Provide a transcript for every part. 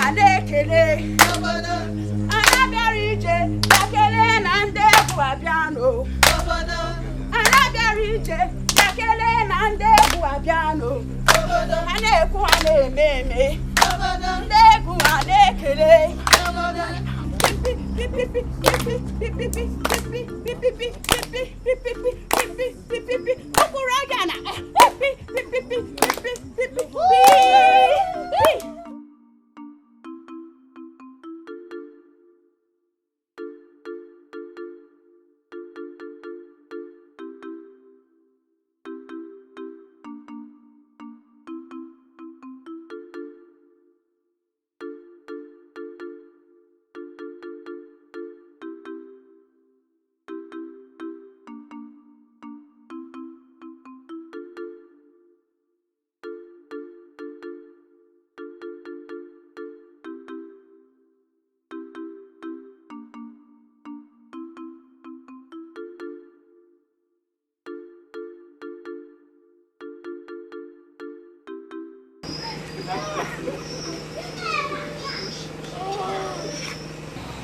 adekele. Anabiarije, dakele nande guabiano. Anabiarije, dakele nande guabiano. Aneku ane meme. Negu adekele.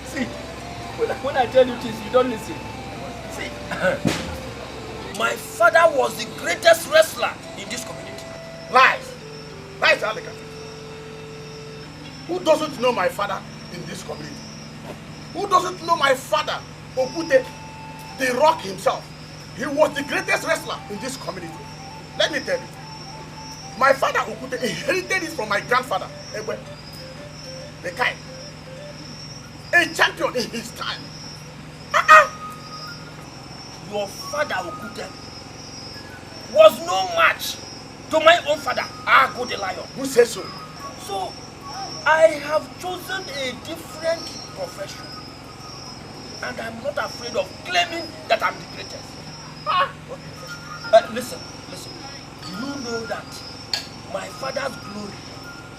See, when I tell you this, you don't listen. See, my father was the greatest wrestler in this community. Lies! Lies, Alika. Who doesn't know my father in this community? Who doesn't know my father, Okute, the Rock himself? He was the greatest wrestler in this community. Let me tell you. My father, Okute, inherited it from my grandfather, Egbe, the Kai. A champion in his time. Your father, Okute, was no match to my own father, Ago the Lion. Who says so? So, I have chosen a different profession. And I'm not afraid of claiming that I'm the greatest. Listen. Do you know that my father's glory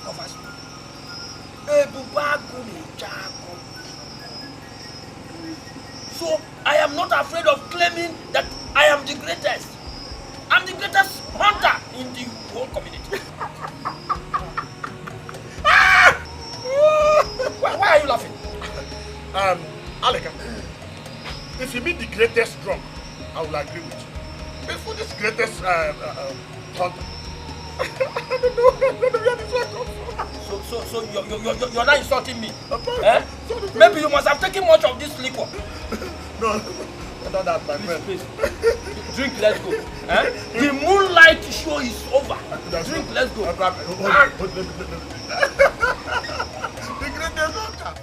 covers me? So I am not afraid of claiming that I am the greatest. I'm the greatest hunter in the whole community. Why are you laughing? Alika, if you meet the greatest drunk, I will agree with you. But for this greatest hunter, I don't know where this one comes from. So you're not insulting me? Eh? Maybe you must have taken much of this liquor. No, not that, my friend. Please. Drink, let's go. Eh? The moonlight show is over. Drink, let's go. The greatest hunter.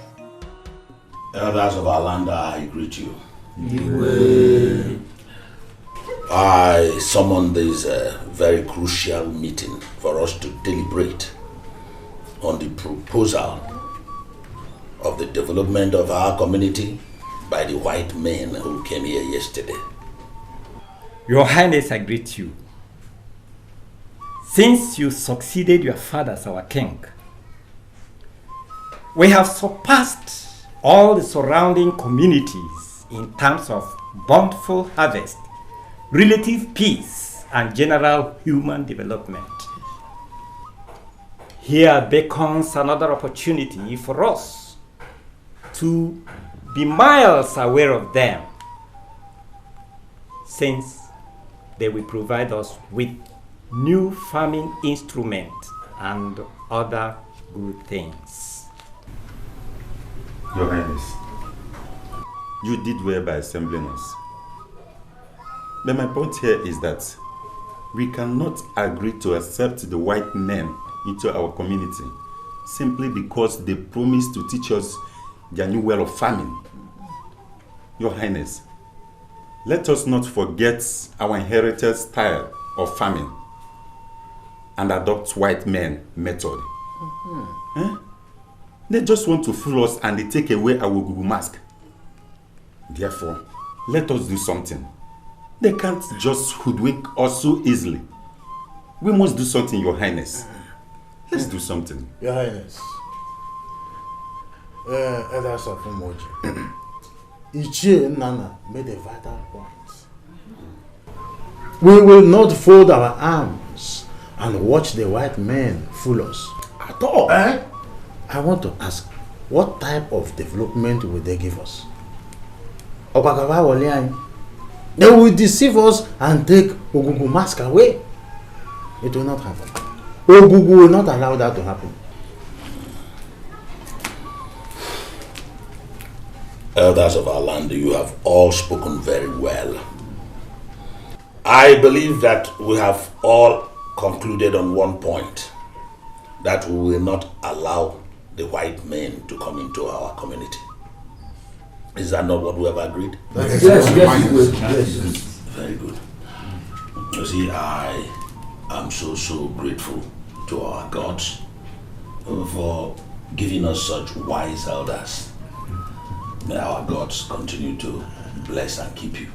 Elders of Alanda, I greet you. I summoned this very crucial meeting for us to deliberate on the proposal of the development of our community by the white men who came here yesterday. Your Highness, I greet you. Since you succeeded your father as our king, we have surpassed all the surrounding communities in terms of bountiful harvest, relative peace, and general human development. Here beckons another opportunity for us to be miles aware of them, since they will provide us with new farming instruments and other good things. Your Highness, you did well by assembling us. But my point here is that we cannot agree to accept the white men into our community simply because they promised to teach us their new way of farming. Your Highness, let us not forget our inherited style of farming and adopt white men method. They just want to fool us and they take away our Google mask. Therefore, let us do something. They can't just hoodwink us so easily. We must do something, Your Highness. Let's do something. Your Highness, Elders of Umoji, Ichie Nana made a vital point. We will not fold our arms and watch the white men fool us at all. I want to ask, what type of development will they give us? They will deceive us and take Ogugu mask away. It will not happen. Ogugu will not allow that to happen. Elders of our land, you have all spoken very well. I believe that we have all concluded on one point, that we will not allow the white men to come into our community. Is that not what we have agreed? Yes. Very good. You see, I am so grateful to our gods for giving us such wise elders. May our gods continue to bless and keep you.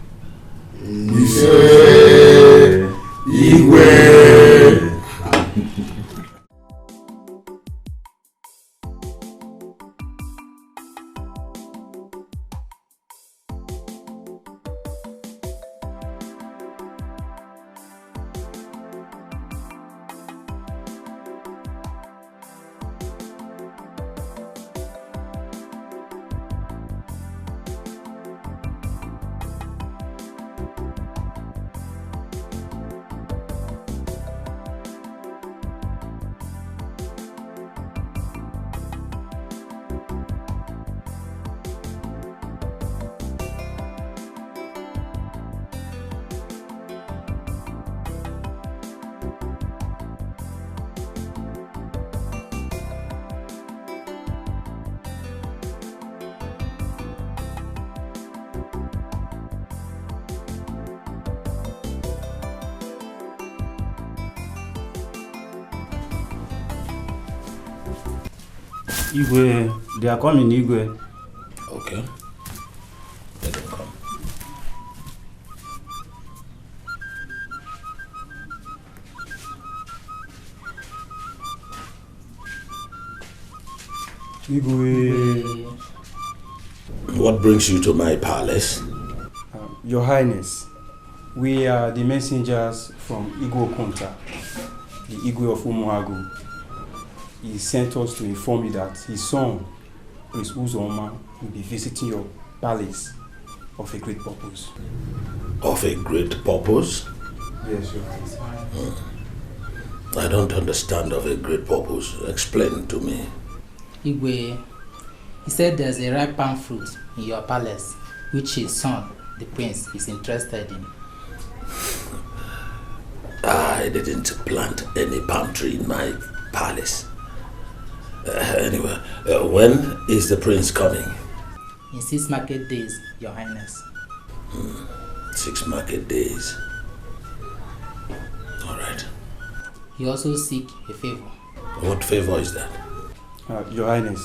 Igwe, they are coming, Igwe. Okay. Let them come. Igwe. What brings you to my palace? Your Highness, we are the messengers from Igwe Konta, the Igwe of Umuagu. He sent us to inform you that his son, Prince Uzoma, will be visiting your palace of a great purpose. Of a great purpose? Yes, Your Highness. I don't understand of a great purpose. Explain to me. Igwe, he said there's a ripe palm fruit in your palace, which his son, the prince, is interested in. I didn't plant any palm tree in my palace. Anyway, when is the prince coming? In 6 market days, Your Highness. 6 market days. All right. He also seek a favor. What favor is that? Your Highness,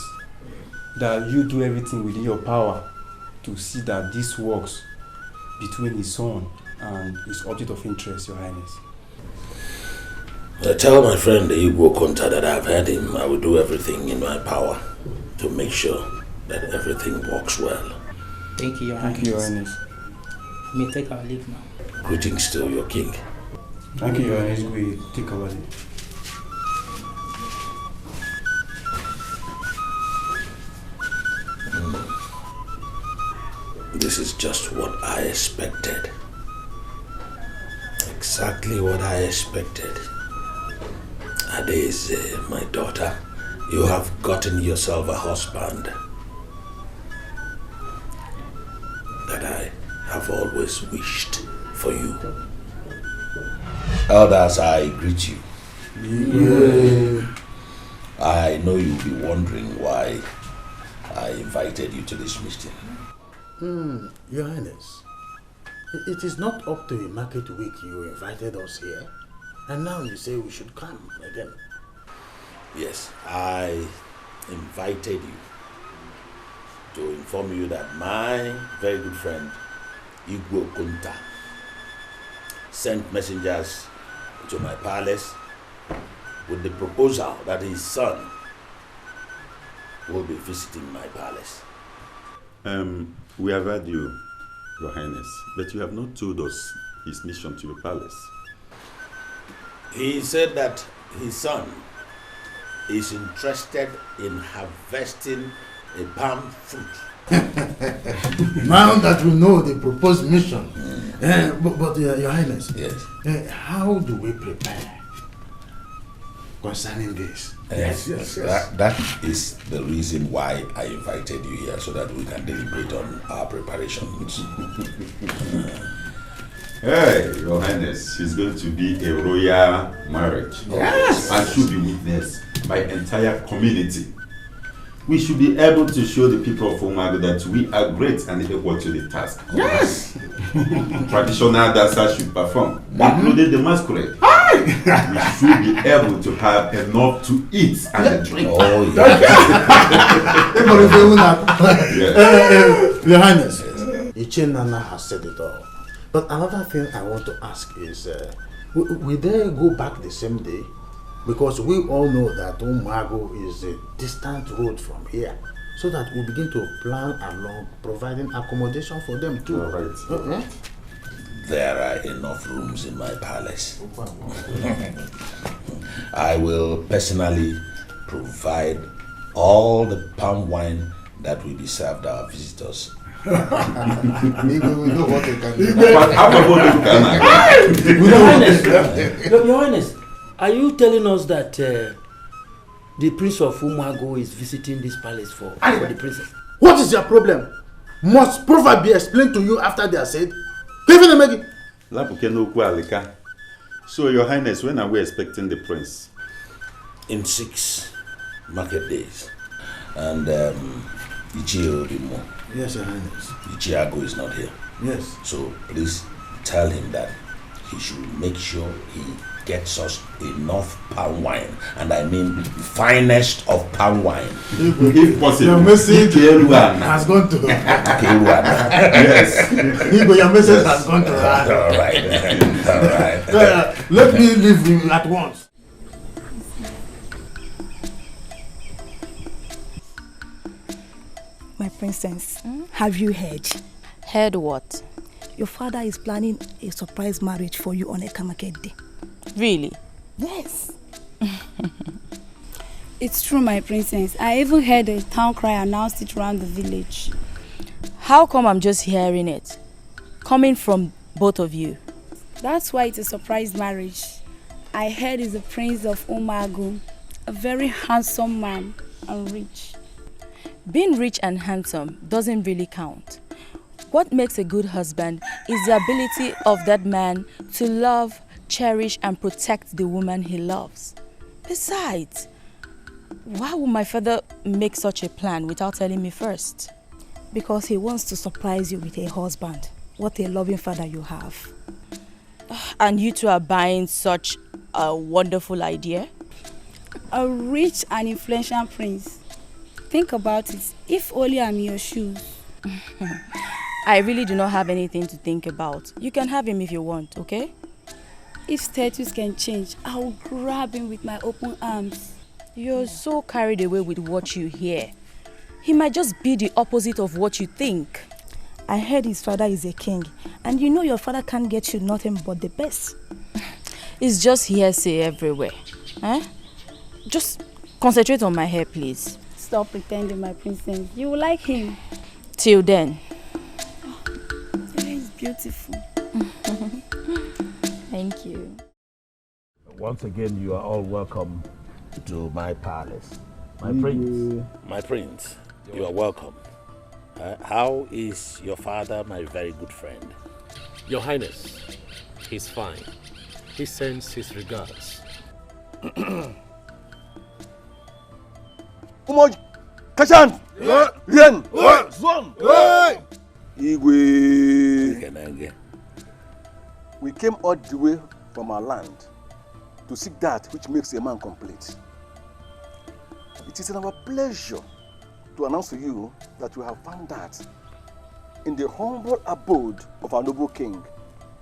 that you do everything within your power to see that this works between his son and his object of interest, Your Highness. Tell my friend Igwe Konta that I've heard him. I will do everything in my power to make sure that everything works well. Thank you, Your Highness. Thank you, Your Highness. We may take our leave now. Greetings to your king. Thank you, Your Highness. We take our leave. This is just what I expected. Exactly what I expected. Adeze, my daughter, you have gotten yourself a husband that I have always wished for you. Elders, I greet you. Yeah. I know you'll be wondering why I invited you to this meeting. Your Highness, it is not up to a market week you invited us here, and now you say we should come again. Yes, I invited you to inform you that my very good friend Igwe Konta sent messengers to my palace with the proposal that his son will be visiting my palace. We have heard you, Your Highness, but you have not told us his mission to your palace. He said that his son is interested in harvesting a palm fruit. Now that we know the proposed mission, but Your Highness, yes. How do we prepare concerning this? Yes. That is the reason why I invited you here, so that we can deliberate on our preparations. Hey, Your Highness, it's going to be a royal marriage. Yes. And should be witnessed by entire community. We should be able to show the people of Umago that we are great and equal to the task. Yes. Traditional dancers should perform, including the masquerade. We should be able to have enough to eat and drink. Oh, yes. Your Highness, Ichenana has said it all. But another thing I want to ask is, will they go back the same day? Because we all know that Umago is a distant road from here. So that we begin to plan along, providing accommodation for them too. Right. There are enough rooms in my palace. I will personally provide all the palm wine that will be served our visitors. We know what they can do. Your Highness, are you telling us that the Prince of Umago is visiting this palace for the princess? What is your problem? Must proverb be explained to you after they are said? So, Your Highness, when are we expecting the prince? In 6 market days. And Ichie will be more. Yes, Your Highness. Ichiago is not here. Yes. So please tell him that he should make sure he gets us enough palm wine. And I mean finest of palm wine. If possible. Your message has gone to Yes. Your message has gone to her. All right. Let me leave him at once. My princess, have you heard? Heard what? Your father is planning a surprise marriage for you on a market day. Really? Yes. It's true, my princess. I even heard a town cry announced it around the village. How come I'm just hearing it? Coming from both of you. That's why it's a surprise marriage. I heard he's the prince of Umago, a very handsome man and rich. Being rich and handsome doesn't really count. What makes a good husband is the ability of that man to love, cherish, and protect the woman he loves. Besides, why would my father make such a plan without telling me first? Because he wants to surprise you with a husband. What a loving father you have. And you two are buying such a wonderful idea? A rich and influential prince. Think about it. If only I'm in your shoes. I really do not have anything to think about. You can have him if you want, okay? If status can change, I'll grab him with my open arms. You're so carried away with what you hear. He might just be the opposite of what you think. I heard his father is a king, and you know your father can't get you nothing but the best. It's just hearsay everywhere. Just concentrate on my hair, please. Stop pretending, my princess. You will like him. Till then. Your hair is beautiful. Thank you. Once again, you are all welcome to my palace. My prince. My prince, you are welcome. How is your father, my very good friend? Your Highness, he's fine. He sends his regards. Umoj, Kashan, Rien, Zon, Igwe. We came all the way from our land to seek that which makes a man complete. It is our pleasure to announce to you that we have found that in the humble abode of our noble king,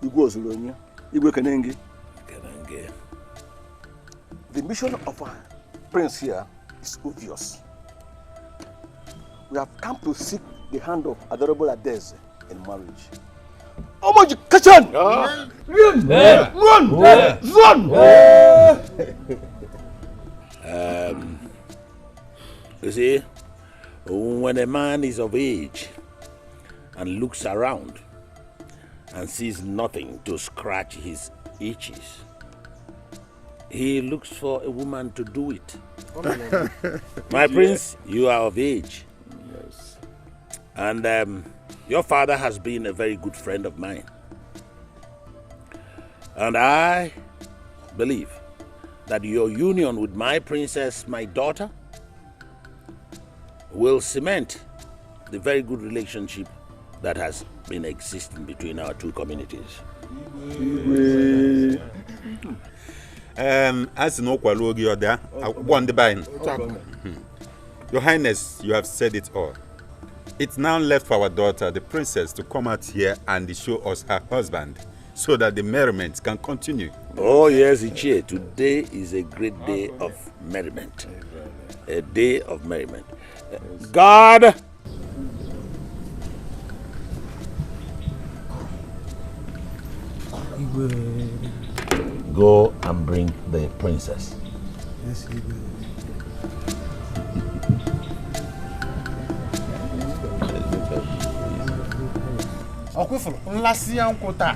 Igwe Ozolonya, Igwe Kenenge. The mission of our prince here is obvious. We have come to seek the hand of adorable Adeze in marriage. Omoj Kachan! Run! You see, when a man is of age and looks around and sees nothing to scratch his itches, he looks for a woman to do it. My prince, you are of age. Yes. And your father has been a very good friend of mine. And I believe that your union with my princess, my daughter, will cement the very good relationship that has been existing between our two communities. As no qualogi or there, one divine. Your Highness, you have said it all. It's now left for our daughter, the princess, to come out here and show us her husband, so that the merriment can continue. Oh yes, Ichie, today is a great day of merriment. A day of merriment. God! Go and bring the princess. Yes, Ọkụfụrụ nlasị ya nkwụ taa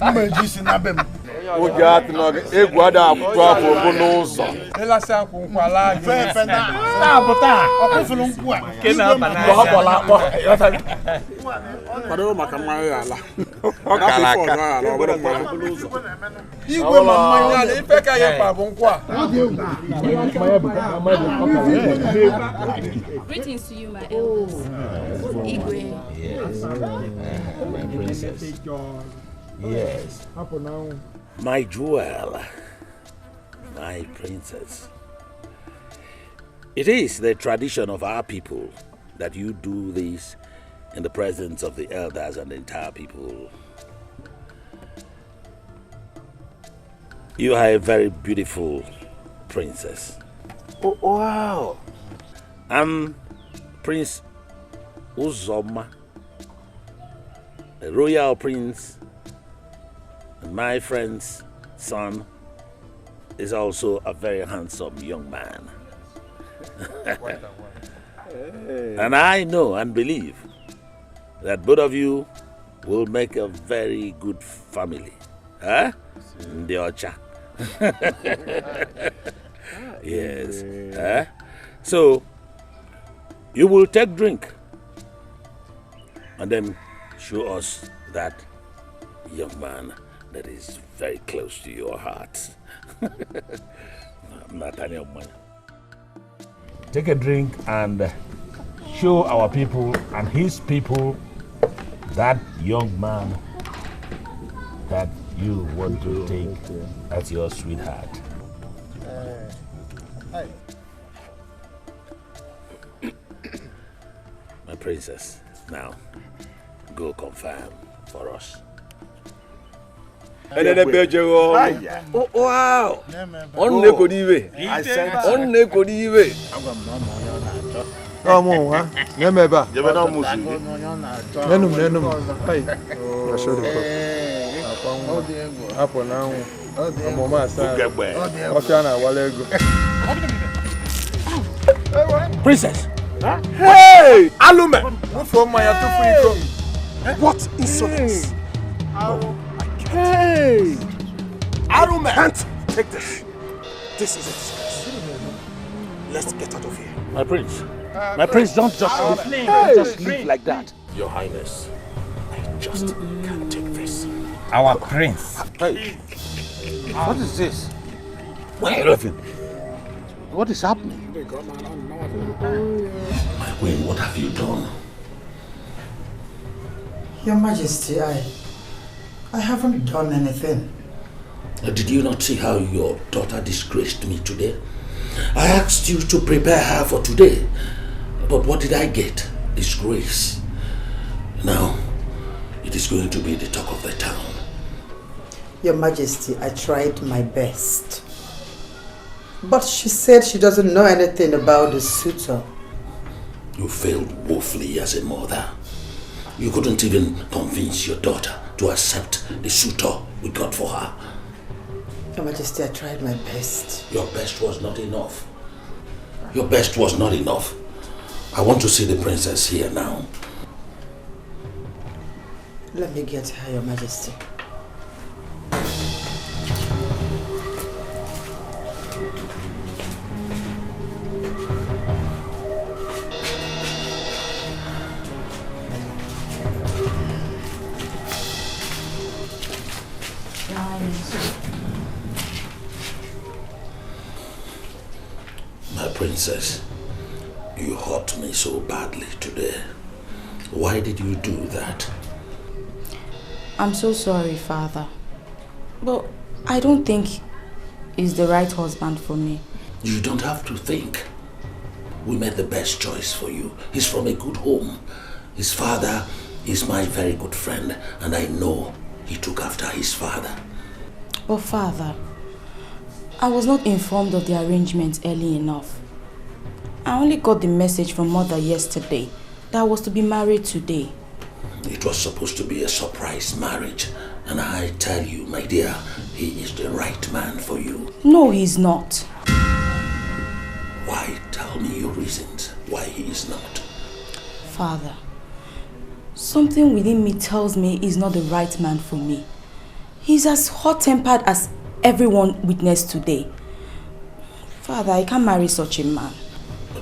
mma eji isi na be m Oge atụnọgị egwu ada akwụkwọ afọ bụ n'ụzọ. ịlasị akwụ nkwala gị fefe na pụta ọkụfụrụ nkwụ a Ke na aba na ọ kpọla akpọ kwadoro maka mmanya ya ala Ọ kara aka. igwe ma mmanya ala ife ka ya kpa bụ nkwụ a Greetings to you, my elders. Igwe. Yes. My princess. Yes. My jewel. My princess. It is the tradition of our people that you do this in the presence of the elders and the entire people. You are a very beautiful princess. Oh, wow. I'm Prince Uzoma, a royal prince, and my friend's son is also a very handsome young man. And I know and believe that both of you will make a very good family. Huh? Ndiocha. Yes. Huh? So, you will take drink and then show us that young man that is very close to your heart. Take a drink and show our people and his people that young man that you want to take as your sweetheart. My princess, now go confirm for us. Oh, wow. On ne kodive. I said on ne kodive. Come on, Nemeba. Nenum. Hey. I show the up now. Mama said, Princess. Hey! Alume from my what insolence. Hey! Alume Can't take this. This is it. Let's get out of here. My prince, don't just leave like that. Your Highness, I just can't take this. Our prince. Hey, what is this? Why are you laughing? What is happening? My queen, what have you done? Your Majesty, I haven't done anything. Did you not see how your daughter disgraced me today? I asked you to prepare her for today, but what did I get? Disgrace. Now, it is going to be the talk of the town. Your Majesty, I tried my best. But she said she doesn't know anything about the suitor. You failed woefully as a mother. You couldn't even convince your daughter to accept the suitor we got for her. Your Majesty, I tried my best. Your best was not enough. Your best was not enough. I want to see the princess here now. Let me get her, Your Majesty. My princess, you hurt me so badly today. Why did you do that? I'm so sorry, Father. But I don't think he's the right husband for me. You don't have to think. We made the best choice for you. He's from a good home. His father is my very good friend, and I know he took after his father. But Father, I was not informed of the arrangement early enough. I only got the message from Mother yesterday that I was to be married today. It was supposed to be a surprise marriage, and I tell you, my dear, he is the right man for you. No, he's not. Why? Tell me your reasons why he is not. Father, something within me tells me he's not the right man for me. He's as hot-tempered as everyone witnessed today. Father, I can't marry such a man.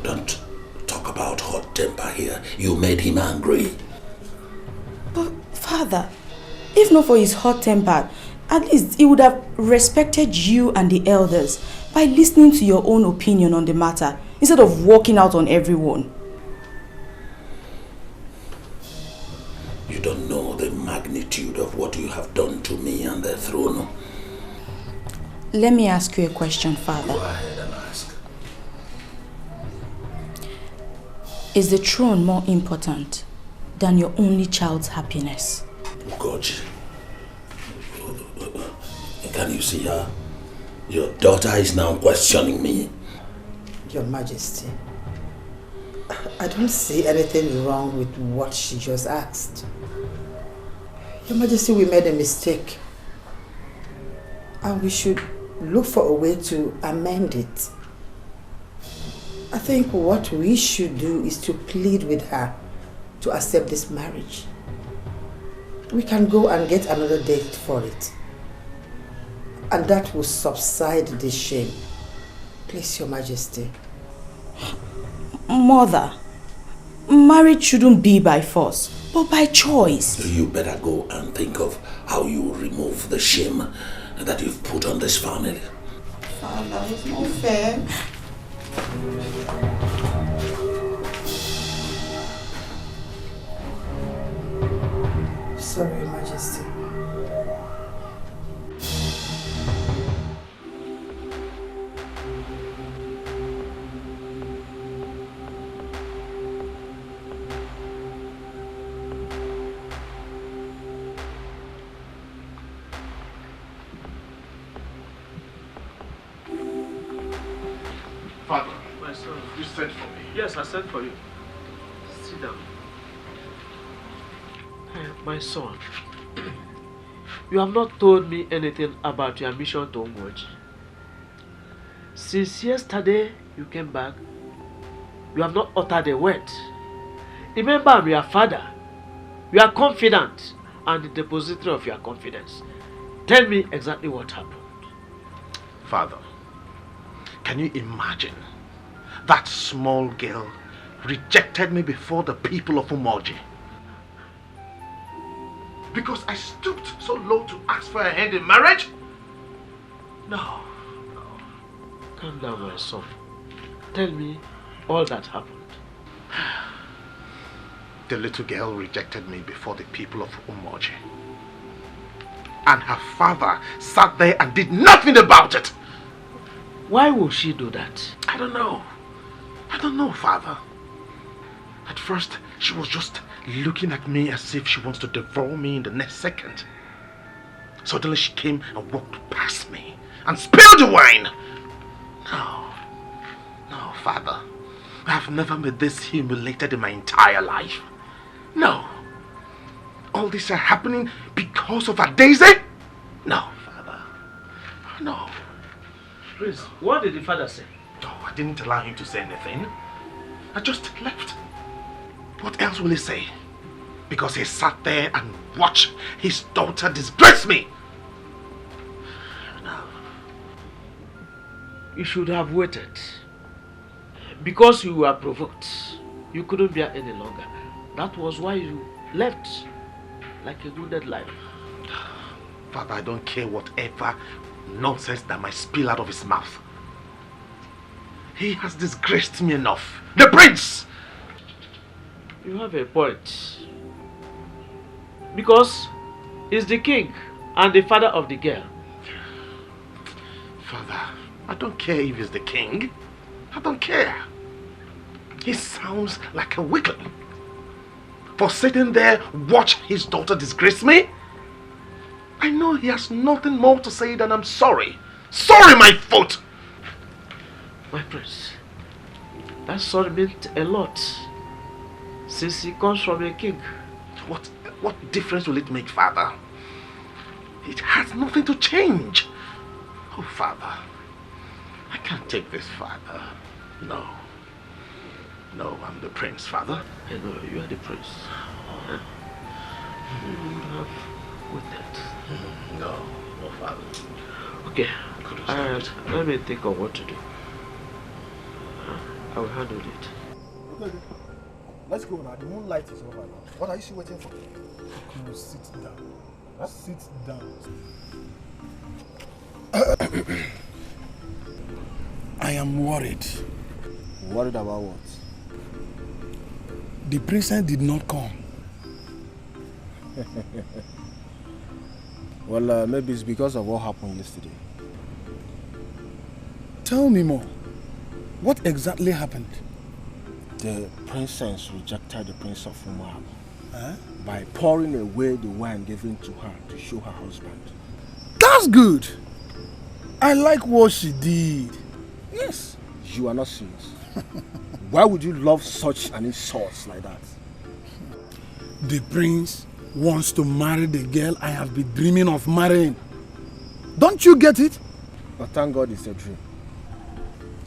Don't talk about hot temper here. You made him angry. But Father, if not for his hot temper, at least he would have respected you and the elders by listening to your own opinion on the matter instead of walking out on everyone. You don't know the magnitude of what you have done to me and the throne. Let me ask you a question, Father. Go ahead and ask. Is the throne more important than your only child's happiness? God, can you see her? Your daughter is now questioning me. Your Majesty, I don't see anything wrong with what she just asked. Your Majesty, we made a mistake. And we should look for a way to amend it. I think what we should do is to plead with her to accept this marriage. We can go and get another date for it. And that will subside this shame. Please, Your Majesty. Mother, marriage shouldn't be by force, but by choice. You better go and think of how you remove the shame that you've put on this family. Father, it's not fair. Sorry, Your Majesty. Father, My son. you sent for me. Yes, I sent for you. Sit down. My son, you have not told me anything about your mission to Umoji. Since yesterday you came back, you have not uttered a word. Remember, I'm your father. You are confident and the depository of your confidence. Tell me exactly what happened. Father, can you imagine? That small girl rejected me before the people of Umoji. Because I stooped so low to ask for her hand in marriage? No. Calm down, my son. Tell me all that happened. The little girl rejected me before the people of Umoji. And her father sat there and did nothing about it. Why would she do that? I don't know. I don't know, Father. At first, she was just looking at me as if she wants to devour me in the next second. Suddenly she came and walked past me and spilled the wine. No, Father. I have never been this humiliated in my entire life. No. All this are happening because of a Daisy? No, Father. No. Prince, what did the father say? Oh, I didn't allow him to say anything. I just left. What else will he say? Because he sat there and watched his daughter disgrace me. You should have waited. Because you were provoked. You couldn't bear any longer. That was why you left like a wounded lion. Father, I don't care whatever nonsense that might spill out of his mouth. He has disgraced me enough. The prince! You have a point. Because he's the king and the father of the girl. Father, I don't care if he's the king. I don't care. He sounds like a weakling. For sitting there, watch his daughter disgrace me? I know he has nothing more to say than I'm sorry. Sorry, my foot! My prince, that sorry meant a lot. Since he comes from a king. What difference will it make, Father? It has nothing to change. Oh, Father, I can't take this, Father. No. No, I'm the prince, Father. I know, you are the prince. You would have waited. No, Father. Okay, let me think of what to do. I will handle it. Okay. Let's go now. The moonlight is over now. What are you still waiting for? No, sit down. Huh? Sit down. I am worried. Worried about what? The princess did not come. Well, maybe it's because of what happened yesterday. Tell me more. What exactly happened? The princess rejected the prince of Umar by pouring away the wine given to her to show her husband. That's good. I like what she did. Yes. You are not serious. Why would you love such an insult like that? The prince wants to marry the girl I have been dreaming of marrying. Don't you get it? But thank God it's a dream.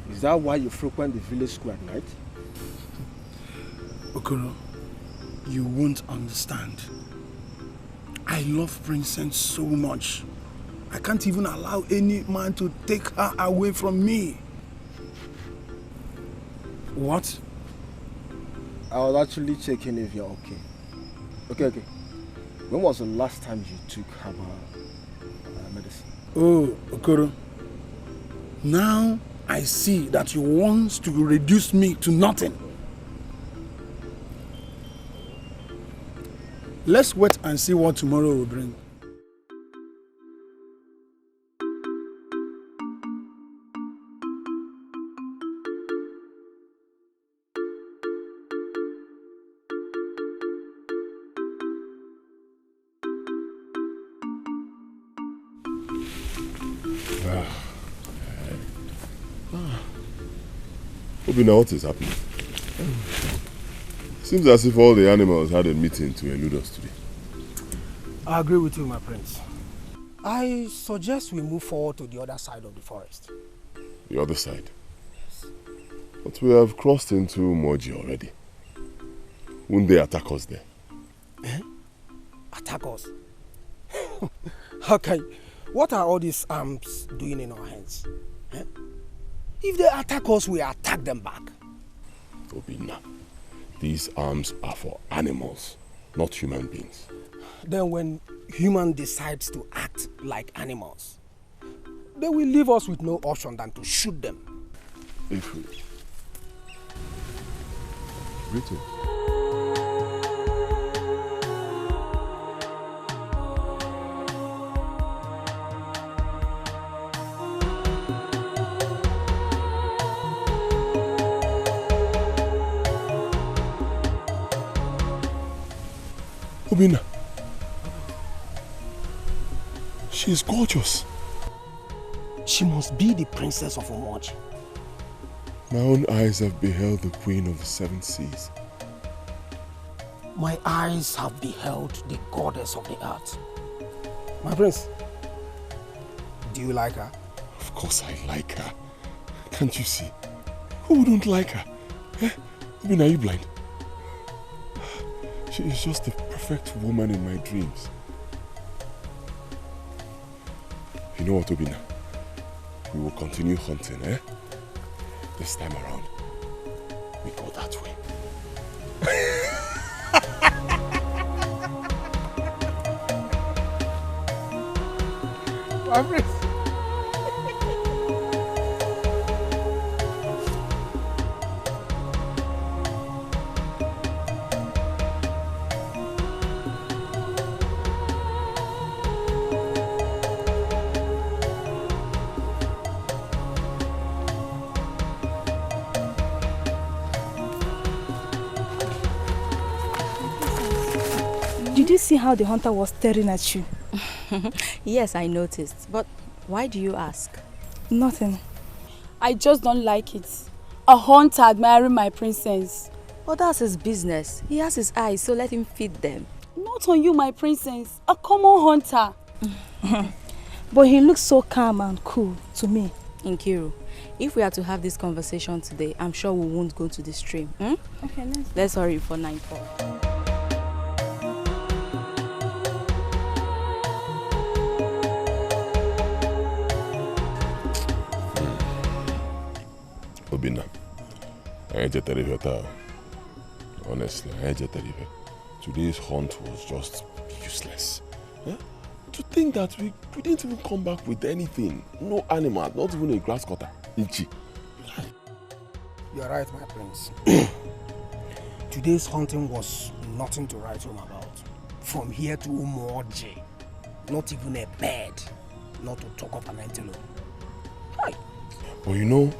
Is that why you frequent the village square at night? Okoro, you won't understand. I love Princess so much. I can't even allow any man to take her away from me. What? I was actually checking if you're okay. Okay. When was the last time you took her medicine? Oh, Okoro. Now I see that you want to reduce me to nothing. Let's wait and see what tomorrow will bring. Obina, what is happening? Seems as if all the animals had a meeting to elude us today. I agree with you, my prince. I suggest we move forward to the other side of the forest. The other side? Yes. But we have crossed into Moji already. Won't they attack us there? Eh? Attack us? Okay, what are all these arms doing in our hands? Eh? If they attack us, we attack them back. Obina, these arms are for animals, not human beings. Then when human decides to act like animals, they will leave us with no option than to shoot them. If we... Rito. Obina. She is gorgeous. She must be the princess of Umoji. My own eyes have beheld the queen of the seven seas. My eyes have beheld the goddess of the earth. My prince, do you like her? Of course I like her. Can't you see? Who wouldn't like her? Eh? Obina, are you blind? She is just the perfect woman in my dreams. You know what, Obina? We will continue hunting, eh? This time around, we go that way. Did you see how the hunter was staring at you? Yes, I noticed. But why do you ask? Nothing. I just don't like it. A hunter admiring my princess. Well, that's his business. He has his eyes, so let him feed them. Not on you, my princess. A common hunter. But he looks so calm and cool to me. Nkiru, if we are to have this conversation today, I'm sure we won't go to the stream. Hmm? Okay, let's hurry for nightfall. Obina, I just tell you that. Honestly, I just tell you. Today's hunt was just useless. Huh? To think that we didn't even come back with anything. No animal, not even a grass cutter. Ichi. You're right, my prince. Today's hunting was nothing to write home about. From here to Umoji, not even a bird, not to talk of an antelope. Hi. Well, you know,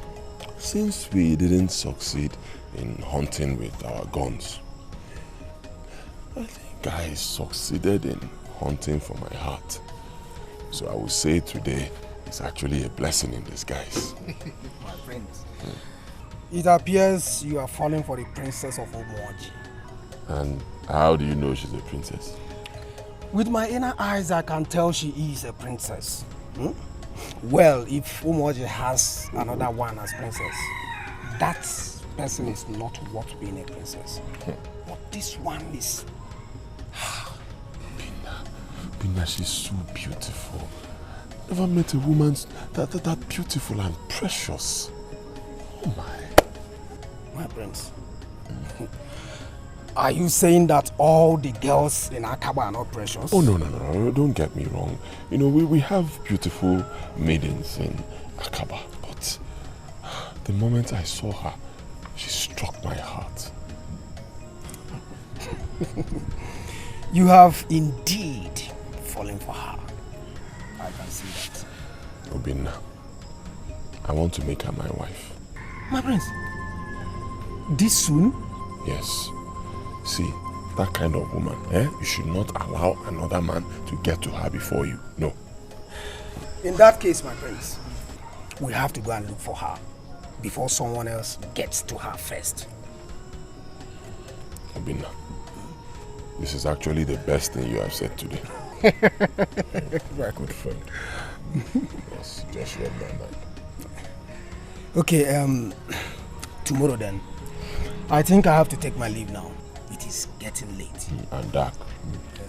since we didn't succeed in hunting with our guns, I think I succeeded in hunting for my heart. So I would say today is actually a blessing in disguise. My friends. It appears you are falling for the princess of Umoji. And how do you know she's a princess? With my inner eyes, I can tell she is a princess. Well, if Umoji has another one as princess, that person is not worth being a princess. But this one is... Bina, she's so beautiful. Never met a woman that beautiful and precious. Oh my. My prince. Are you saying that all the girls in Akaba are not precious? Oh, no. Don't get me wrong. You know, we have beautiful maidens in Akaba. But the moment I saw her, she struck my heart. You have indeed fallen for her. I can see that. Obina, I want to make her my wife. My prince, this soon? Yes. See, that kind of woman, you should not allow another man to get to her before you. No. In that case, my prince, we have to go and look for her before someone else gets to her first. Obina, this is actually the best thing you have said today. My good friend. Yes, just read my mind. Okay, tomorrow then. I think I have to take my leave now. It is getting late. And dark. Yeah,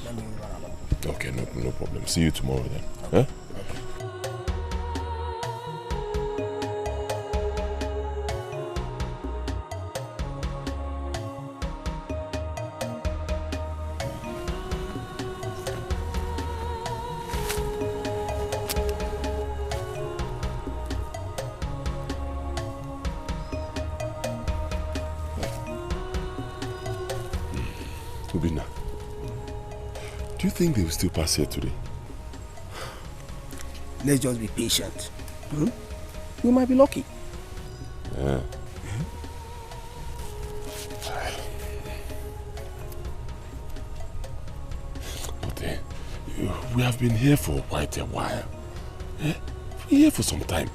let me run along. Okay, no problem. See you tomorrow then. Okay. Obina, do you think they will still pass here today? Let's just be patient. We might be lucky. Yeah. But we have been here for quite a while. We're here for some time.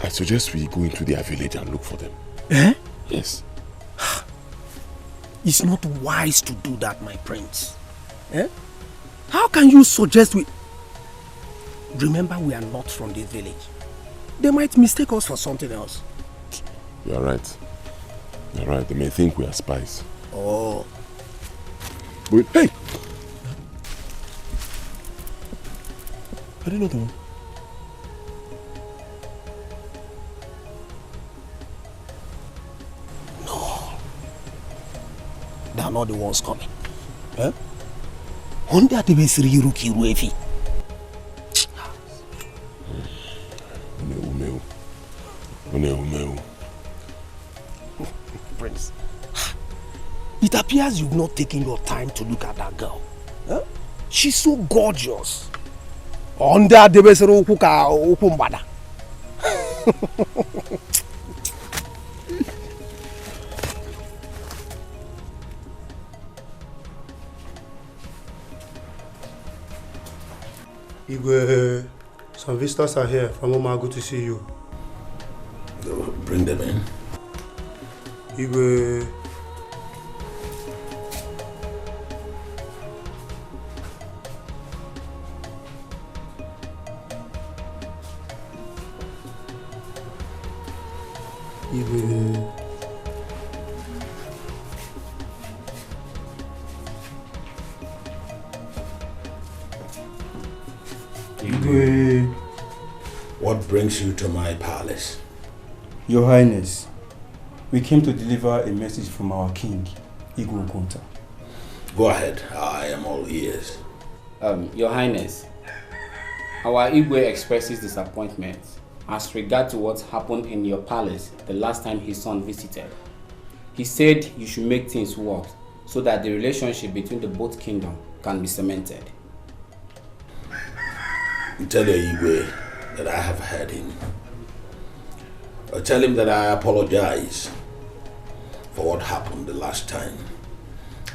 I suggest we go into their village and look for them. Yes. It's not wise to do that, my prince. How can you suggest we... Remember, we are not from this village. They might mistake us for something else. You're right. You're right. They may think we are spies. Oh. But hey! Are they not the one? No. They are not the ones coming. Eh? Honda the Besri Ruki Ruefi. Prince, it appears you've not taken your time to look at that girl. Huh? She's so gorgeous. Honda the Besri Ukumbada. Igwe, some visitors are here from Oma. Good to see you. Bring them in. Igwe. Igwe. Igwe. What brings you to my palace? Your Highness, we came to deliver a message from our king, Igwe Okonta. Go ahead, I am all ears. Your Highness, our Igwe expresses disappointment as regard to what happened in your palace the last time his son visited. He said you should make things work so that the relationship between the both kingdoms can be cemented. You tell your Igwe that I have heard him. Tell him that I apologize for what happened the last time.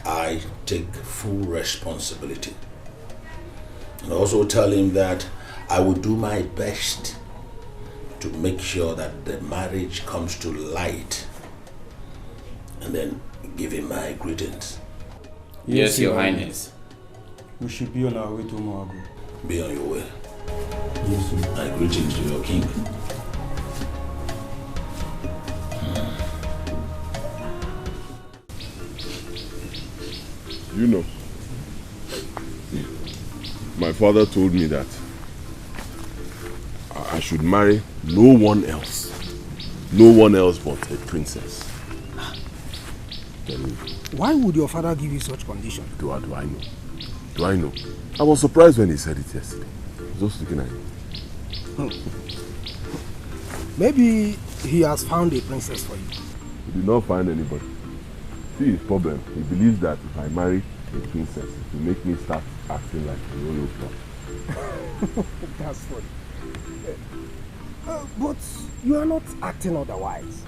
I take full responsibility. And also tell him that I will do my best to make sure that the marriage comes to light. And then give him my greetings. Yes, Your Highness. We should be on our way to Moagu. Be on your way. Yes, sir. My greetings to your king. You know, my father told me that I should marry no one else but a princess. Why would your father give you such condition? Do I know? Do I know? I was surprised when he said it yesterday. I was just looking at him. Maybe he has found a princess for you. He did not find anybody. See his problem. He believes that if I marry a princess, it will make me start acting like a royal club. That's funny. But you are not acting otherwise.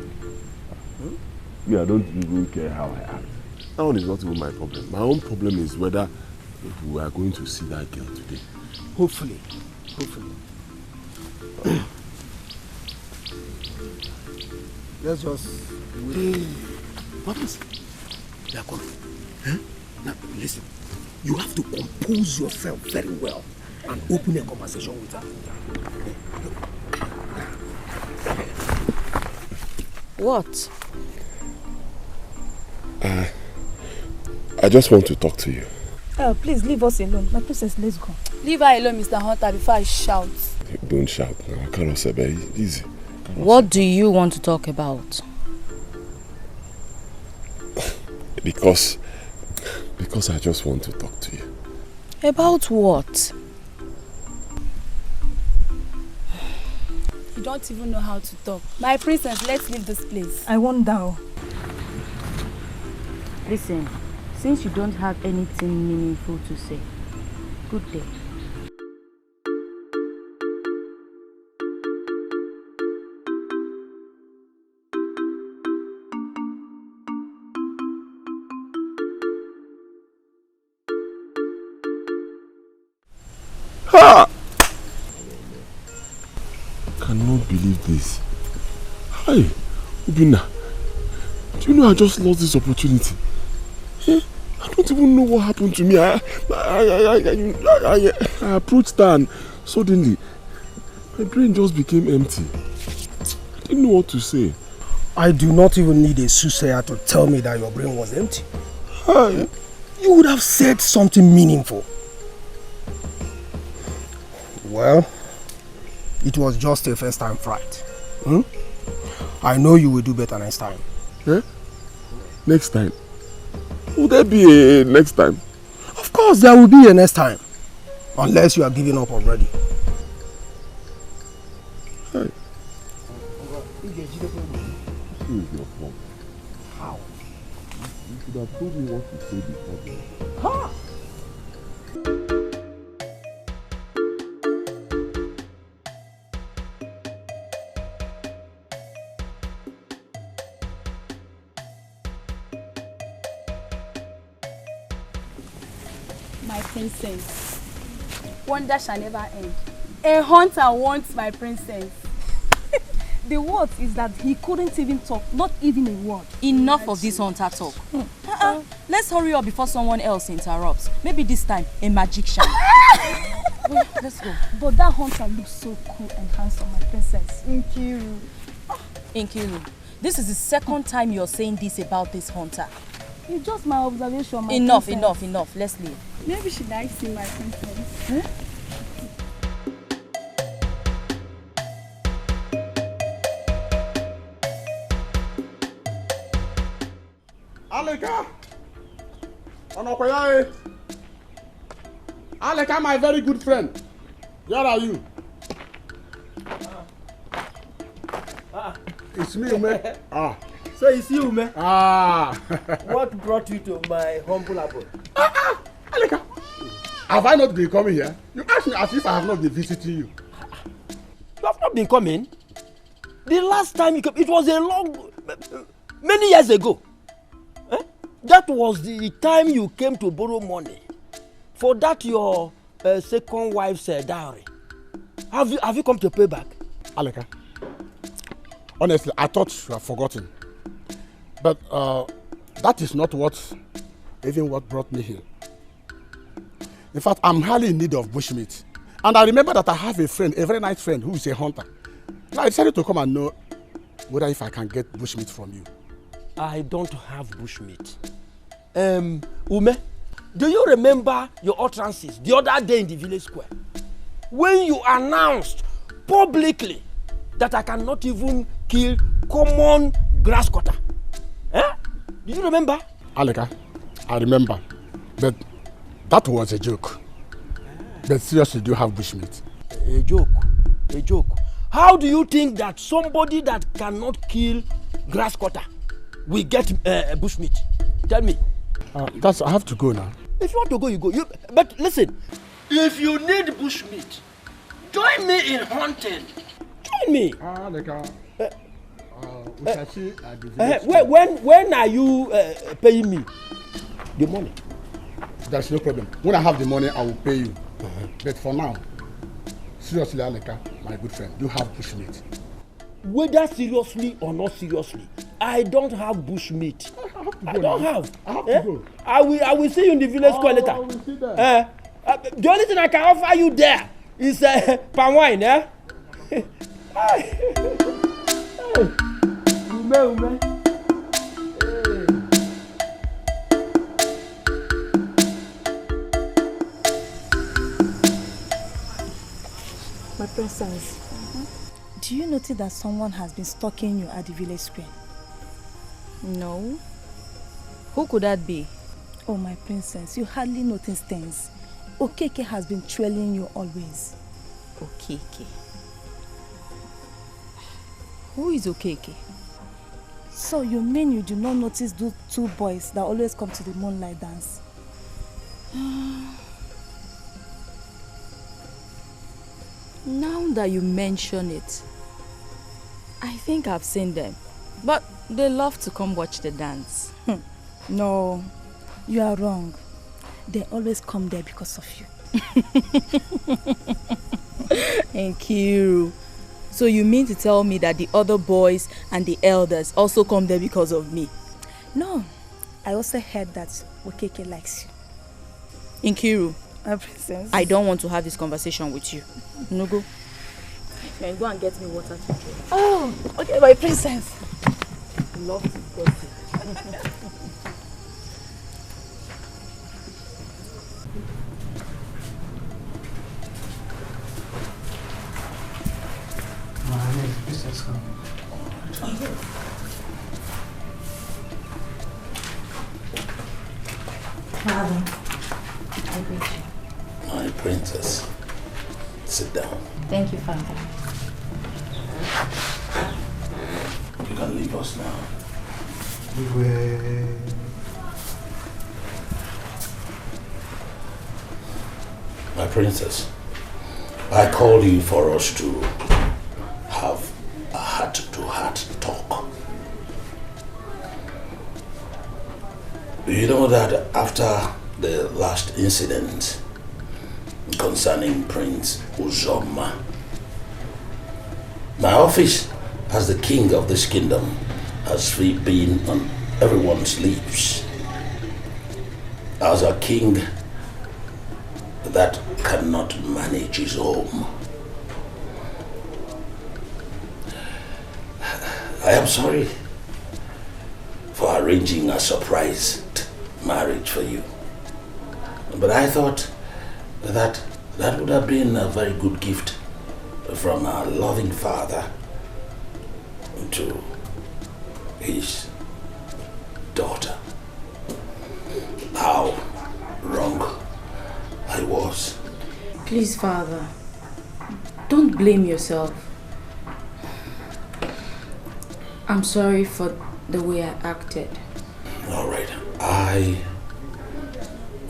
Me, I don't even care how I act. That one is not even my problem. My own problem is whether we are going to see that girl today. Hopefully. Let's just wait. What is it? They are coming. Huh? Now, listen. You have to compose yourself very well and open a conversation with her. What? I just want to talk to you. Please leave us alone. My princess, let's go. Leave her alone, Mr. Hunter, before I shout. Don't shout now. Karosebe, easy. What do you want to talk about? Because I just want to talk to you. About what? You don't even know how to talk. My princess, let's leave this place. I won't down. Listen, since you don't have anything meaningful to say, good day. Ha! I cannot believe this. Hi, Ubina. Do you know I just lost this opportunity? I don't even know what happened to me. I approached her and suddenly My brain just became empty. I didn't know what to say. I do not even need a soothsayer to tell me that your brain was empty. Hi. You would have said something meaningful. Well, it was just a first time fright. I know you will do better next time. Eh? Next time? Will there be a next time? Of course there will be a next time. Unless you are giving up already. Hey. This is your fault. How? You should have told me what to say before then. Huh? My princess, wonder shall never end. A hunter wants my princess. The word is that he couldn't even talk, not even a word. Enough of this hunter talk. Let's hurry up before someone else interrupts. Maybe this time, a magician. Wait, let's go. But that hunter looks so cool and handsome, my princess. Nkiru. Nkiru, this is the second time you're saying this about this hunter. It's just my observation, my Enough, princess. enough. Let's leave. Maybe she likes him, my princess. Aleka! Onokoyae! Aleka, my very good friend. Where are you? It's me, Ume. So it's you, Ume? What brought you to my humble abode? Aleka! Have I not been coming here? You ask me as if I have not been visiting you. You have not been coming? The last time you came, it was many years ago. That was the time you came to borrow money for that your second wife's dowry. Have you come to pay back? Aleka, honestly, I thought you have forgotten. But that is not what brought me here. In fact, I'm highly in need of bushmeat. And I remember that I have a friend, a very nice friend, who is a hunter. And I decided to come and know whether if I can get bushmeat from you. I don't have bushmeat. Ume, do you remember your utterances the other day in the village square? When you announced publicly that I cannot even kill common grass cutter. Do you remember? Aleka, I remember. But that was a joke. But seriously, do you have bushmeat? A joke. How do you think that somebody that cannot kill grass cutter will get bushmeat? Tell me. I have to go now. If you want to go, you go. But listen, if you need bushmeat, join me in hunting. Join me. Aleka, we shall see at the village. When are you paying me the money? There's no problem. When I have the money, I will pay you. But for now, seriously, Aleka, my good friend, you have bushmeat. Whether seriously or not seriously, I don't have bushmeat. I don't have. I have to go. I will see you in the village square later. We see there. The only thing I can offer you there is palm wine. Ume. My princess, do you notice that someone has been stalking you at the village square? No. Who could that be? Oh, my princess, you hardly notice things. Okeke has been trailing you always. Okeke? Who is Okeke? So you mean you do not notice those two boys that always come to the moonlight dance? Now that you mention it, I think I've seen them. But they love to come watch the dance. No, you are wrong. They always come there because of you. Thank you. So you mean to tell me that the other boys and the elders also come there because of me? No, I also heard that Okeke likes you. Nkiru, my princess, I don't want to have this conversation with you. No go. and go and get me water to drink. Oh, okay, my princess. Love to gossip. Princess, come. Father, I greet you. My princess, sit down. Thank you, Father. You can leave us now. My princess, I called you for us to have a heart-to-heart talk. You know that after the last incident concerning Prince Uzoma, my office as the king of this kingdom has been on everyone's lips. As a king that cannot manage his home. I am sorry for arranging a surprised marriage for you. But I thought that that would have been a very good gift from a loving father to his daughter. How wrong I was. Please, Father, don't blame yourself. I'm sorry for the way I acted. All right, I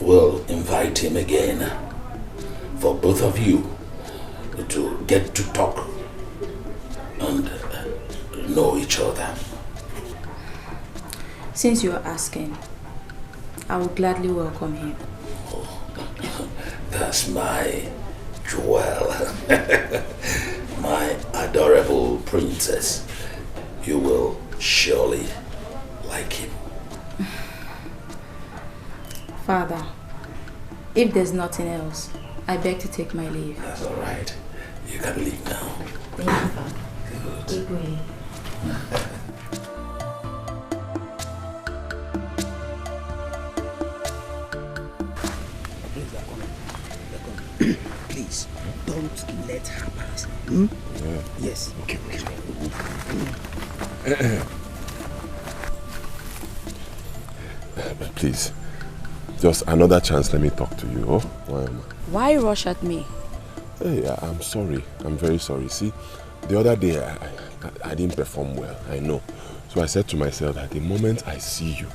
will invite him again for both of you to get to talk and know each other. Since you are asking, I will gladly welcome him. That's my jewel. My adorable princess. You will surely like him. Father, if there's nothing else, I beg to take my leave. That's all right. You can leave now. Thank you, Father. Good. Igwe. Please, don't let her pass. Hmm? Yeah. Yes. Okay. Please, just another chance. Let me talk to you. Oh, Why rush at me? Hey, I'm sorry. I'm very sorry. See, the other day I didn't perform well. I know. So I said to myself that the moment I see you,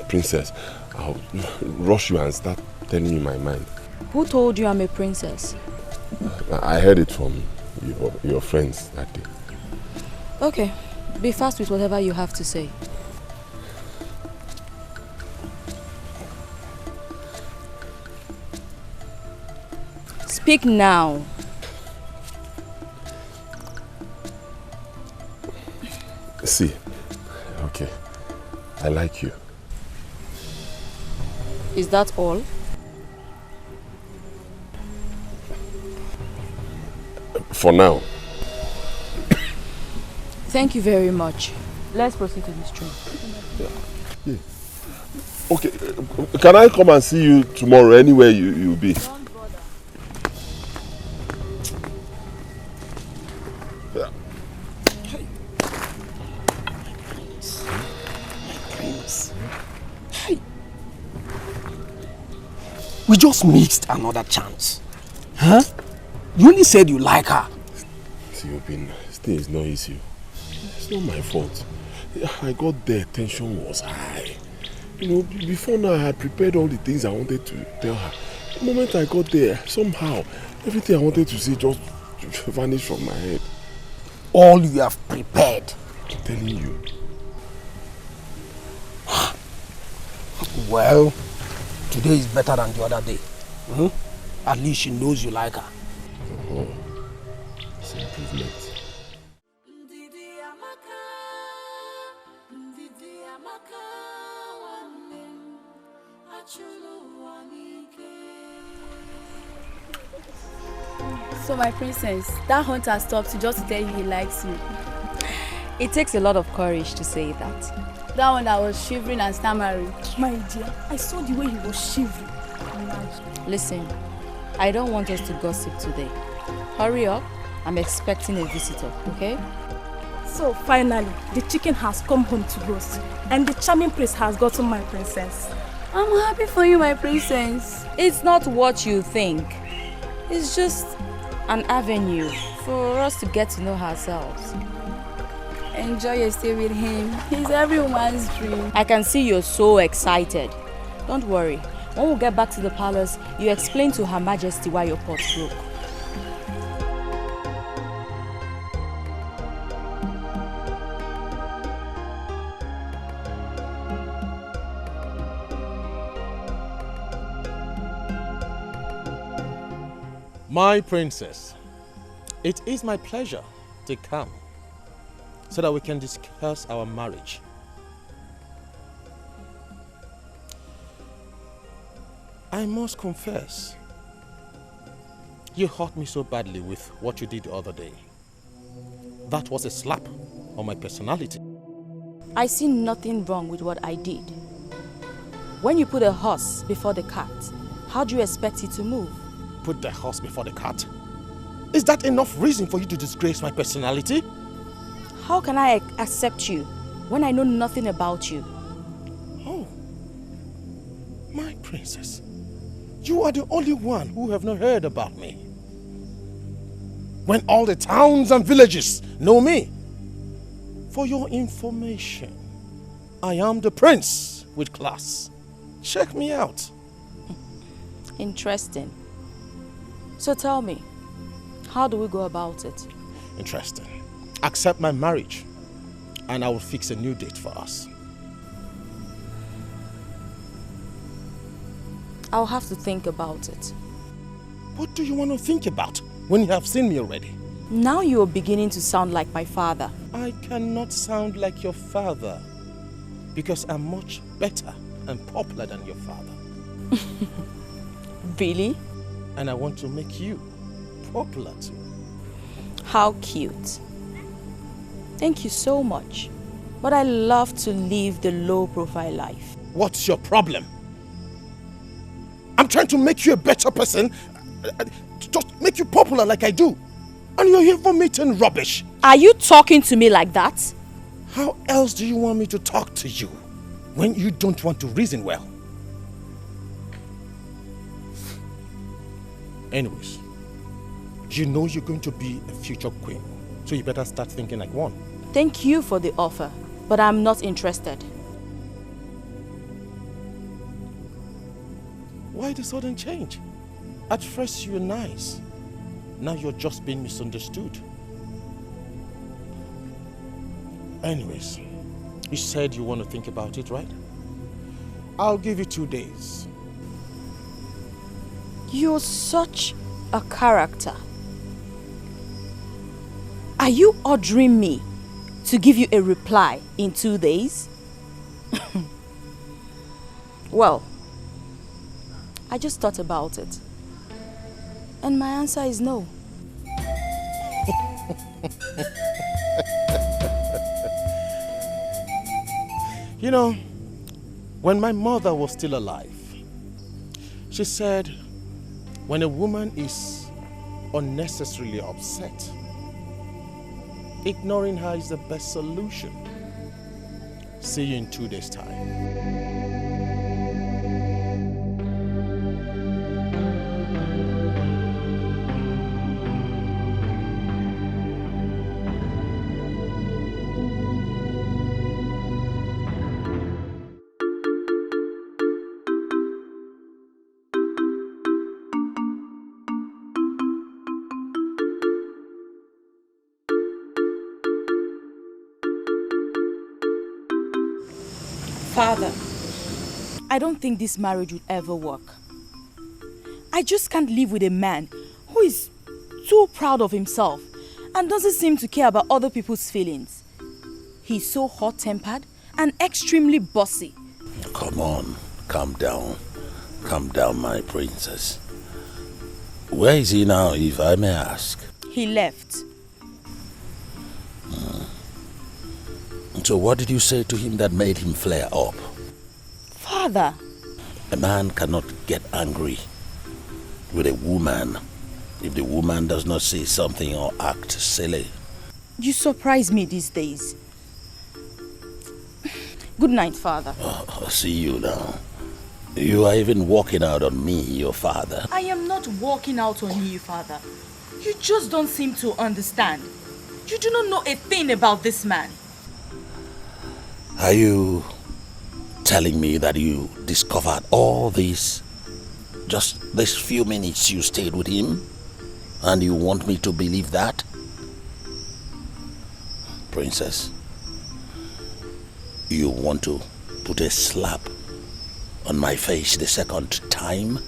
princess, I'll rush you and start telling you my mind. Who told you I'm a princess? I heard it from your friends that day. Okay, be fast with whatever you have to say. Speak now. See, okay, I like you. Is that all? For now. Thank you very much. Let's proceed to this train. Yeah. Okay, can I come and see you tomorrow anywhere you'll be? Yeah. Prince. Hey. We just missed another chance. Huh? You only said you like her. See, stay is not easy. It's not my fault. I got there, tension was high. You know, before now I had prepared all the things I wanted to tell her. The moment I got there, somehow, everything I wanted to say just vanished from my head. All you have prepared. I'm telling you. Well, today is better than the other day. Hmm? At least she knows you like her. Oh, it's an improvement. So my princess, that hunter stopped just to tell you he likes you. It takes a lot of courage to say that. That one that was shivering and stammering. My dear, I saw the way he was shivering. Listen, I don't want us to gossip today. Hurry up, I'm expecting a visitor, okay? So finally, the chicken has come home to roast, and the charming prince has gotten my princess. I'm happy for you, my princess. It's not what you think. It's just an avenue for us to get to know ourselves. Enjoy your stay with him. He's everyone's dream. I can see you're so excited. Don't worry. When we get back to the palace, you explain to Her Majesty why your pot broke. My princess, it is my pleasure to come so that we can discuss our marriage. I must confess, you hurt me so badly with what you did the other day. That was a slap on my personality. I see nothing wrong with what I did. When you put a horse before the cart, how do you expect it to move? Put the horse before the cart? Is that enough reason for you to disgrace my personality? How can I accept you when I know nothing about you? Oh, my princess, you are the only one who have not heard about me. When all the towns and villages know me. For your information, I am the prince with class. Check me out. Interesting. So tell me, how do we go about it? Interesting. Accept my marriage and I will fix a new date for us. I'll have to think about it. What do you want to think about when you have seen me already? Now you're beginning to sound like my father. I cannot sound like your father because I'm much better and popular than your father. Really? And I want to make you popular too. How cute. Thank you so much. But I love to live the low-profile life. What's your problem? I'm trying to make you a better person, just make you popular like I do. And you're here vomiting rubbish. Are you talking to me like that? How else do you want me to talk to you when you don't want to reason well? Anyways, you know you're going to be a future queen, so you better start thinking like one. Thank you for the offer, but I'm not interested. Why the sudden change? At first you were nice. Now you're just being misunderstood. Anyways, you said you want to think about it, right? I'll give you 2 days. You're such a character. Are you ordering me to give you a reply in 2 days? Well, I just thought about it. And my answer is no. You know, when my mother was still alive, she said, when a woman is unnecessarily upset, ignoring her is the best solution. See you in 2 days' time. Father, I don't think this marriage would ever work. I just can't live with a man who is too proud of himself and doesn't seem to care about other people's feelings. He's so hot-tempered and extremely bossy. Come on, calm down. Calm down, my princess. Where is he now, if I may ask? He left. So what did you say to him that made him flare up? Father. A man cannot get angry with a woman if the woman does not say something or act silly. You surprise me these days. Good night, Father. I see you now. You are even walking out on me, your father. I am not walking out on you, Father. You just don't seem to understand. You do not know a thing about this man. Are you telling me that you discovered all this just this few minutes you stayed with him? And you want me to believe that? Princess, you want to put a slap on my face the second time?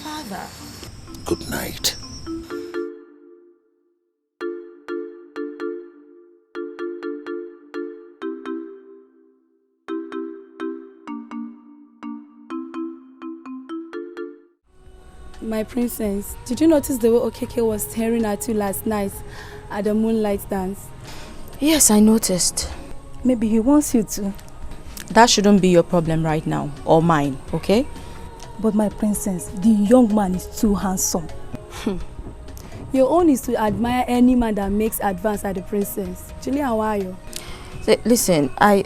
Father. Good night. My princess, did you notice the way Okeke was staring at you last night at the moonlight dance? Yes, I noticed. Maybe he wants you to. That shouldn't be your problem right now, or mine, okay? But my princess, the young man is too handsome. Your own is to admire any man that makes advance at the princess. Julia, how are you? Listen, I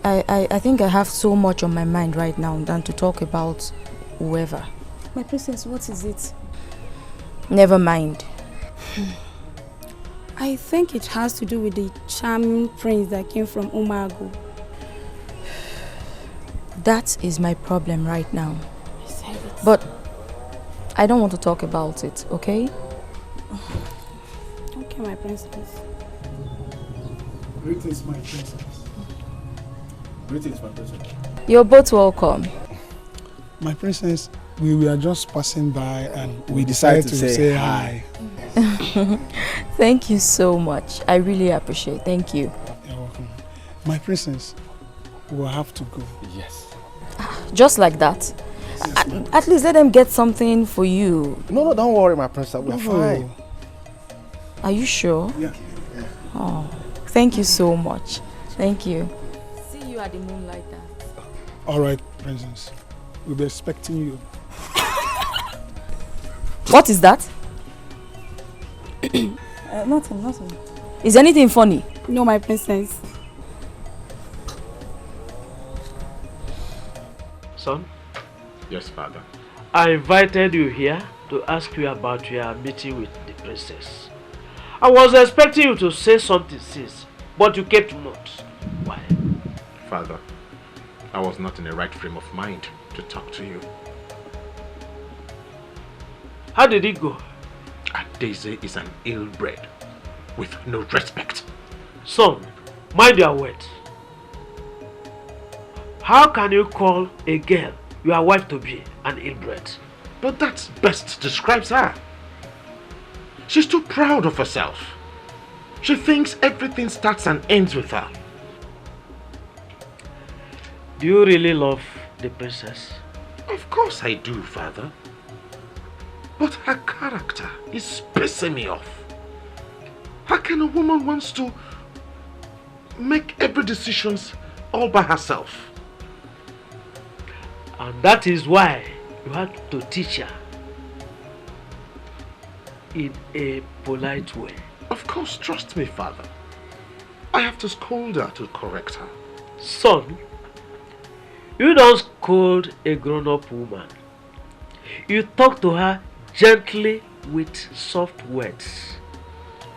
think I have so much on my mind right now than to talk about whoever. My princess, what is it? Never mind. I think it has to do with the charming prince that came from Umago. That is my problem right now. But I don't want to talk about it, okay? Okay, my princess. Greetings, my princess. Greetings, my princess. You're both welcome. My princess, we were just passing by and we decided to say hi. Thank you so much. I really appreciate it. Thank you. You're welcome. My princess, we'll have to go. Yes. Just like that? Yes, at least let them get something for you. No, don't worry, my princess. We're fine. Are you sure? Yeah. Oh, thank you so much. Thank you. See you at the moonlight dance. All right, princess. We'll be expecting you. What is that? Nothing. Is anything funny? No, my princess. Son? Yes, father. I invited you here to ask you about your meeting with the princess. I was expecting you to say something since, but you kept mute. Why? Father, I was not in the right frame of mind to talk to you. How did it go? Daisy is an ill-bred, with no respect. Son, mind your words. How can you call a girl, your wife, to be an ill-bred? But that best describes her. She's too proud of herself. She thinks everything starts and ends with her. Do you really love the princess? Of course I do, father. But her character is pissing me off. How can a woman wants to make every decision all by herself? And that is why you had to teach her in a polite way. Of course, trust me, father. I have to scold her to correct her. Son, you don't scold a grown-up woman. You talk to her gently with soft words.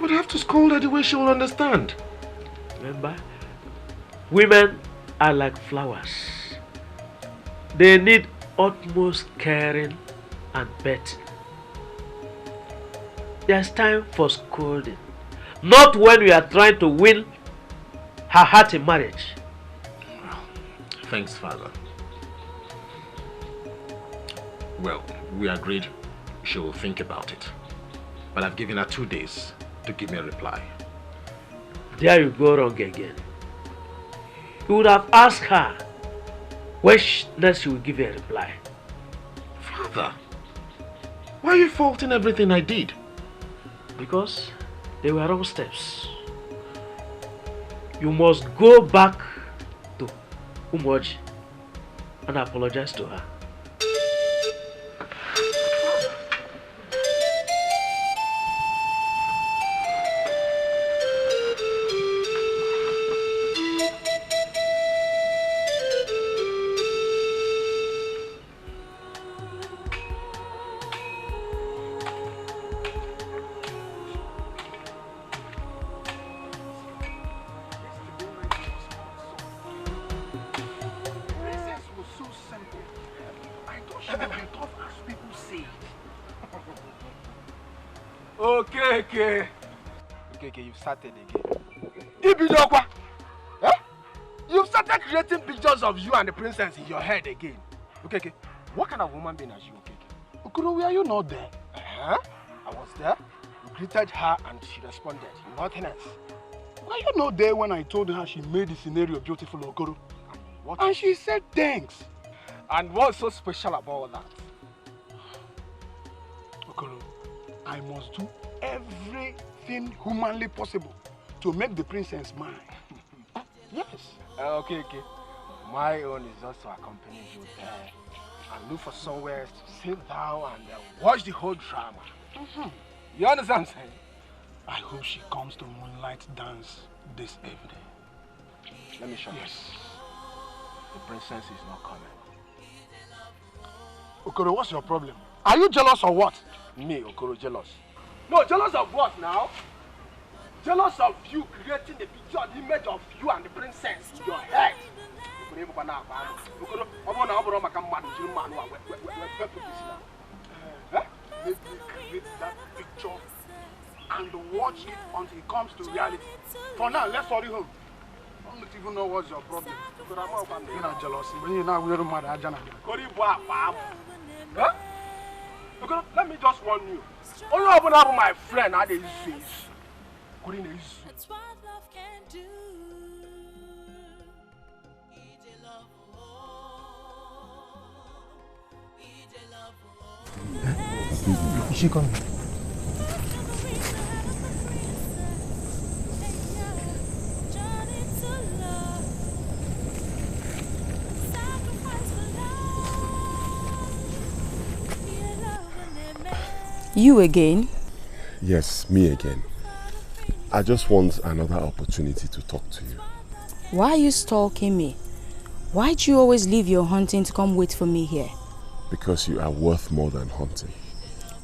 But I have to scold her the way she will understand. Remember, women are like flowers. They need utmost caring and petting. There's time for scolding, not when we are trying to win her heart in marriage. Thanks, father. Well, we agreed she will think about it. But I've given her 2 days to give me a reply. There you go wrong again. You would have asked her when next she will give you a reply. Father, Why are you faulting everything I did? Because they were wrong steps. You must go back to Umoji and apologize to her. Okay, you've started again. Eh? You've started creating pictures of you and the princess in your head again. Okay. What kind of woman being are you, okay? Okoro, were you not there? I was there. You greeted her and she responded. Nothing else. Were you not there when I told her she made the scenario beautiful, Okoro? And she said thanks. And what's so special about that? Okoro, I must do everything humanly possible to make the princess mine. Yes. Okay. My own is just to accompany you there and look for somewhere to sit down and watch the whole drama. You understand what I'm saying? I hope she comes to Moonlight Dance this evening. Let me show you. Yes. The princess is not coming. Okoro, what's your problem? Are you jealous or what? Me, Okoro, jealous. No, jealous of what now? Jealous of you creating the picture, the image of you and the princess in your head. Let me create that picture and watch it until it comes to reality. For now, let's hurry home. I don't even know what's your problem. You're not jealous. When you're not wearing my ajana. Huh? Let me just warn you. Only open up my friend how they say. That's what love can do. Is she coming? You again? Yes, me again. I just want another opportunity to talk to you. Why are you stalking me? Why'd you always leave your hunting to come wait for me here? Because you are worth more than hunting.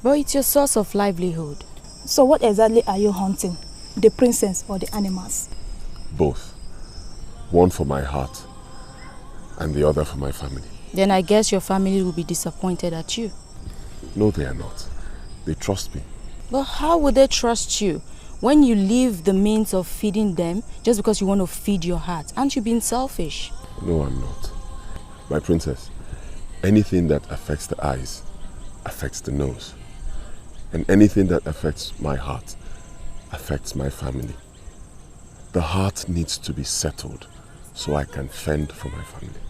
But it's your source of livelihood. So what exactly are you hunting? The princess or the animals? Both. One for my heart and the other for my family. Then I guess your family will be disappointed at you. No, they are not. They trust me. But how would they trust you when you leave the means of feeding them just because you want to feed your heart? Aren't you being selfish? No, I'm not. My princess, anything that affects the eyes affects the nose. And anything that affects my heart affects my family. The heart needs to be settled so I can fend for my family.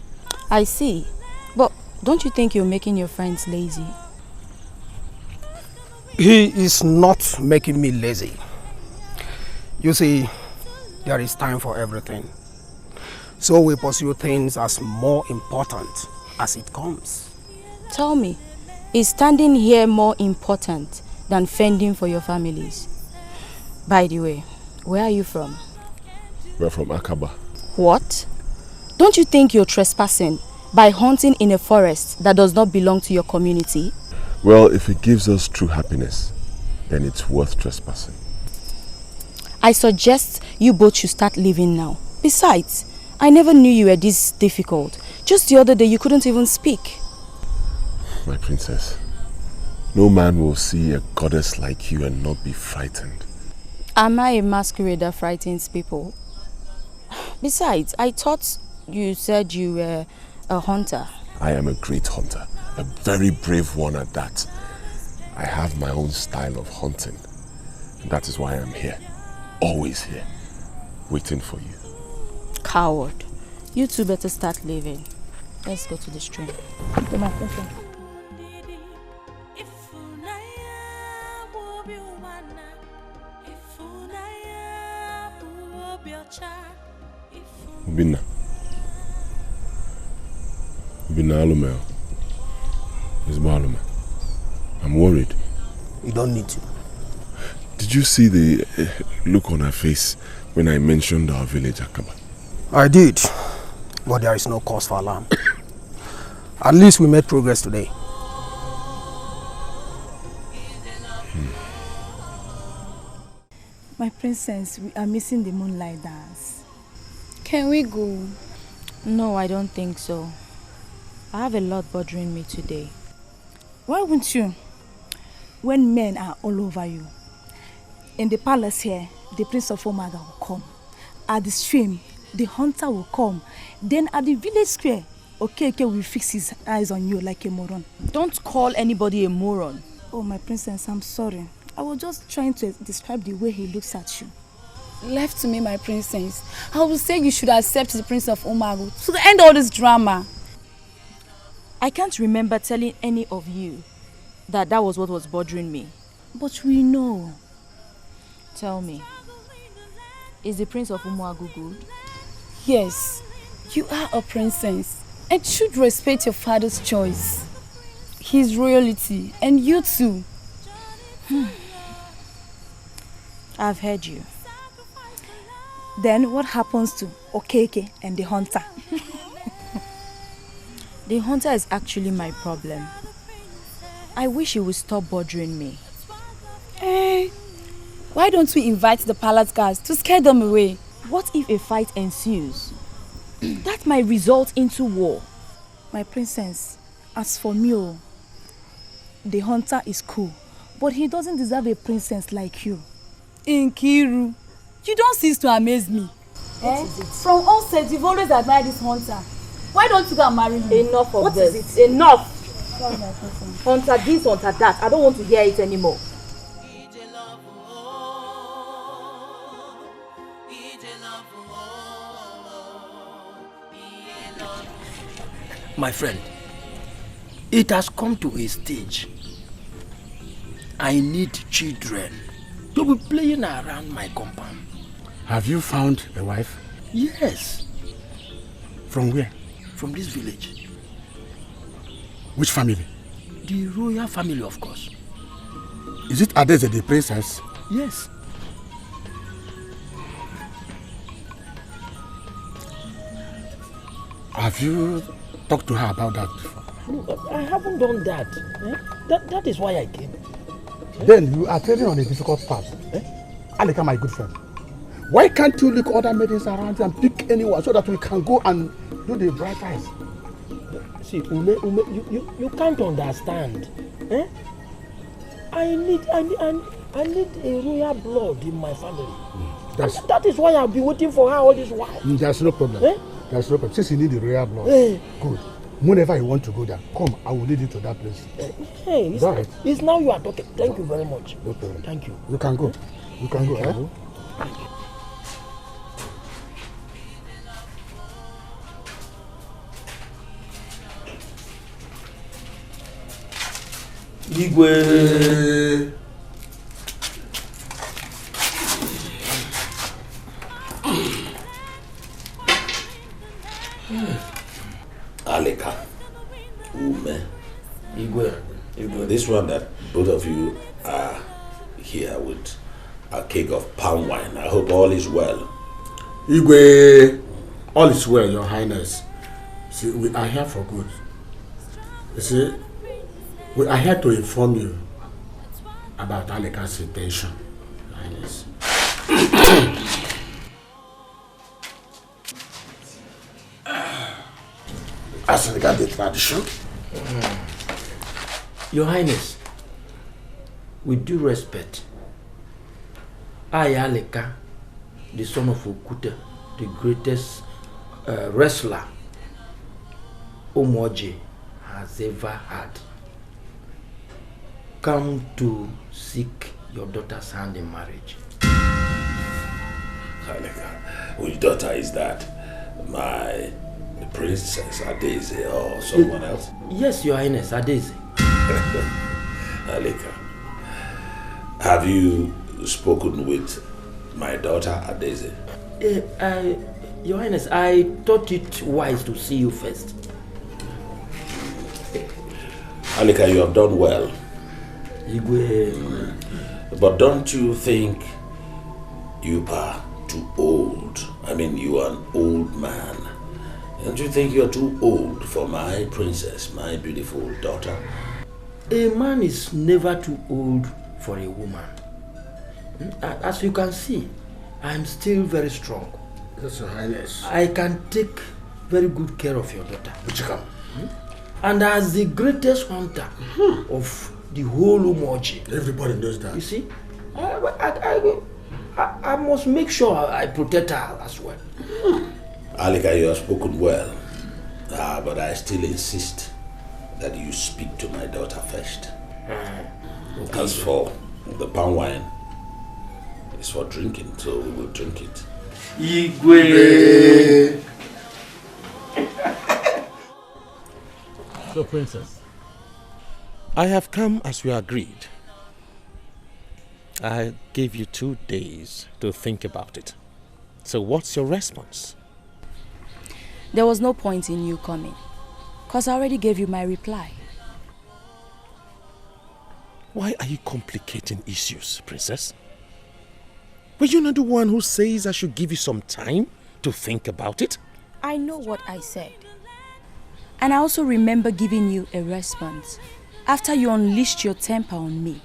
I see. But don't you think you're making your friends lazy? He is not making me lazy. You see, there is time for everything. So we pursue things as more important as it comes. Tell me, is standing here more important than fending for your families? By the way, where are you from? We're from Akaba. What? Don't you think you're trespassing by hunting in a forest that does not belong to your community? Well, if it gives us true happiness, then it's worth trespassing. I suggest you both should start living now. Besides, I never knew you were this difficult. Just the other day, you couldn't even speak. My princess, no man will see a goddess like you and not be frightened. Am I a masquerade that frightens people? Besides, I thought you said you were a hunter. I am a great hunter, a very brave one at that. I have my own style of hunting. And that is why I'm here, always here, waiting for you. Coward. You two better start living. Let's go to the stream. To my princess. Binna. Binna Alumel. It's Maluma. I'm worried. You don't need to. Did you see the look on her face when I mentioned our village, Akaba? I did, but there is no cause for alarm. At least we made progress today. My princess, we are missing the moonlight dance. Can we go? No, I don't think so. I have a lot bothering me today. Why wouldn't you? When men are all over you. In the palace here, the Prince of Omaga will come. At the stream, the hunter will come. Then at the village square, Okeke will fix his eyes on you like a moron. Don't call anybody a moron. Oh, my princess, I'm sorry. I was just trying to describe the way he looks at you. Left to me, my princess. I will say you should accept the Prince of Omago to end all this drama. I can't remember telling any of you that was what was bothering me. But we know. Tell me, is the Prince of Omago good? Yes, you are a princess and should respect your father's choice. His royalty, and you too. I've heard you. Then what happens to Okeke and the hunter? The hunter is actually my problem. I wish he would stop bothering me. Why don't we invite the palace guards to scare them away? What if a fight ensues? That might result into war. My princess, as for me, the hunter is cool, but he doesn't deserve a princess like you. Nkiru, you don't cease to amaze me. From onset, you've always admired this hunter. Why don't you go and marry him? Enough of What this. is it? Enough. Sorry, my princess. Hunter this, hunter that. I don't want to hear it anymore. My friend, it has come to a stage. I need children to be playing around my compound. Have you found a wife? Yes. From where? From this village. Which family? The royal family, of course. Is it Adeze the princess? Yes. Have you talked to her about that before? No, I haven't done that. That is why I came. Then you are treading on a difficult path. Alika, my good friend. Why can't you look other maidens around and pick anyone so that we can go and do the bright eyes? See, Ume, you can't understand. I need a royal blood in my family. That is why I've been waiting for her all this while. There's no problem. There's no problem. Since you need the royal blood, good. Whenever you want to go there, come, I will lead you to that place. Hey, it's now you are talking. Thank you very much. No problem. Thank you. You can go. You can go, Thank you. Igwe. Alika, Ume, Igwe, this one that both of you are here with a keg of palm wine. I hope all is well. Igwe, all is well, Your Highness. See, we are here for good. You see, we are here to inform you about Alika's intention, Your Highness. As regards the tradition, Your Highness, with due respect, I, Alika, the son of Okuta, the greatest wrestler Omoje has ever had, come to seek your daughter's hand in marriage. Alika, which daughter is that? My Princess Adeze or someone else? Yes, Your Highness, Adeze. Alika, have you spoken with my daughter Adeze? Your Highness, I thought it wise to see you first. Alika, you have done well. Igwe. But don't you think you are too old? I mean, you are an old man. Don't you think you're too old for my princess, my beautiful daughter? A man is never too old for a woman. As you can see, I'm still very strong. Yes, Your Highness. I can take very good care of your daughter. Wazico. And as the greatest hunter of the whole Umoji. Everybody knows that. You see, I must make sure I protect her as well. Alika, you have spoken well. But I still insist that you speak to my daughter first. Okay. As for the palm wine, it's for drinking, so we will drink it. Igwe! So, Princess, I have come as we agreed. I gave you 2 days to think about it. So what's your response? There was no point in you coming, because I already gave you my reply. Why are you complicating issues, Princess? Were you not the one who says I should give you some time to think about it? I know what I said. And I also remember giving you a response after you unleashed your temper on me.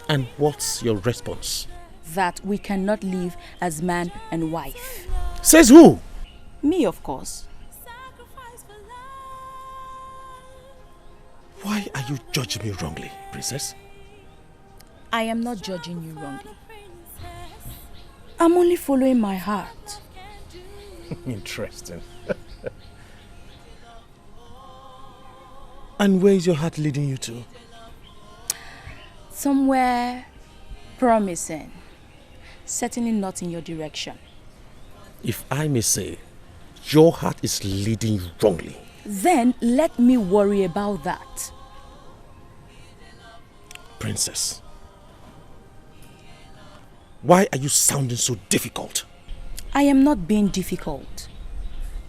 And what's your response? That we cannot live as man and wife. Says who? Me, of course. Why are you judging me wrongly, Princess? I am not judging you wrongly. I'm only following my heart. Interesting. And where is your heart leading you to? Somewhere promising. Certainly not in your direction. If I may say, your heart is leading you wrongly. Then let me worry about that. Princess, why are you sounding so difficult? I am not being difficult.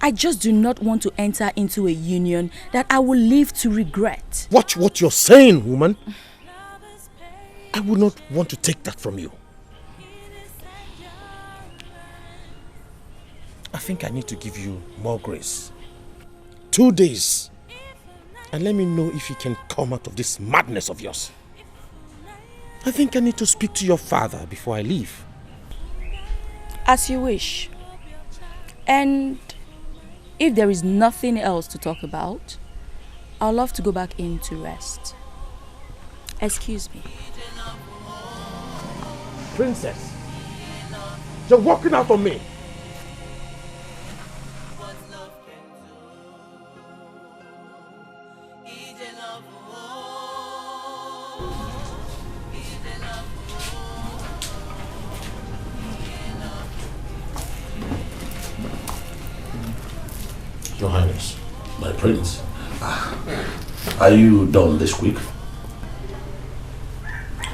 I just do not want to enter into a union that I will live to regret. Watch what you're saying, woman. I would not want to take that from you. I think I need to give you more grace. 2 days. And let me know if you can come out of this madness of yours. I think I need to speak to your father before I leave. As you wish. And if there is nothing else to talk about, I'd love to go back in to rest. Excuse me. Princess, you're walking out on me. Your Highness, my prince, are you done this week?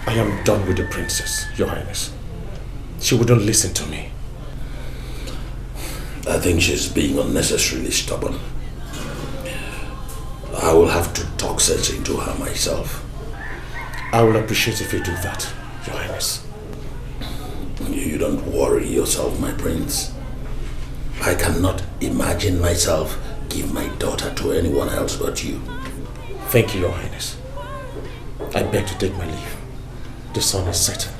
I am done with the princess, Your Highness. She wouldn't listen to me. I think she's being unnecessarily stubborn. I will have to talk sense into her myself. I will appreciate if you do that, Your Highness. You don't worry yourself, my prince. I cannot imagine myself give my daughter to anyone else but you. Thank you, Your Highness. I beg to take my leave. The sun is setting.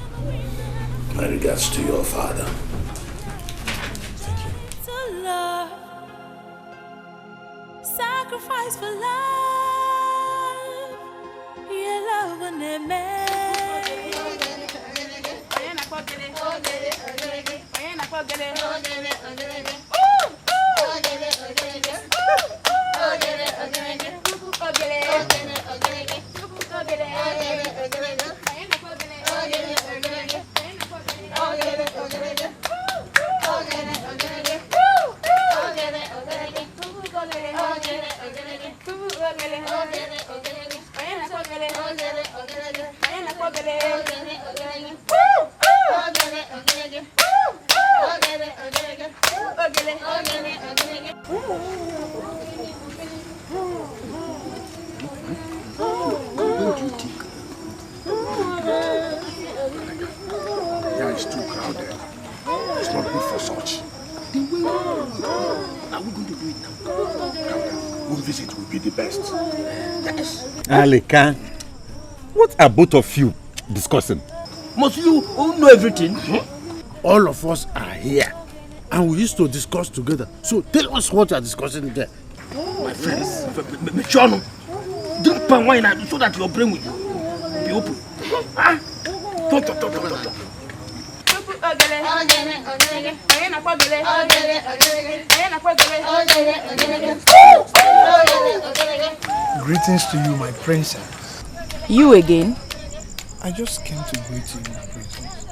My regards to your father. Thank you. To love, sacrifice for love. Yeah, love when they Where do you think? Yeah, it's too crowded. It's not good for such. The way are we going to do it now? Calm down. One visit will be the best. Yes. Aleka, what are both of you discussing? Must you know everything? All of us are here and we used to discuss together. So tell us what you are discussing there. My friends, John, drink palm wine so that your brain will be open. Ah? Talk. Greetings to you, my princess. You again? I just came to greet you, my princess.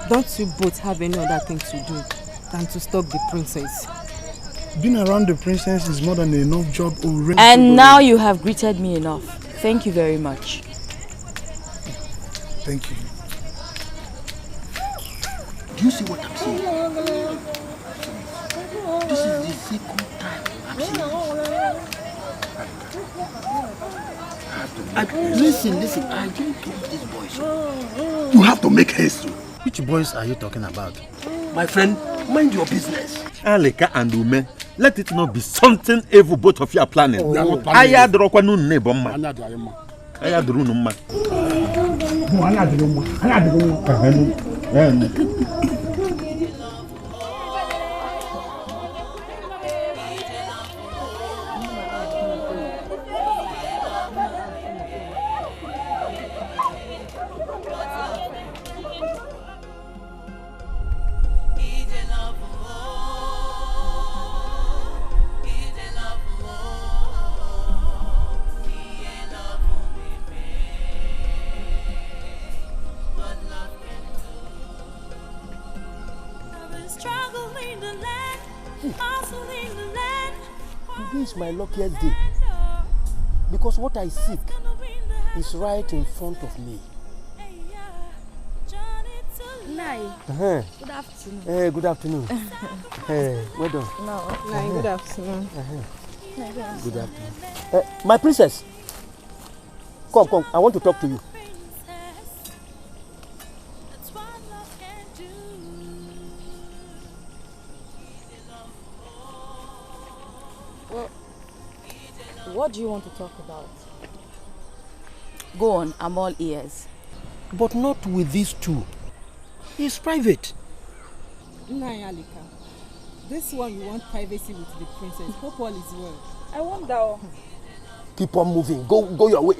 Don't you both have any other thing to do than to stalk the princess? Being around the princess is more than enough job already. And now you have greeted me enough. Thank you very much. Thank you. Do you see what I'm saying? This is the second time I'm saying this. Listen, I didn't talk these boys. You have to make haste. Which boys are you talking about? My friend, mind your business. Aleka and Ume, let it not be something evil both of you are planning. We are not planning. Today is my luckiest day because what I seek is right in front of me. Nai. Good afternoon. Good afternoon. Well done. No, Nai, good afternoon. Good afternoon. My princess, come. I want to talk to you. What do you want to talk about? Go on, I'm all ears. But not with these two. It's private. Nai Alika, this one you want privacy with the princess. Hope all is well. I wonder. Keep on moving. Go your way.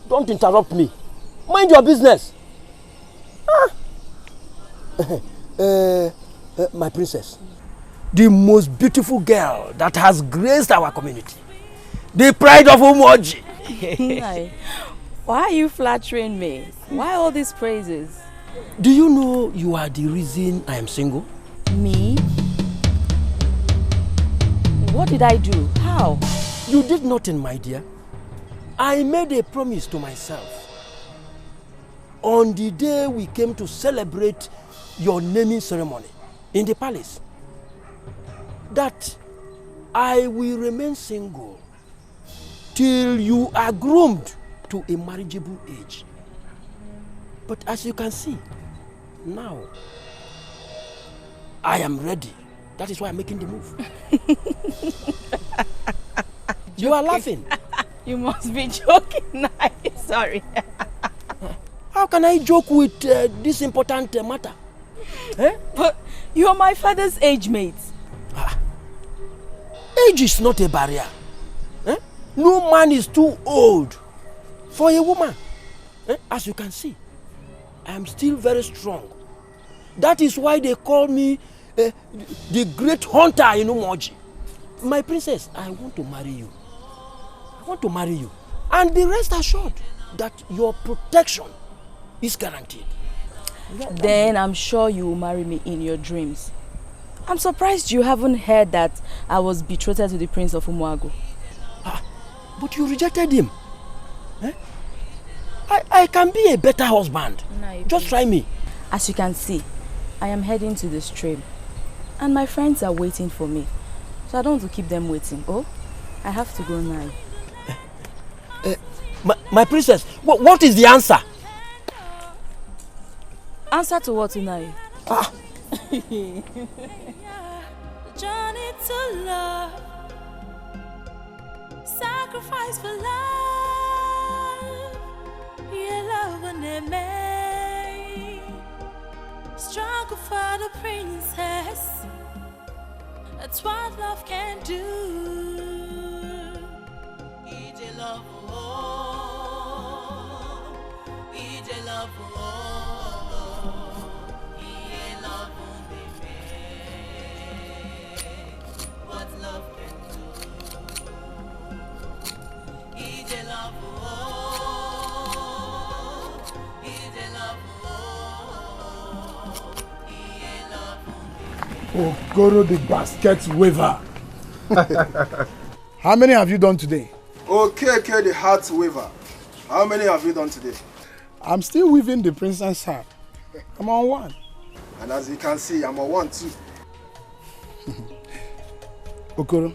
Don't interrupt me. Mind your business. My princess, the most beautiful girl that has graced our community. The pride of Umoji. Why are you flattering me? Why all these praises? Do you know you are the reason I am single? Me? What did I do? How? You did nothing, my dear. I made a promise to myself. On the day we came to celebrate your naming ceremony in the palace, that I will remain single till you are groomed to a marriageable age. But as you can see, now I am ready. That is why I'm making the move. You are laughing. You must be joking. Sorry. How can I joke with this important matter? But you're my father's age mate. Age is not a barrier. No man is too old for a woman. As you can see, I am still very strong. That is why they call me the great hunter in Umoji. My princess, I want to marry you. I want to marry you. And be rest assured that your protection is guaranteed. Then I'm sure you will marry me in your dreams. I'm surprised you haven't heard that I was betrothed to the Prince of Umuago. But you rejected him. I can be a better husband. No, just try me. As you can see, I am heading to the stream. And my friends are waiting for me. So I don't want to keep them waiting. Oh, I have to go now. My princess, what is the answer? Answer to what, Unai? Journey to love, sacrifice for love, yeah, love when they made, struggle for the princess, that's what love can do. EJ love, oh, EJ love, oh, EJ love. What love can do. EJ love, oh, EJ love, oh, Okoro the basket waver. How many have you done today? Okay, the heart waver. How many have you done today? I'm still weaving the princess heart. I'm on one. And as you can see, I'm on one too. Okoro,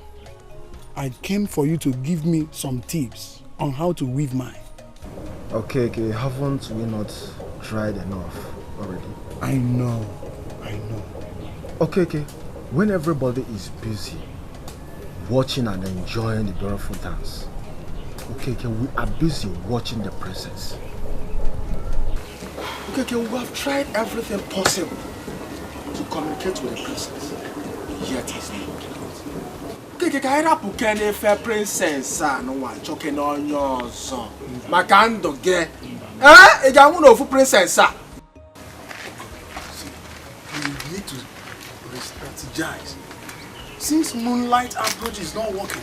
I came for you to give me some tips on how to weave mine. Okay, haven't we not tried enough already? I know. Okay, when everybody is busy watching and enjoying the beautiful dance, okay, we are busy watching the princess. Okay, we have tried everything possible to communicate with the princess, yet it's not. Okay, I rap ukene fair princess no one choking on your son. Makando ge. Eh? Ega wunu ofu princess. You need to strategize. Since moonlight approach is not working.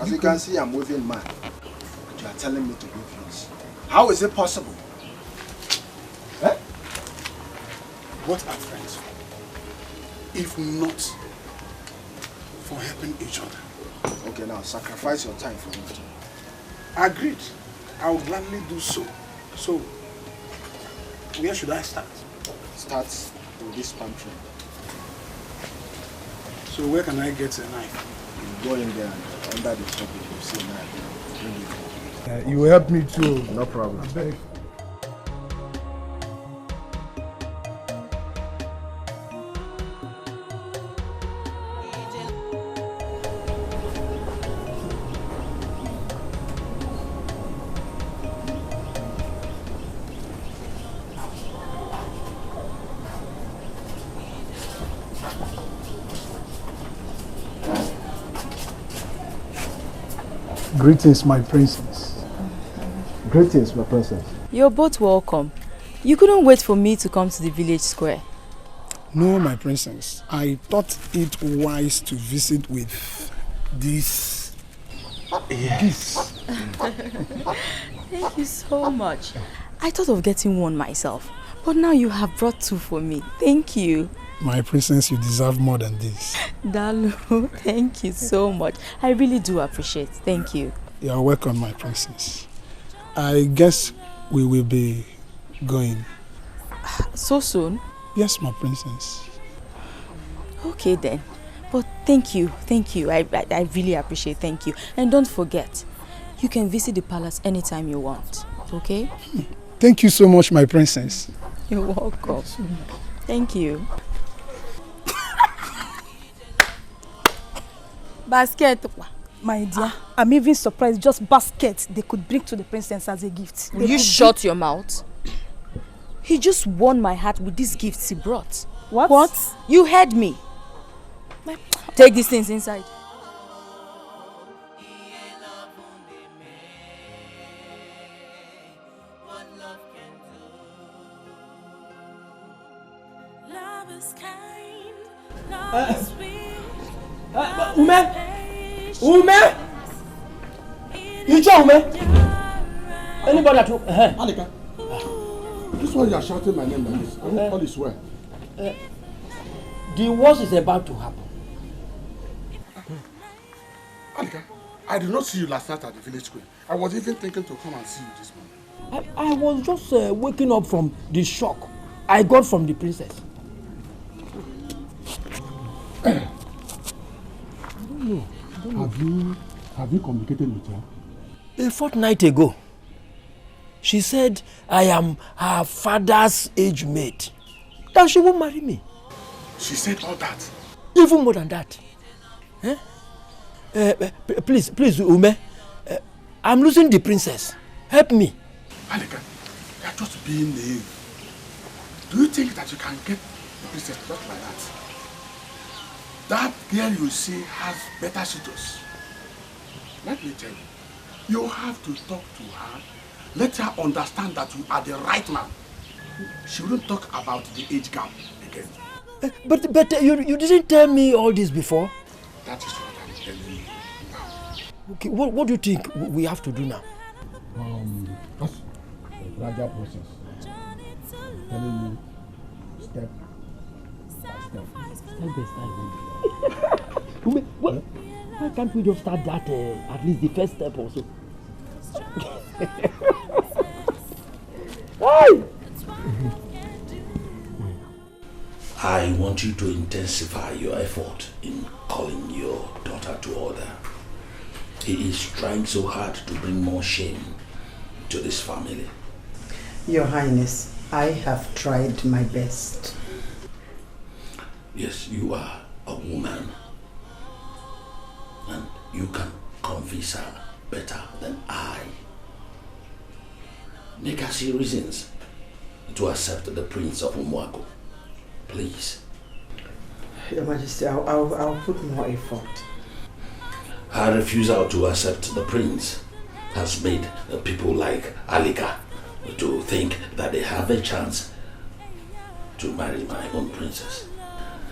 As you can see, I'm waving mine. But you are telling me to wave yours. How is it possible? Eh? What are friends for? If not for helping each other. Okay, now sacrifice your time for me. Agreed. I will gladly do so. So, where should I start? Start with this pantry. So where can I get a knife? You go in there and under the top you see a knife. Bring it. You will help me too. No problem. I beg. Greetings, my princess. Greetings, my princess. You're both welcome. You couldn't wait for me to come to the village square. No, my princess. I thought it wise to visit with this. Yes. Thank you so much. I thought of getting one myself, but now you have brought two for me. Thank you. My princess, you deserve more than this. Dalu, thank you so much. I really do appreciate it. Thank you. You're welcome, my princess. I guess we will be going. So soon? Yes, my princess. Okay then. But thank you. I really appreciate it. Thank you. And don't forget, you can visit the palace anytime you want. Okay? Thank you so much, my princess. You're welcome. Thank you. Basket. My dear, I'm even surprised just basket they could bring to the princess as a gift. Will you shut your mouth? He just won my heart with these gifts he brought. What? You heard me. Take these things inside. Ume! You tell Ume? Anybody at home? Alika, this one you are shouting my name like this. All is well. The worst is about to happen. Alika, I did not see you last night at the village square. I was even thinking to come and see you this morning. I was just waking up from the shock I got from the princess. Have you communicated with her? A fortnight ago, she said I am her father's age mate. That she won't marry me. She said all that? Even more than that. Please, Ume. I'm losing the princess. Help me. Alika, you're just being naive. Do you think that you can get the princess just like that? That girl you see has better suitors. Let me tell you, you have to talk to her. Let her understand that you are the right man. She wouldn't talk about the age gap again. But you didn't tell me all this before. That is what I'm telling you now. Okay, what do you think we have to do now? That's a gradual process. Telling you step by step. Why can't we just start that at least the first step also? I want you to intensify your effort in calling your daughter to order. He is trying so hard to bring more shame to this family. Your Highness, I have tried my best. Yes, you are a woman. And you can convince her better than I. Make her see reasons to accept the Prince of Umuago. Please. Your Majesty, I'll put more effort. Her refusal to accept the prince has made people like Alika to think that they have a chance to marry my own princess.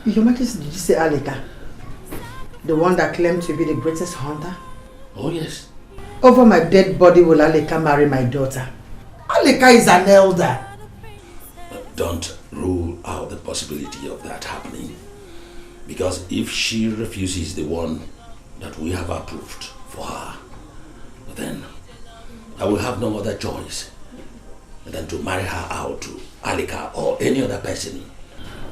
Your Majesty, did you say Alika? The one that claimed to be the greatest hunter? Oh yes. Over my dead body will Alika marry my daughter. Alika is an elder. Don't rule out the possibility of that happening. Because if she refuses the one that we have approved for her, then I will have no other choice than to marry her out to Alika or any other person.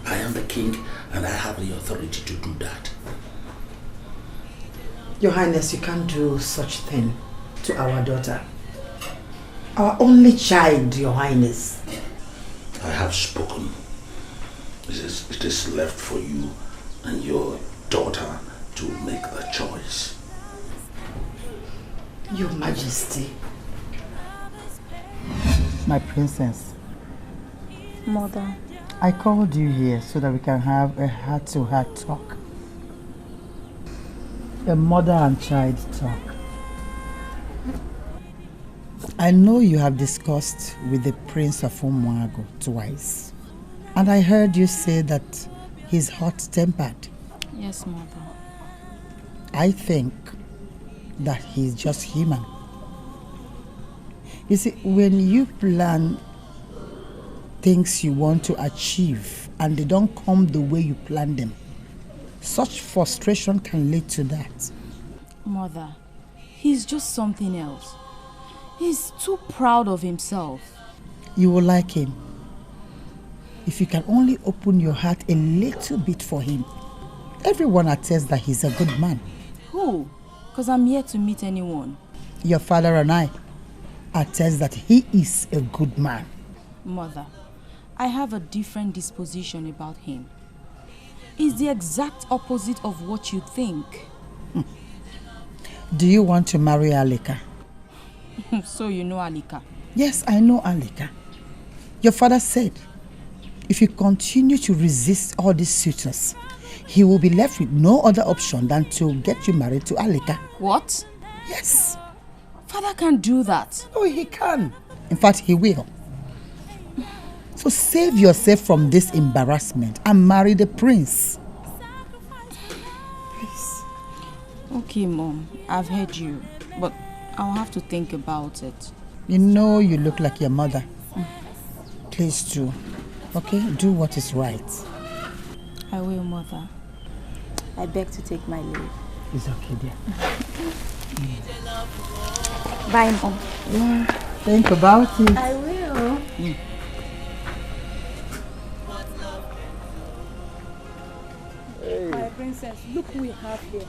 I am the king and I have the authority to do that. Your Highness, you can't do such thing to our daughter. Our only child, Your Highness. I have spoken. It is left for you and your daughter to make the choice. Your Majesty. My princess. Mother. I called you here so that we can have a heart-to-heart talk. A mother and child talk. I know you have discussed with the Prince of Umuago twice. And I heard you say that he's hot-tempered. Yes, Mother. I think that he's just human. You see, when you plan things you want to achieve and they don't come the way you plan them, such frustration can lead to that. Mother, he's just something else. He's too proud of himself. You will like him if you can only open your heart a little bit for him. Everyone attests that he's a good man. Who? Because I'm yet to meet anyone. Your father and I attest that he is a good man. Mother, I have a different disposition about him. He's the exact opposite of what you think. Do you want to marry Alika? So you know Alika? Yes, I know Alika. Your father said, if you continue to resist all these suitors, he will be left with no other option than to get you married to Alika. What? Yes. Father can't do that. Oh, he can. In fact, he will. So save yourself from this embarrassment and marry the prince. Please. Okay, Mom. I've heard you. But I'll have to think about it. You know you look like your mother. Please do. Okay? Do what is right. I will, Mother. I beg to take my leave. It's okay, dear. Bye, Mom. Yeah, think about it. I will. Hey. princess, look who we have here.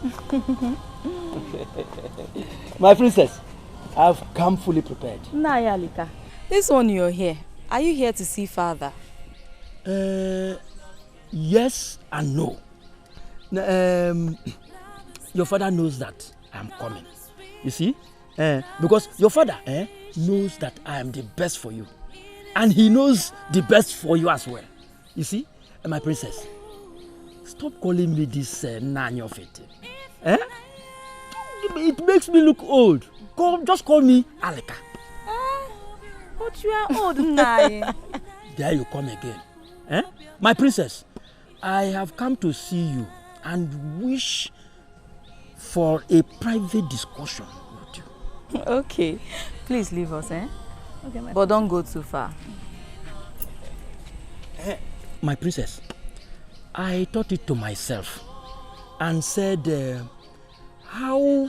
My princess, I've come fully prepared. Nayalika, this one you're here. Are you here to see father? Yes and no. Your father knows that I'm coming. You see? Because your father knows that I am the best for you. And he knows the best for you as well. You see? My princess, stop calling me this Nanyo Fete. It makes me look old. Just call me Alika. But you are old, Nai. There you come again. My princess, I have come to see you and wish for a private discussion with you. Okay. Please leave us, Okay, but don't go too far. My princess, I thought it to myself and said, how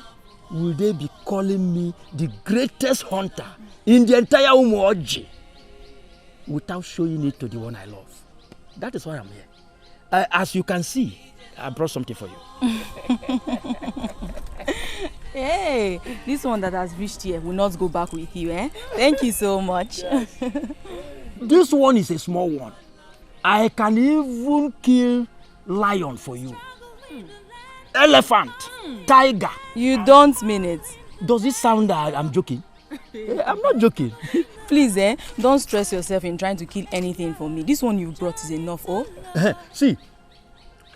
will they be calling me the greatest hunter in the entire Umoji without showing it to the one I love? That is why I'm here. As you can see, I brought something for you. Hey, this one that has reached here will not go back with you, Thank you so much. Yes. This one is a small one. I can even kill lion for you. Elephant, tiger. You don't mean it. Does it sound that I'm joking? I'm not joking. Please, don't stress yourself in trying to kill anything for me. This one you brought is enough, See,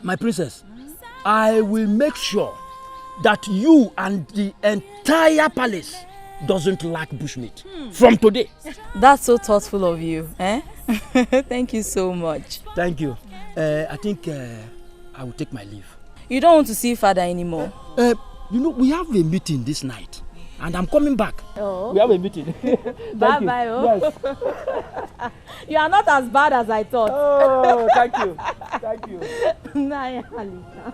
my princess, I will make sure that you and the entire palace doesn't lack bushmeat from today. That's so thoughtful of you, Thank you so much. Thank you. I think I will take my leave. You don't want to see father anymore? We have a meeting this night and I'm coming back. Oh. We have a meeting. Bye-bye. Yes. You are not as bad as I thought. Oh, thank you. Thank you. Naya Halika.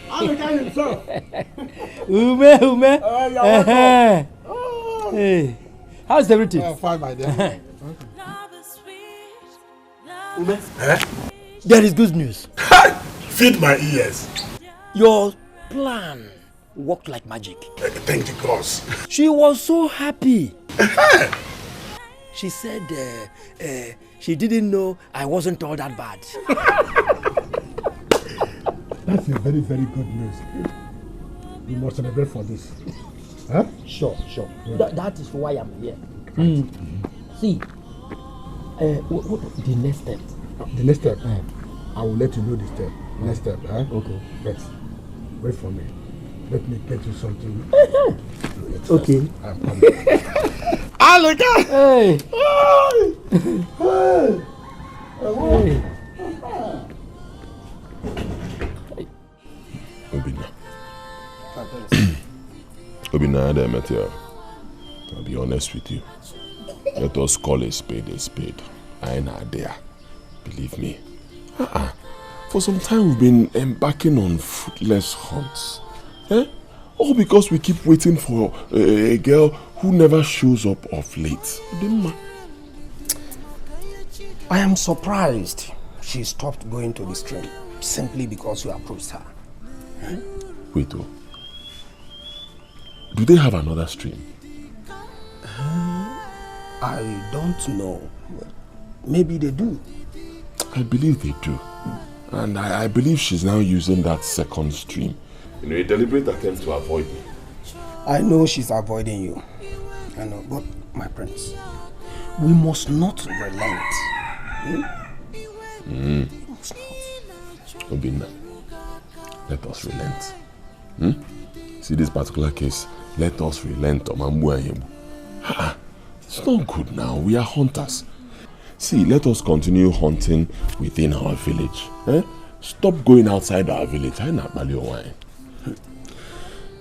Alika himself. Ume. Hey, how's everything? Fine, my dear. Ume, there is good news. Feed my ears. Your plan worked like magic. Thank you, gods. She was so happy. She said she didn't know I wasn't all that bad. That's a very, very good news. We must celebrate for this. Huh? Sure. Yeah. That is why I'm here. See, what the next step? The next step? I will let you know the step. Next step, huh? Okay. But wait for me. Let me get you something. Okay. I'm coming. Alika! Hey! Hey! Obina, I'll be honest with you. Let us call a spade a spade. I ain't not there. Believe me. For some time we've been embarking on fruitless hunts. All because we keep waiting for a girl who never shows up of late. I am surprised she stopped going to the stream simply because you approached her. Wait, do they have another stream? I don't know. Maybe they do. I believe they do. And I believe she's now using that second stream. A deliberate attempt to avoid me. I know she's avoiding you. I know, but my prince, we must not relent. We must not. Obina, let us relent. See this particular case, let us relent. It's not good now. We are hunters. See, let us continue hunting within our village. Stop going outside our village.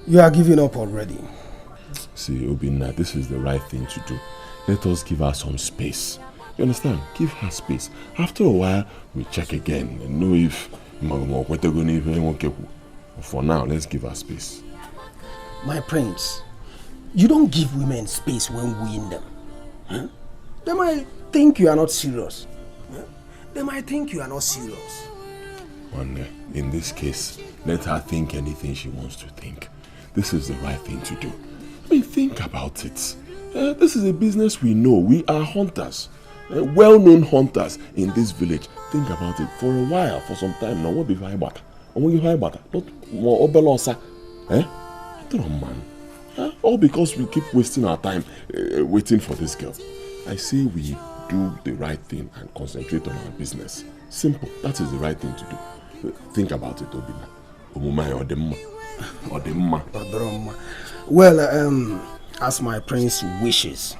You are giving up already. See, Obina, this is the right thing to do. Let us give her some space. You understand? Give her space. After a while, we check again and know if... For now, let's give her space. My prince, You don't give women space when wooing them. Huh? They might think you are not serious. Huh? They might think you are not serious. And in this case, let her think anything she wants to think. This is the right thing to do. I mean, think about it. This is a business we know. We are hunters. Well-known hunters in this village. Think about it for a while, for some time now. What be firebata? Not more obelosa. Man. All because we keep wasting our time waiting for this girl. I say we do the right thing and concentrate on our business. Simple. That is the right thing to do. Think about it, Obina. Well, as my prince wishes.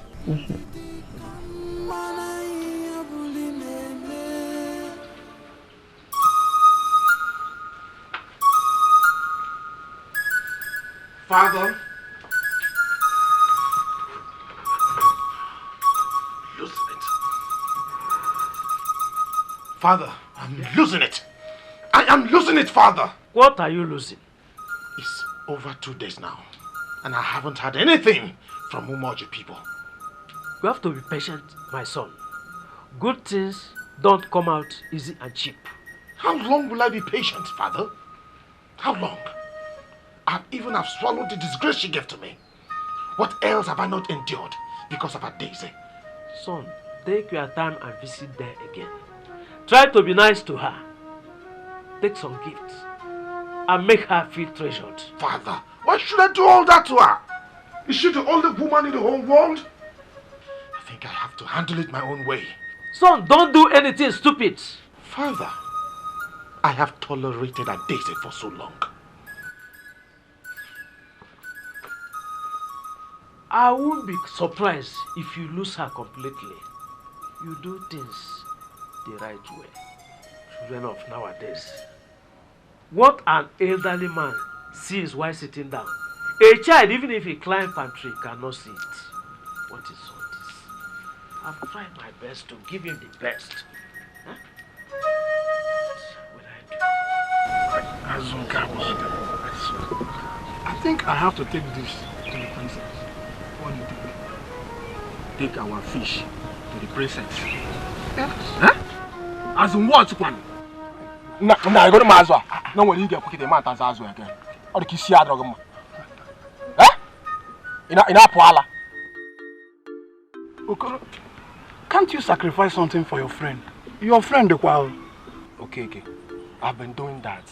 Father, losing it. Father, I'm losing it. I am losing it, Father. What are you losing? It's over 2 days now, and I haven't had anything from Umoji people. You have to be patient, my son. Good things don't come out easy and cheap. How long will I be patient, Father? How long? I even have swallowed the disgrace she gave to me. What else have I not endured because of her Daisy? Son, take your time and visit there again. Try to be nice to her. Take some gifts and make her feel treasured. Father, why should I do all that to her? Is she the only woman in the whole world? I think I have to handle it my own way. Son, don't do anything stupid. Father, I have tolerated a Daisy for so long. I won't be surprised if you lose her completely. You do things the right way. Children of nowadays. What an elderly man sees while sitting down, a child, even if he climbs palm tree, cannot see it. What is all this? I've tried my best to give him the best. Huh? What will I do? I think I have to take this to the princess. What do you think? Take our fish to the princess. Yes. Huh? As in what, one? No, I go to Mazwa. No one you get the man as well again. Or the Kisia Drogama. Eh? In a poala. Okay. Can't you sacrifice something for your friend? Your friend, the qual. Okay. I've been doing that.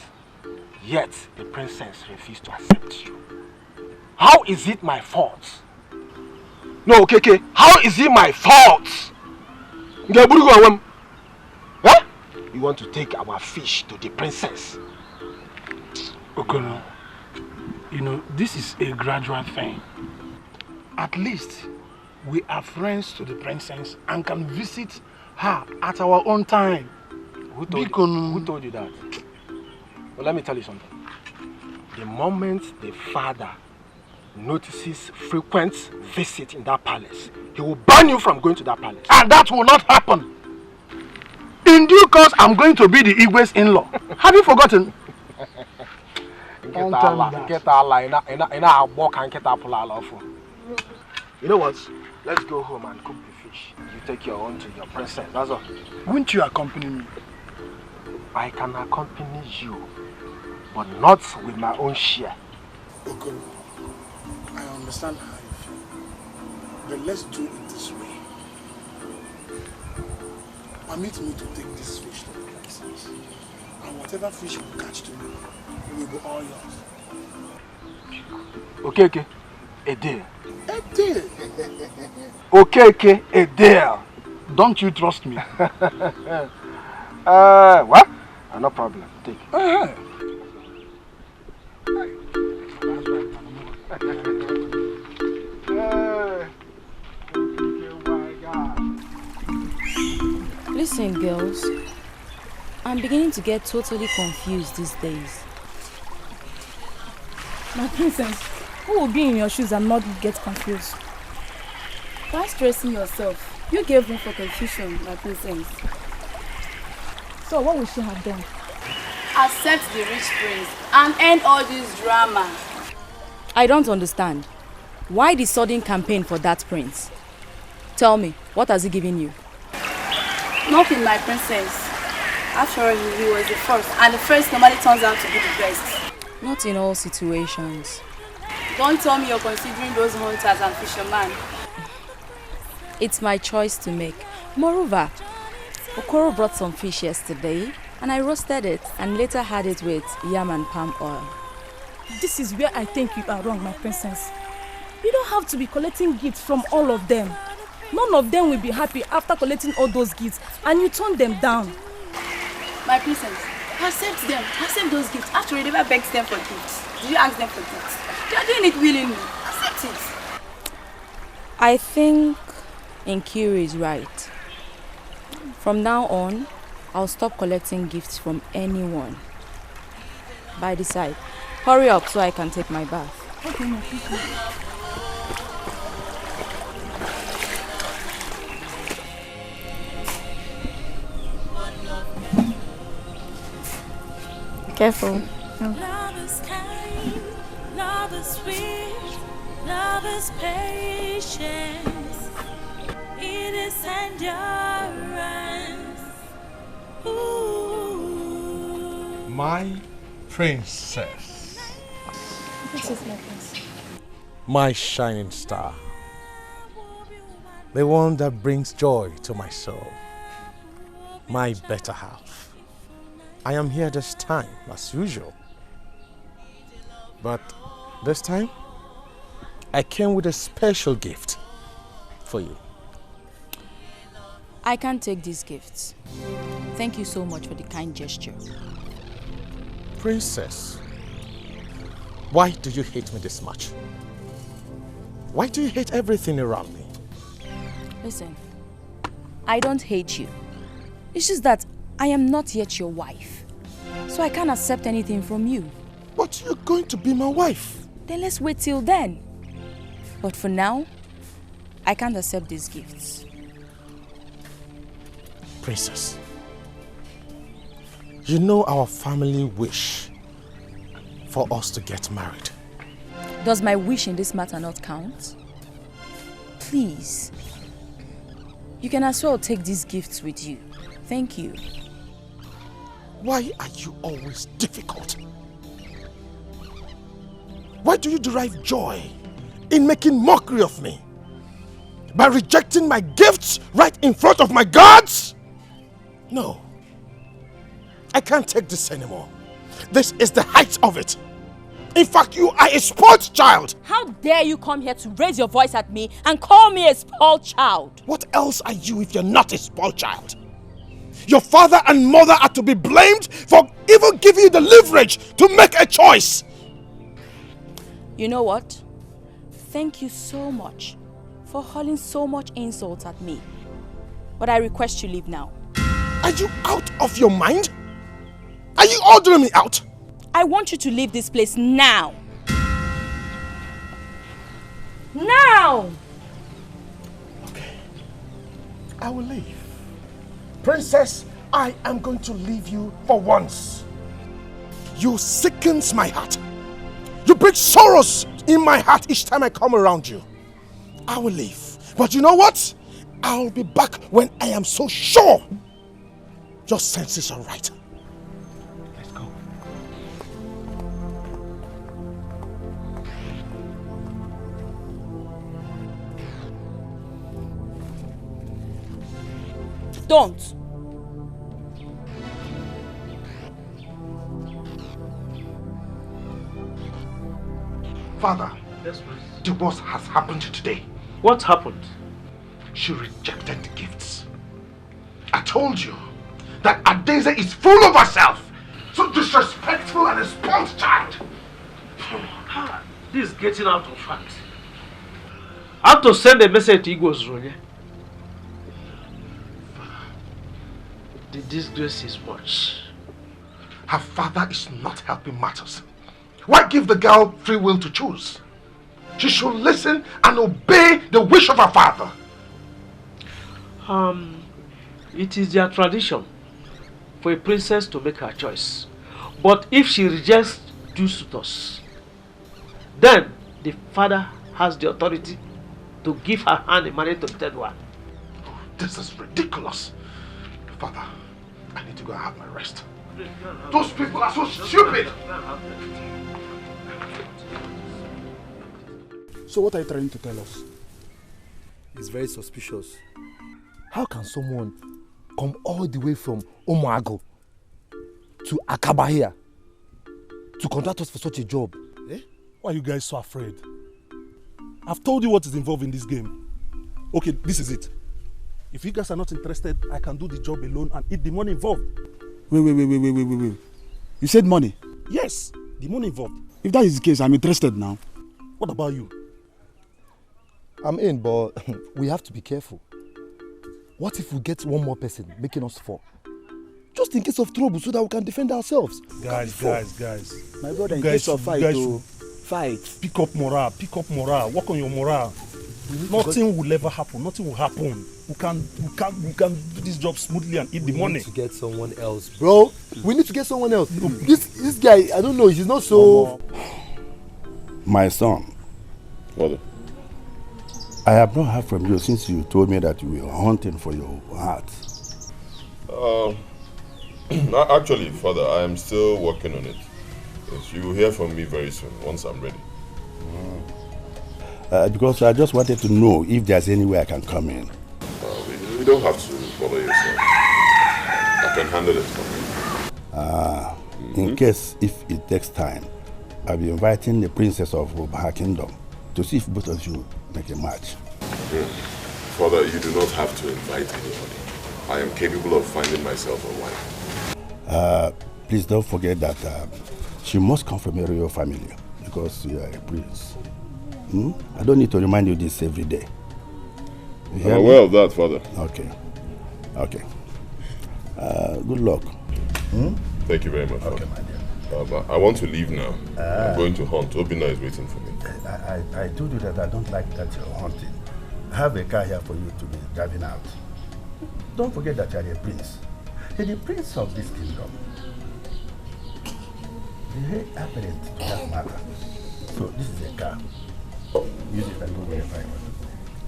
Yet the princess refused to accept you. How is it my fault? No, okay. How is it my fault? Eh? You want to take our fish to the princess? Okono, you know, this is a gradual thing. At least we are friends to the princess and can visit her at our own time. Who told you that? Well, let me tell you something. The moment the father notices frequent visit in that palace, he will ban you from going to that palace. And that will not happen. In due course, I'm going to be the Igwe's in-law. Have you forgotten? You know what? Let's go home and cook the fish. You take your own to your princess, that's all. Won't you accompany me? I can accompany you, but not with my own share. Okay. I understand how you feel. But let's do it this way. Permit me to take this fish to the princess. And whatever fish you catch to me, it will be all yours. Okay. A deal. A deal. Okay, a deal. Don't you trust me? What? No problem. Take it. Listen, girls. I'm beginning to get totally confused these days. My princess, who will be in your shoes and not get confused? Why stressing yourself? You gave room for confusion, my princess. So what will she have done? Accept the rich prince and end all this drama. I don't understand. Why the sudden campaign for that prince? Tell me, what has he given you? Nothing, my princess. After all, he was the first, and the first normally turns out to be the best. Not in all situations. Don't tell me you're considering those hunters and fishermen. It's my choice to make. Moreover, Okoro brought some fish yesterday, and I roasted it and later had it with yam and palm oil. This is where I think you are wrong, my princess. You don't have to be collecting gifts from all of them. None of them will be happy after collecting all those gifts, and you turn them down. My princess, accept them. Accept those gifts. After you never begged them for gifts. Did you ask them for gifts? They are doing it willingly. Accept it. I think Nkiru is right. From now on, I'll stop collecting gifts from anyone. By the side, hurry up so I can take my bath. Okay, no, okay. Careful. Love is kind, love is sweet, love is patience, it is endurance. Ooh. My princess. This is my princess. My shining star. The one that brings joy to my soul. My better half. I am here this time, as usual. But this time, I came with a special gift for you. I can't take these gifts. Thank you so much for the kind gesture. Princess, why do you hate me this much? Why do you hate everything around me? Listen, I don't hate you. It's just that I am not yet your wife. So I can't accept anything from you. But you're going to be my wife. Then let's wait till then. But for now, I can't accept these gifts. Princess, you know our family wish for us to get married. Does my wish in this matter not count? Please. You can as well take these gifts with you. Thank you. Why are you always difficult? Why do you derive joy in making mockery of me? By rejecting my gifts right in front of my gods? No. I can't take this anymore. This is the height of it. In fact, you are a spoiled child. How dare you come here to raise your voice at me and call me a spoiled child? What else are you if you're not a spoiled child? Your father and mother are to be blamed for even giving you the leverage to make a choice. You know what? Thank you so much for hurling so much insult at me. But I request you leave now. Are you out of your mind? Are you ordering me out? I want you to leave this place now. Now! Okay. I will leave. Princess, I am going to leave you for once. You sickens my heart. You bring sorrows in my heart each time I come around you. I will leave. But you know what? I'll be back when I am so sure your senses are right. Let's go. Don't. Father, Yes, please. the worst has happened today. What happened? She rejected the gifts. I told you that Adeze is full of herself. So disrespectful and a spoiled child. This is getting out of hand. I have to send a message to Igbo's Ronye. The disgrace is much. Her father is not helping matters. Why give the girl free will to choose? She should listen and obey the wish of her father. It is their tradition for a princess to make her choice. But if she rejects two suitors, then the father has the authority to give her hand in marriage to the third one. This is ridiculous. Father, I need to go and have my rest. Those people are so stupid. So what are you trying to tell us? It's very suspicious. How can someone come all the way from Omago to Akaba here to contact us for such a job? Why are you guys so afraid? I've told you what is involved in this game. Okay, this is it. If you guys are not interested, I can do the job alone and eat the money involved. Wait. You said money? Yes, the money involved. If that is the case, I'm interested now. What about you? I'm in, but we have to be careful. What if we get one more person making us fall? Just in case of trouble so that we can defend ourselves. Guys. My brother, in guys, case of fight, fight. Pick up morale. Work on your morale. Nothing will ever happen. Nothing will happen. We can do this job smoothly and eat the money. We need to get someone else, bro. We need to get someone else. This guy, I don't know. He's not so. My son. Father. I have not heard from you since you told me that you were hunting for your heart. Actually, Father, I am still working on it. Yes, you will hear from me very soon, once I'm ready. Because I just wanted to know if there's any way I can come in. You don't have to bother yourself. I can handle it for you. In case, if it takes time, I'll be inviting the princess of Obaha Kingdom to see if both of you make a match. Father, you do not have to invite anybody. I am capable of finding myself a wife. Please don't forget that she must come from a royal family because you are a prince. I don't need to remind you this every day. I'm aware of that, Father. Okay. Good luck. Thank you very much, Father. But I want to leave now. I'm going to hunt. Obina is waiting for me. I told you that I don't like that you're hunting. I have a car here for you to be driving out. Don't forget that you're a prince. You're the prince of this kingdom. The heir apparent to that matter. So this is a car. Use it and go wherever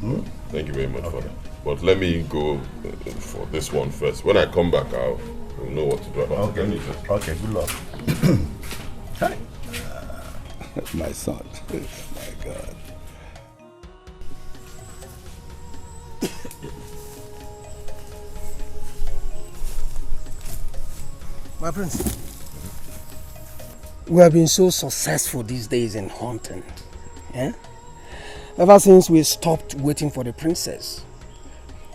you want. Thank you very much, Father. But let me go for this one first. When I come back, I'll know what to do about it. Okay, good luck. Hi. My son. My God. My prince, we have been so successful these days in hunting. Ever since we stopped waiting for the princess,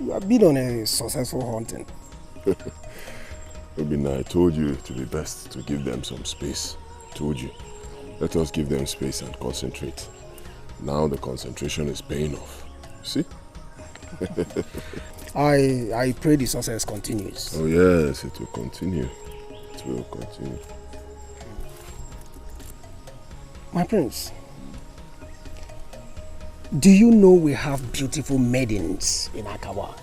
we have been on a successful hunting. Obina, I told you to be best to give them some space. I told you. Let us give them space and concentrate. Now the concentration is paying off. See? I pray the success continues. Oh yes, it will continue. It will continue. My prince, do you know we have beautiful maidens in Akawa?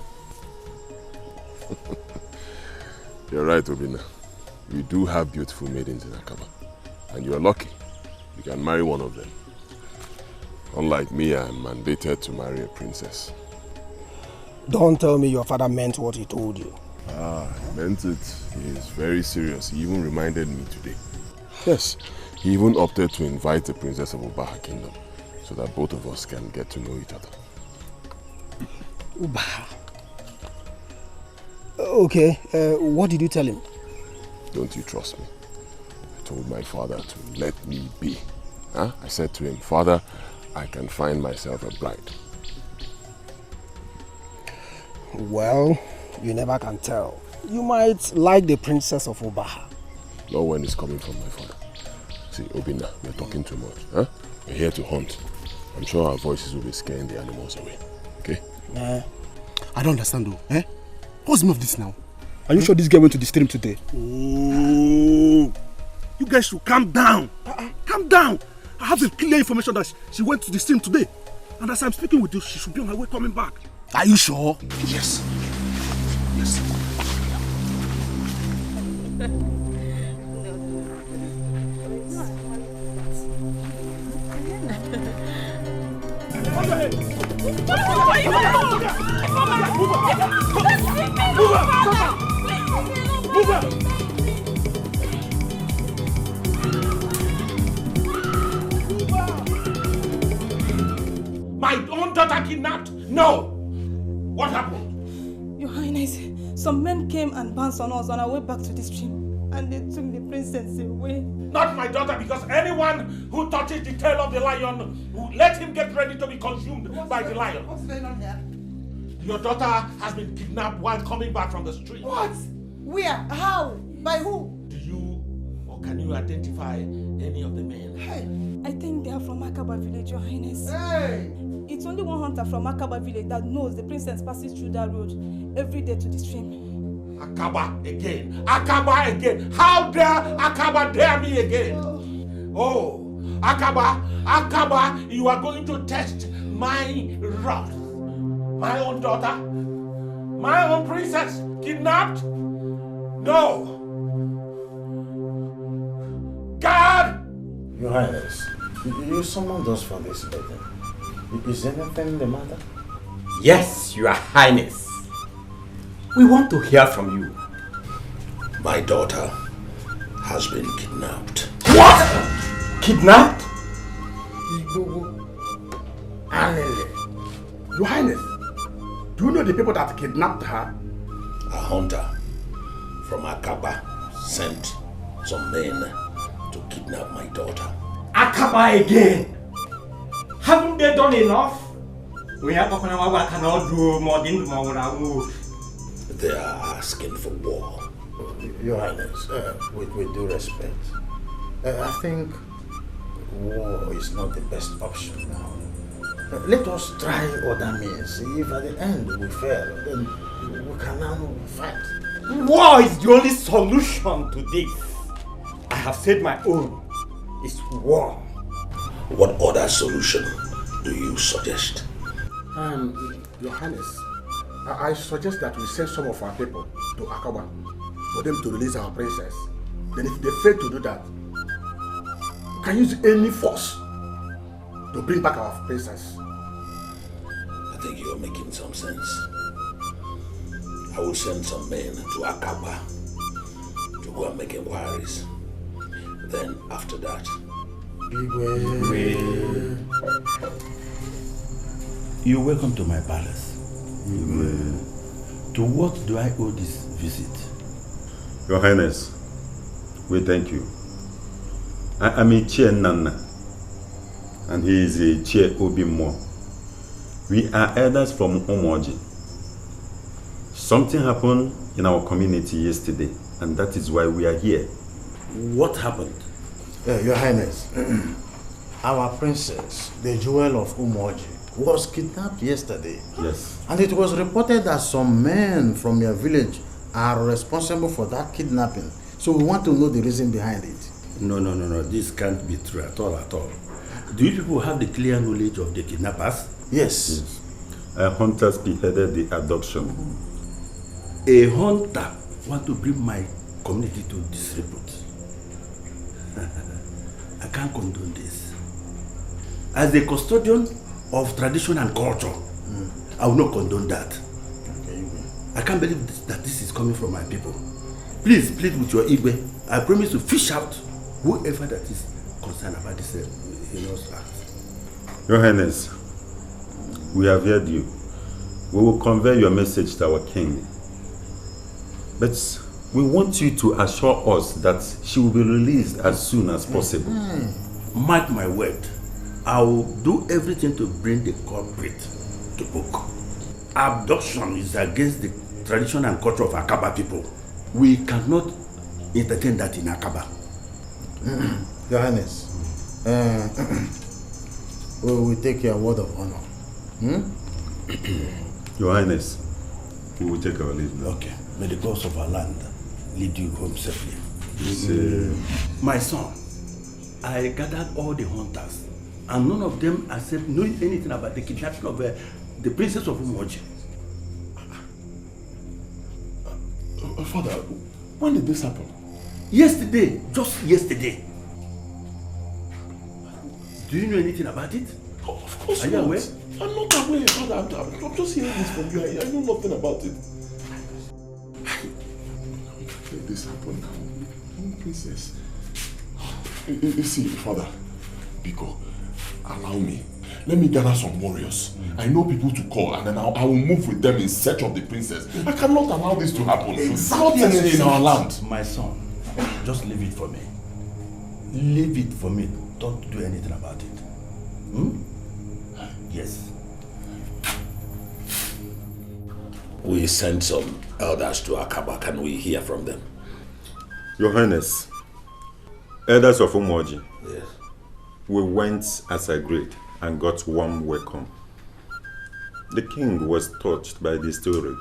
You're right, Obina. We do have beautiful maidens in Akaba. And you're lucky. You can marry one of them. Unlike me, I'm mandated to marry a princess. Don't tell me your father meant what he told you. He meant it. He is very serious. He even reminded me today. Yes, he even opted to invite the princess of Obaha Kingdom so that both of us can get to know each other. Obaha? Okay, what did you tell him? Don't you trust me? I told my father to let me be. I said to him, Father, I can find myself a bride. Well, you never can tell. You might like the princess of Obaha. Not when it's coming from my father. See, Obina, we're talking too much. We're here to hunt. I'm sure our voices will be scaring the animals away. Okay? I don't understand though. What's the meaning of this now? Are you sure this girl went to the stream today? Oh, you guys should calm down. Calm down. I have the clear information that she went to the stream today. And as I'm speaking with you, she should be on her way coming back. Are you sure? Yes. Yes. No! What happened? Your Highness, some men came and bounced on us on our way back to the stream. And they took the princess away. Not my daughter, because anyone who touches the tail of the lion, let him get ready to be consumed by the lion. What's going on here? Your daughter has been kidnapped while coming back from the street. What? Where? How? By who? Do you or can you identify any of the men? Hey. I think they are from Akaba village, Your Highness. Hey. It's only one hunter from Akaba village that knows the princess passes through that road every day to the stream. Akaba again. Akaba again. How dare Akaba dare me again? Oh, Akaba, Akaba, you are going to test my wrath. My own daughter? My own princess? Kidnapped? No. God! Your Highness, you summoned us for this meeting. Is anything the matter? Yes, Your Highness. We want to hear from you. My daughter has been kidnapped. What? Kidnapped? Your Highness, do you know the people that kidnapped her? A hunter from Akaba sent some men to kidnap my daughter. Akaba again? Haven't they done enough? We cannot do more than more. They are asking for war. Your Highness, with due respect, I think war is not the best option now. Let us try other means. If at the end we fail, then we can now fight. War is the only solution to this. I have said my own. It's war. What other solution do you suggest? Your Highness, I suggest that we send some of our people to Akaba for them to release our princess. Then if they fail to do that, we can use any force to bring back our princess. I think you're making some sense. I will send some men to Akaba to go and make inquiries. Then after that, You're welcome to my palace. To what do I owe this visit? Your Highness, we thank you. I am a Chair Nana, and he is a Chair Obimo. We are elders from Omoji. Something happened in our community yesterday, and that is why we are here. What happened? Your Highness, our princess, the jewel of Umoji, was kidnapped yesterday. Yes. And it was reported that some men from your village are responsible for that kidnapping. So we want to know the reason behind it. No. This can't be true at all. Do you people have the clear knowledge of the kidnappers? Yes. A hunter spearheaded the abduction. A hunter want to bring my community to disrepute. I can't condone this. As a custodian of tradition and culture, I will not condone that. I can't believe that this is coming from my people. Please plead with your Igwe. I promise to fish out whoever that is concerned about this heinous act. Your Highness, we have heard you. We will convey your message to our king. But we want you to assure us that she will be released as soon as possible. Mark my word. I will do everything to bring the culprit to book. Abduction is against the tradition and culture of Akaba people. We cannot entertain that in Akaba. Your Highness, we will take your word of honor. Your Highness, we will take our leave now. Okay. May the gods of our land lead you home safely. My son, I gathered all the hunters, and none of them accept knowing anything about the kidnapping of the princess of Umoji. Father, when did this happen? Yesterday, just yesterday. Do you know anything about it? Of course Are you not. aware? I'm not aware, Father. I'm just hearing this from you. I know nothing about it. Let this happen now. Princess. You see, Father, Biko, allow me. Let me gather some warriors. I know people to call, and then I will move with them in search of the princess. I cannot allow this to happen. Exactly. Not in our land. My son, just leave it for me. Leave it for me. Don't do anything about it. Yes. We sent some elders to Akaba. Can we hear from them? Your Highness, elders of Umoji, yes. We went as agreed and got warm welcome. The king was touched by the story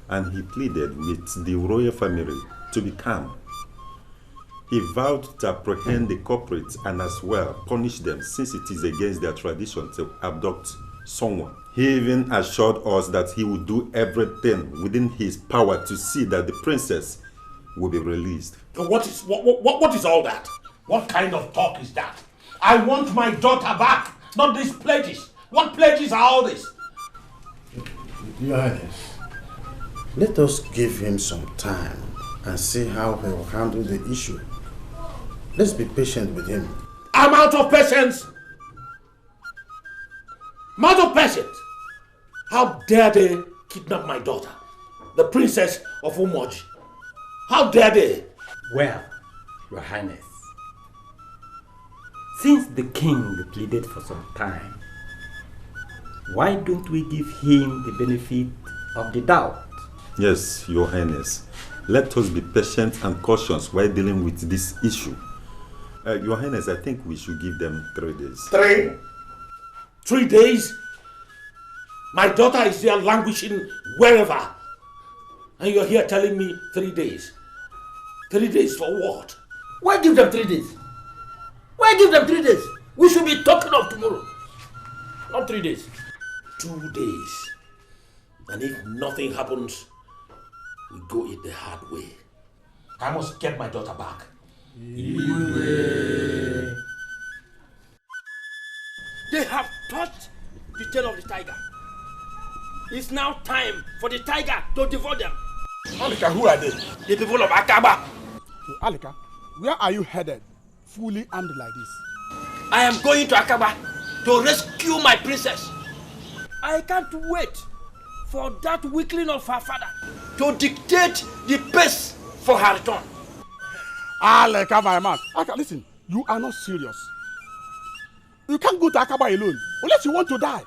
and he pleaded with the royal family to be calm. He vowed to apprehend the culprits and as well punish them since it is against their tradition to abduct someone. He even assured us that he would do everything within his power to see that the princess will be released. What is all that? What kind of talk is that? I want my daughter back, not these pledges. What pledges are all this? Your Highness, let us give him some time and see how he will handle the issue. Let's be patient with him. I'm out of patience. I'm out of patience. How dare they kidnap my daughter, the princess of Umoji? How dare they? Well, Your Highness, since the king pleaded for some time, why don't we give him the benefit of the doubt? Yes, Your Highness. Let us be patient and cautious while dealing with this issue. Your Highness, I think we should give them 3 days. 3? 3 days? My daughter is there languishing wherever. And you're here telling me 3 days. 3 days for what? Why give them 3 days? Why give them 3 days? We should be talking of tomorrow. Not 3 days. 2 days. And if nothing happens, we go it the hard way. I must get my daughter back. They have touched the tail of the tiger. It's now time for the tiger to devour them. Alika, who are they? The people of Akaba. Alika, where are you headed? Fully armed like this. I am going to Akaba to rescue my princess. I can't wait for that weakling of her father to dictate the pace for her return. Alika, my man. Alika, listen, you are not serious. You can't go to Akaba alone unless you want to die.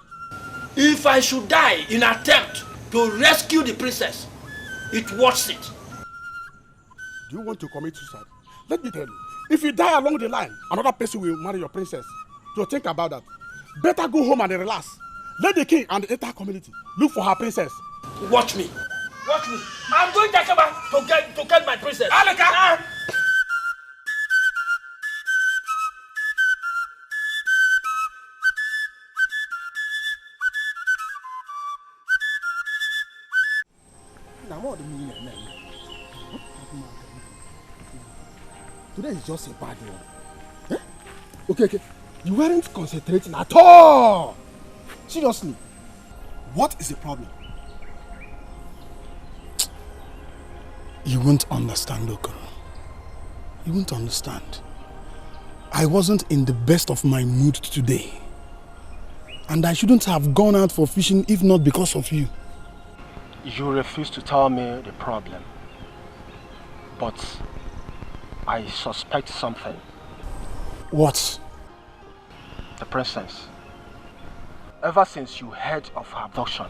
If I should die in attempt to rescue the princess, it worth it. Do you want to commit suicide? Let me tell you, if you die along the line, another person will marry your princess. So think about that. Better go home and relax. Let the king and the entire community look for her princess. Watch me. Watch me. I'm going to Akaba to get my princess. Alika! Today is just a bad one. Eh? Okay. You weren't concentrating at all. Seriously. What is the problem? You won't understand, Okoro. You won't understand. I wasn't in the best of my mood today. And I shouldn't have gone out for fishing if not because of you. You refuse to tell me the problem. But I suspect something. What? The princess. Ever since you heard of her abduction,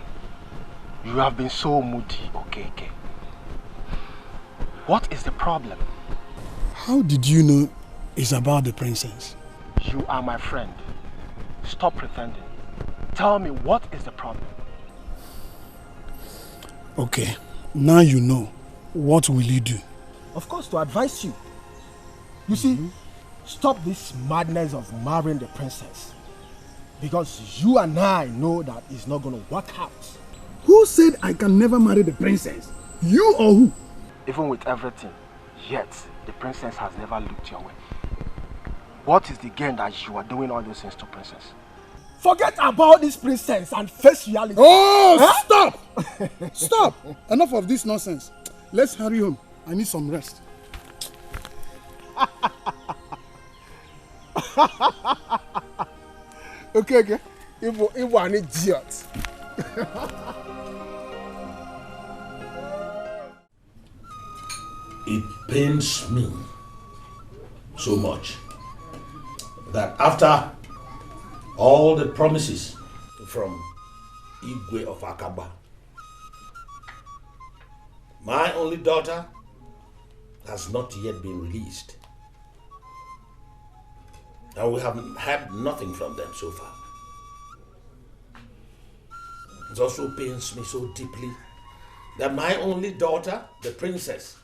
you have been so moody, Okeke. What is the problem? How did you know it's about the princess? You are my friend. Stop pretending. Tell me, what is the problem? Okay, now you know. What will you do? Of course, to advise you. You see, stop this madness of marrying the princess. Because you and I know that it's not going to work out. Who said I can never marry the princess? You or who? Even with everything, yet the princess has never looked your way. What is the gain that you are doing all those things to princess? Forget about this princess and face reality. Oh, huh? Stop! Stop! Enough of this nonsense. Let's hurry home. I need some rest. Okay. Ibu an idiot. It pains me so much that after all the promises from Igwe of Akaba, my only daughter has not yet been released. And we have had nothing from them so far. It also pains me so deeply that my only daughter, the princess,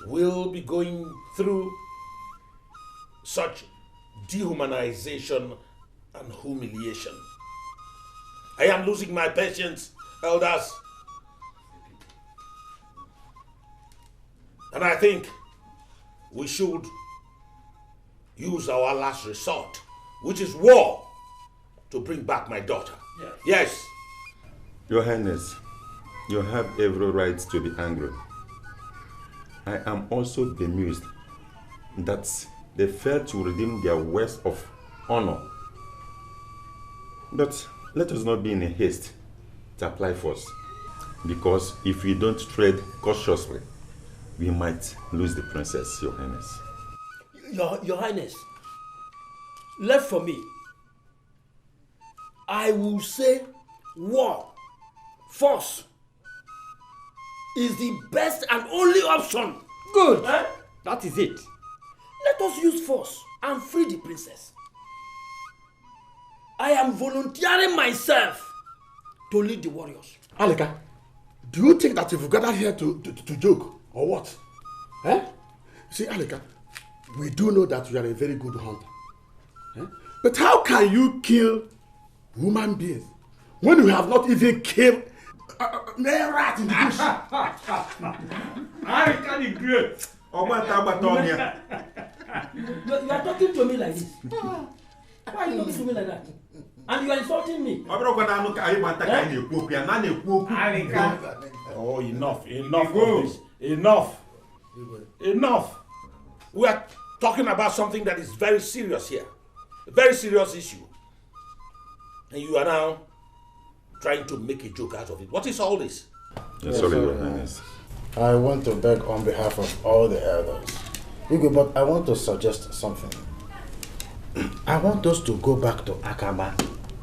will be going through such dehumanization and humiliation. I am losing my patience, elders. And I think we should use our last resort, which is war, to bring back my daughter. Yes. Your Highness, you have every right to be angry. I am also bemused that they failed to redeem their words of honor. But let us not be in a haste to apply force, because if we don't tread cautiously, we might lose the princess, Your Highness. Your Highness, left for me, I will say war, force, is the best and only option. Good. That is it. Let us use force and free the princess. I am volunteering myself to lead the warriors. Alika, do you think that you've gathered here to joke or what? See, Alika, we do know that you are a very good hunter. But how can you kill human beings when you have not even killed a rat in the bush? Alika the Great. You are talking to me like this. Why are you talking to me like that? And you are insulting me. Oh, enough of this. Enough. We are talking about something that is very serious here. A very serious issue. And you are now trying to make a joke out of it. What is all this? Yes, sorry, Your Highness. I want to beg on behalf of all the elders. Igwe, but I want to suggest something. I want us to go back to Akaba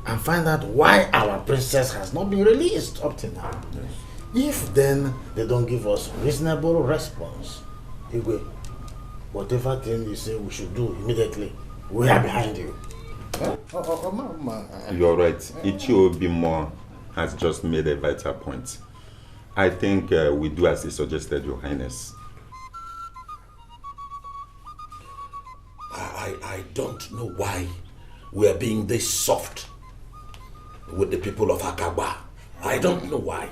and find out why our princess has not been released up to now. Yes. If then they don't give us reasonable response, Igwe, whatever thing you say we should do immediately, we are behind you. You're right. Ichio has just made a vital point. I think we do as he suggested, Your Highness. I don't know why we are being this soft with the people of Akaba. I don't know why.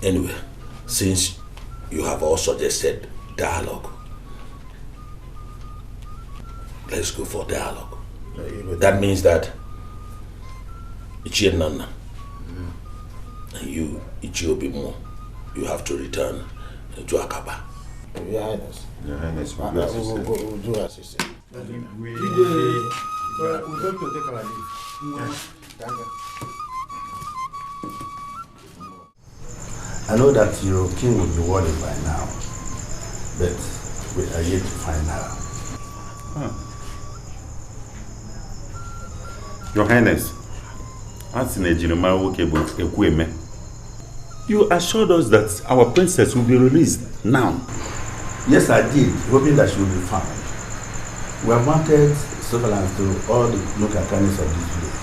Anyway, since you have all suggested dialogue, let's go for dialogue. That means that Ichie Nana and you, Ichie Obimo, you have to return to Akaba. Your Highness. Your Highness, we'll do as you say. We're going to take our leave. Thank you. I know that your king will be worried by now, but we are yet to find her. Your Highness, you assured us that our princess will be released now. Yes, I did, hoping that she will be found. We have wanted surveillance to all the local counties of this village,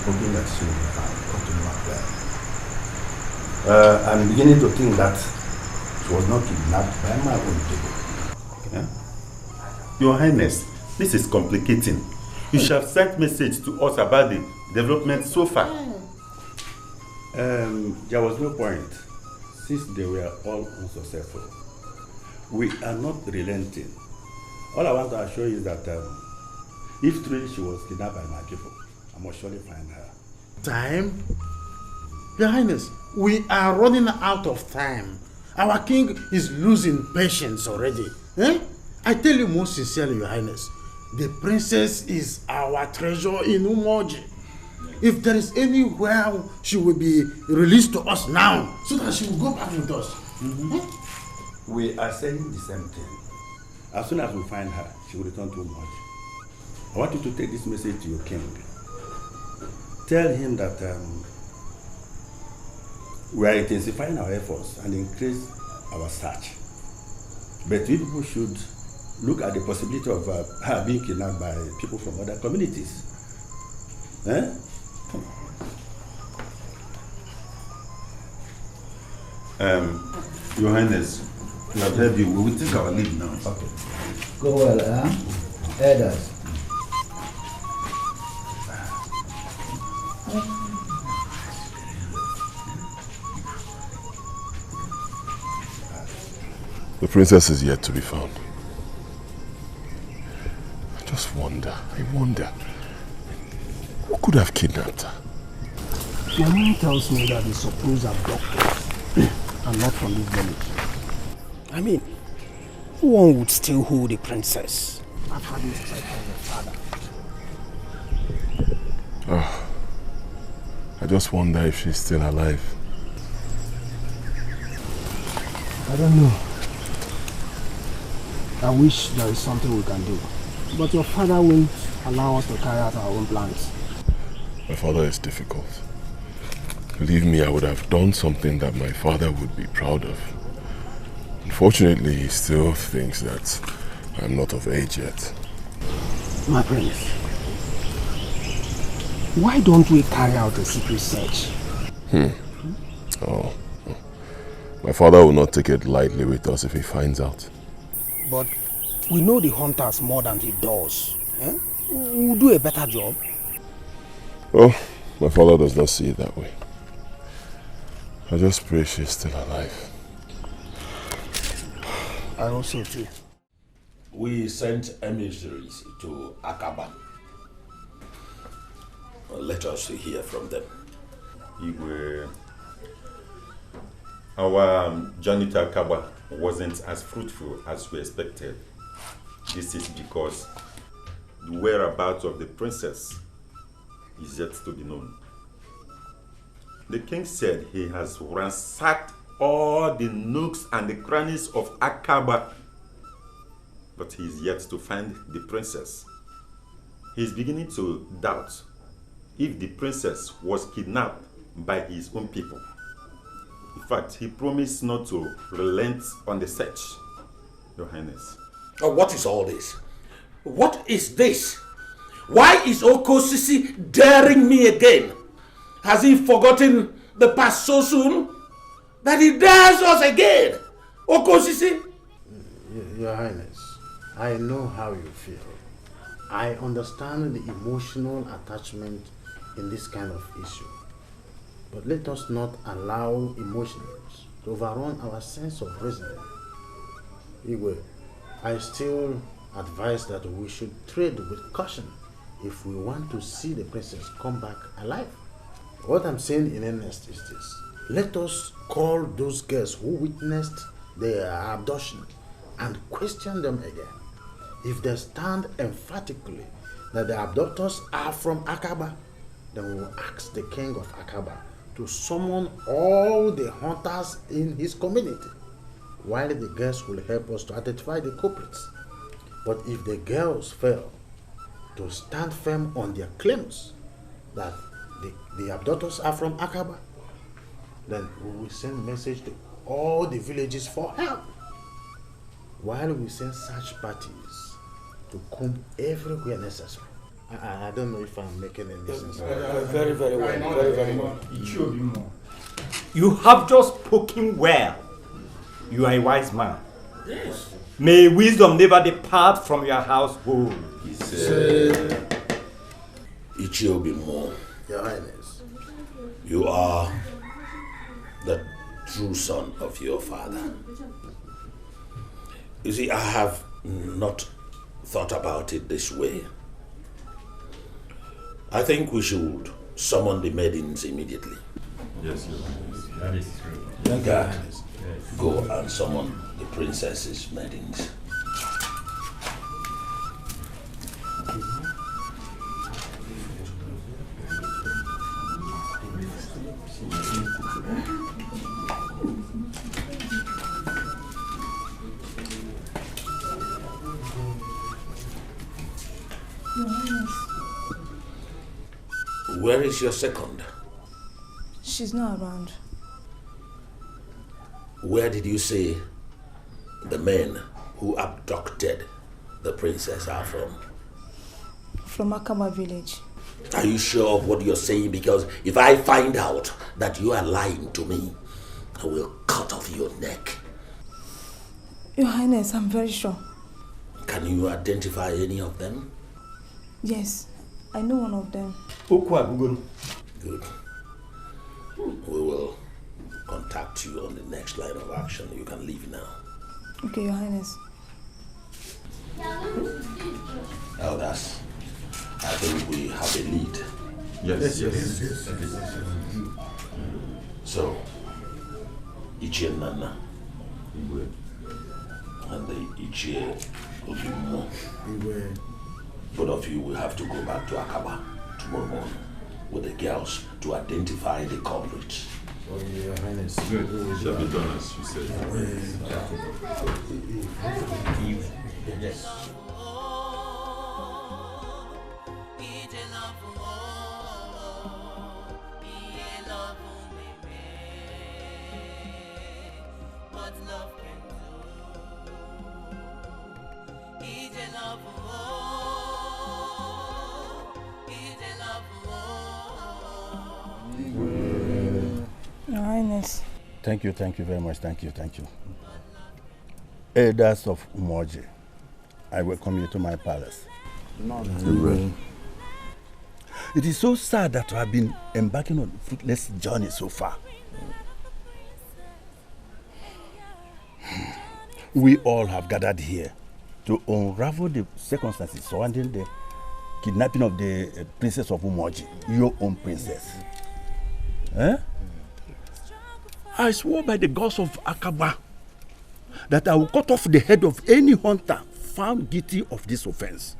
hoping that she will be found up to no avail. I'm beginning to think that she was not kidnapped by my own people. Okay. Your Highness, this is complicating. You should have sent message to us about the development so far. There was no point, since they were all unsuccessful. We are not relenting. All I want to assure you is that if truly she was kidnapped by my people, I must surely find her. Time? Your Highness, we are running out of time. Our king is losing patience already. I tell you most sincerely, Your Highness, the princess is our treasure in Umoji. If there is anywhere she will be released to us now, so that she will go back with us. We are saying the same thing. As soon as we find her, she will return to Umoji. I want you to take this message to your king. Tell him that we are intensifying our efforts and increase our search. But we people should look at the possibility of her being kidnapped by people from other communities. Your Highness, we have heard you. We will take our leave now. Okay. Go well, elders. The princess is yet to be found. I just wonder, who could have kidnapped her? My mom tells me that the supposed abductors are not from this village. I mean, who one would still hold the princess after this threat from her father? Oh, I just wonder if she's still alive. I don't know. I wish there is something we can do. But your father won't allow us to carry out our own plans. My father is difficult. Believe me, I would have done something that my father would be proud of. Unfortunately, he still thinks that I'm not of age yet. My prince, why don't we carry out a secret search? Oh. My father will not take it lightly with us if he finds out. But we know the hunters more than he does. We'll do a better job. Oh, my father does not see it that way. I just pray she's still alive. I also do. We sent emissaries to Akaba. Let us hear from them. Our journey to Akaba wasn't as fruitful as we expected. This is because the whereabouts of the princess is yet to be known. The king said he has ransacked all the nooks and the crannies of Akaba, but he is yet to find the princess. He is beginning to doubt if the princess was kidnapped by his own people. In fact, he promised not to relent on the search, Your Highness. What is all this? What is this? Why is Okosisi daring me again? Has he forgotten the past so soon that he dares us again? Okosisi? Your Highness, I know how you feel. I understand the emotional attachment in this kind of issue. But let us not allow emotions to overrun our sense of reasoning. Igwe, I still advise that we should tread with caution if we want to see the princess come back alive. What I'm saying in earnest is this. Let us call those girls who witnessed their abduction and question them again. If they stand emphatically that the abductors are from Akaba, then we will ask the king of Akaba to summon all the hunters in his community, while the girls will help us to identify the culprits. But if the girls fail to stand firm on their claims that the abductors are from Akaba, then we will send message to all the villages for help, while we send search parties to comb everywhere necessary. I don't know if I'm making any sense. Very, very well. Very, very well. You have just spoken well. You are a wise man. Yes. May wisdom never depart from your household. Ichiobimo, Your Highness, you are the true son of your father. You see, I have not thought about it this way. I think we should summon the maidens immediately. Yes, that is true. Guard, go and summon the princess's maidens. Where is your second? She's not around. Where did you say the men who abducted the princess are from? From Akama village. Are you sure of what you're saying? Because if I find out that you are lying to me, I will cut off your neck. Your Highness, I'm very sure. Can you identify any of them? Yes, I know one of them. Good. We will contact you on the next line of action. You can leave now. Okay, Your Highness. Elders, I think we have a lead. Yes. So, Ichie Nana and the Ichie Ozumo, both of you will have to go back to Akaba tomorrow morning with the girls to identify the culprits. Oh, Your Highness. Good. Shall be done as you said. Yes. Your Highness. Thank you very much. Thank you. Elders of Umoji, I welcome you to my palace. It is so sad that I have been embarking on a fruitless journey so far. We all have gathered here to unravel the circumstances surrounding the kidnapping of the princess of Umoji, your own princess. I swore by the gods of Akaba that I will cut off the head of any hunter found guilty of this offense.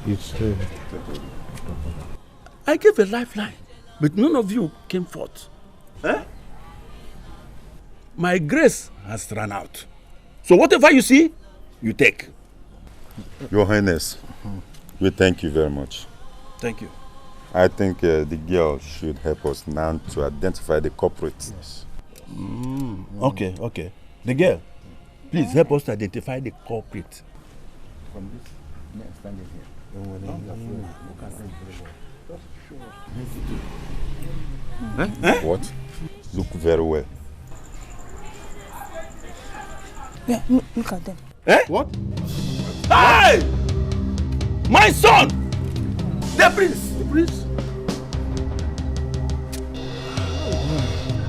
It's true. I gave a lifeline, but none of you came forth. My grace has run out. So whatever you see, you take. Your Highness, we thank you very much. Thank you. I think the girl should help us now to identify the culprits. Yes. Okay. The girl, please help us to identify the culprit. From this man standing here. What? Look very well. Yeah, look at them. What? Hey! My son! The prince!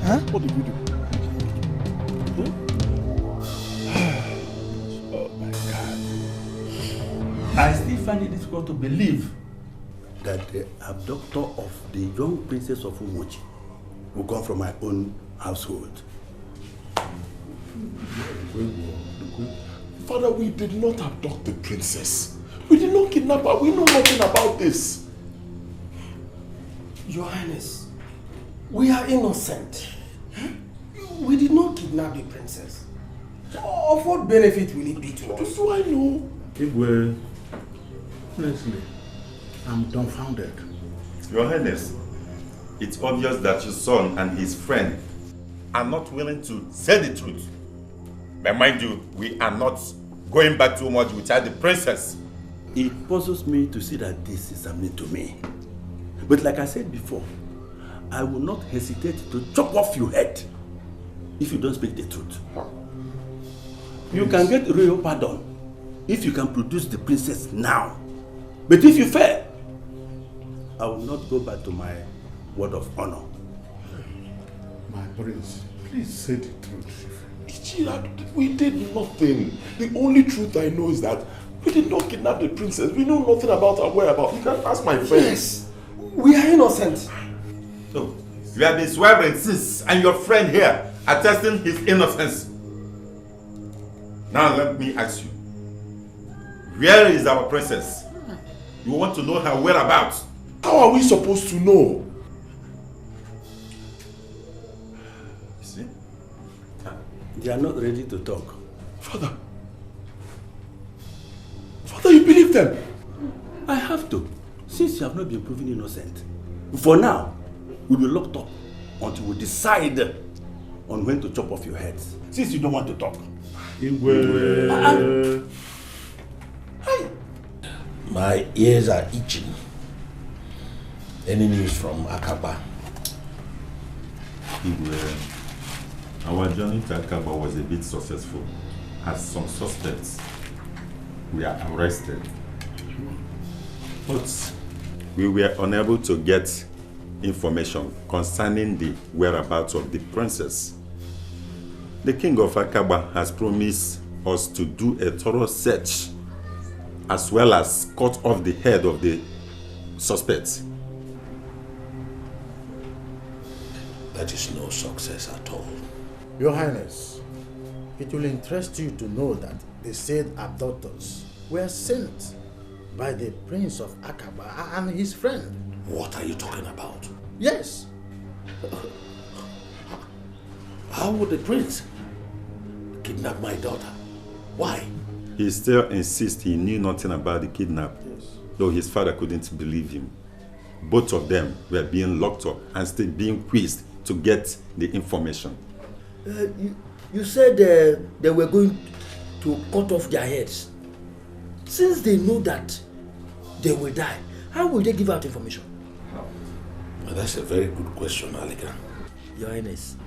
Huh? What did we do? Oh my God. I still find it difficult to believe that the abductor of the young princess of Umoji will come from my own household. Father, we did not abduct the princess. We did not kidnap her. We know nothing about this. Your Highness, we are innocent. We did not kidnap the princess. Of what benefit will it be to us? Do I know? Igwe, honestly, I'm dumbfounded. Your Highness, it's obvious that your son and his friend are not willing to say the truth. But mind you, we are not going back too much without the princess. It puzzles me to see that this is happening to me. But like I said before, I will not hesitate to chop off your head if you don't speak the truth. You can get royal pardon if you can produce the princess now. But if you fail, I will not go back to my word of honor. My prince, please say the truth. We did nothing. The only truth I know is that we did not kidnap the princess. We know nothing about her whereabouts. You can ask my friends. Yes, we are innocent. So, you have been swearing since, and your friend here attesting his innocence. Now let me ask you, where is our princess? You want to know her whereabouts? How are we supposed to know? see? They are not ready to talk. Father, you believe them? I have to, since you have not been proven innocent. For now, we'll be locked up until we decide on when to chop off your heads. Since you don't want to talk. My ears are itching. Any news from Akaba? Our journey to Akaba was a bit successful, as some suspects were arrested. But we were unable to get information concerning the whereabouts of the princess. The king of Akaba has promised us to do a thorough search as well as cut off the head of the suspects. That is no success at all. Your Highness, it will interest you to know that the said abductors were sent by the Prince of Akaba and his friend. What are you talking about? Yes. How would the prince kidnap my daughter? Why? He still insists he knew nothing about the kidnap, though his father couldn't believe him. Both of them were being locked up and still being quizzed to get the information. You said they were going to cut off their heads. Since they know that they will die, how will they give out information? Well, that's a very good question, Alika. Your Highness.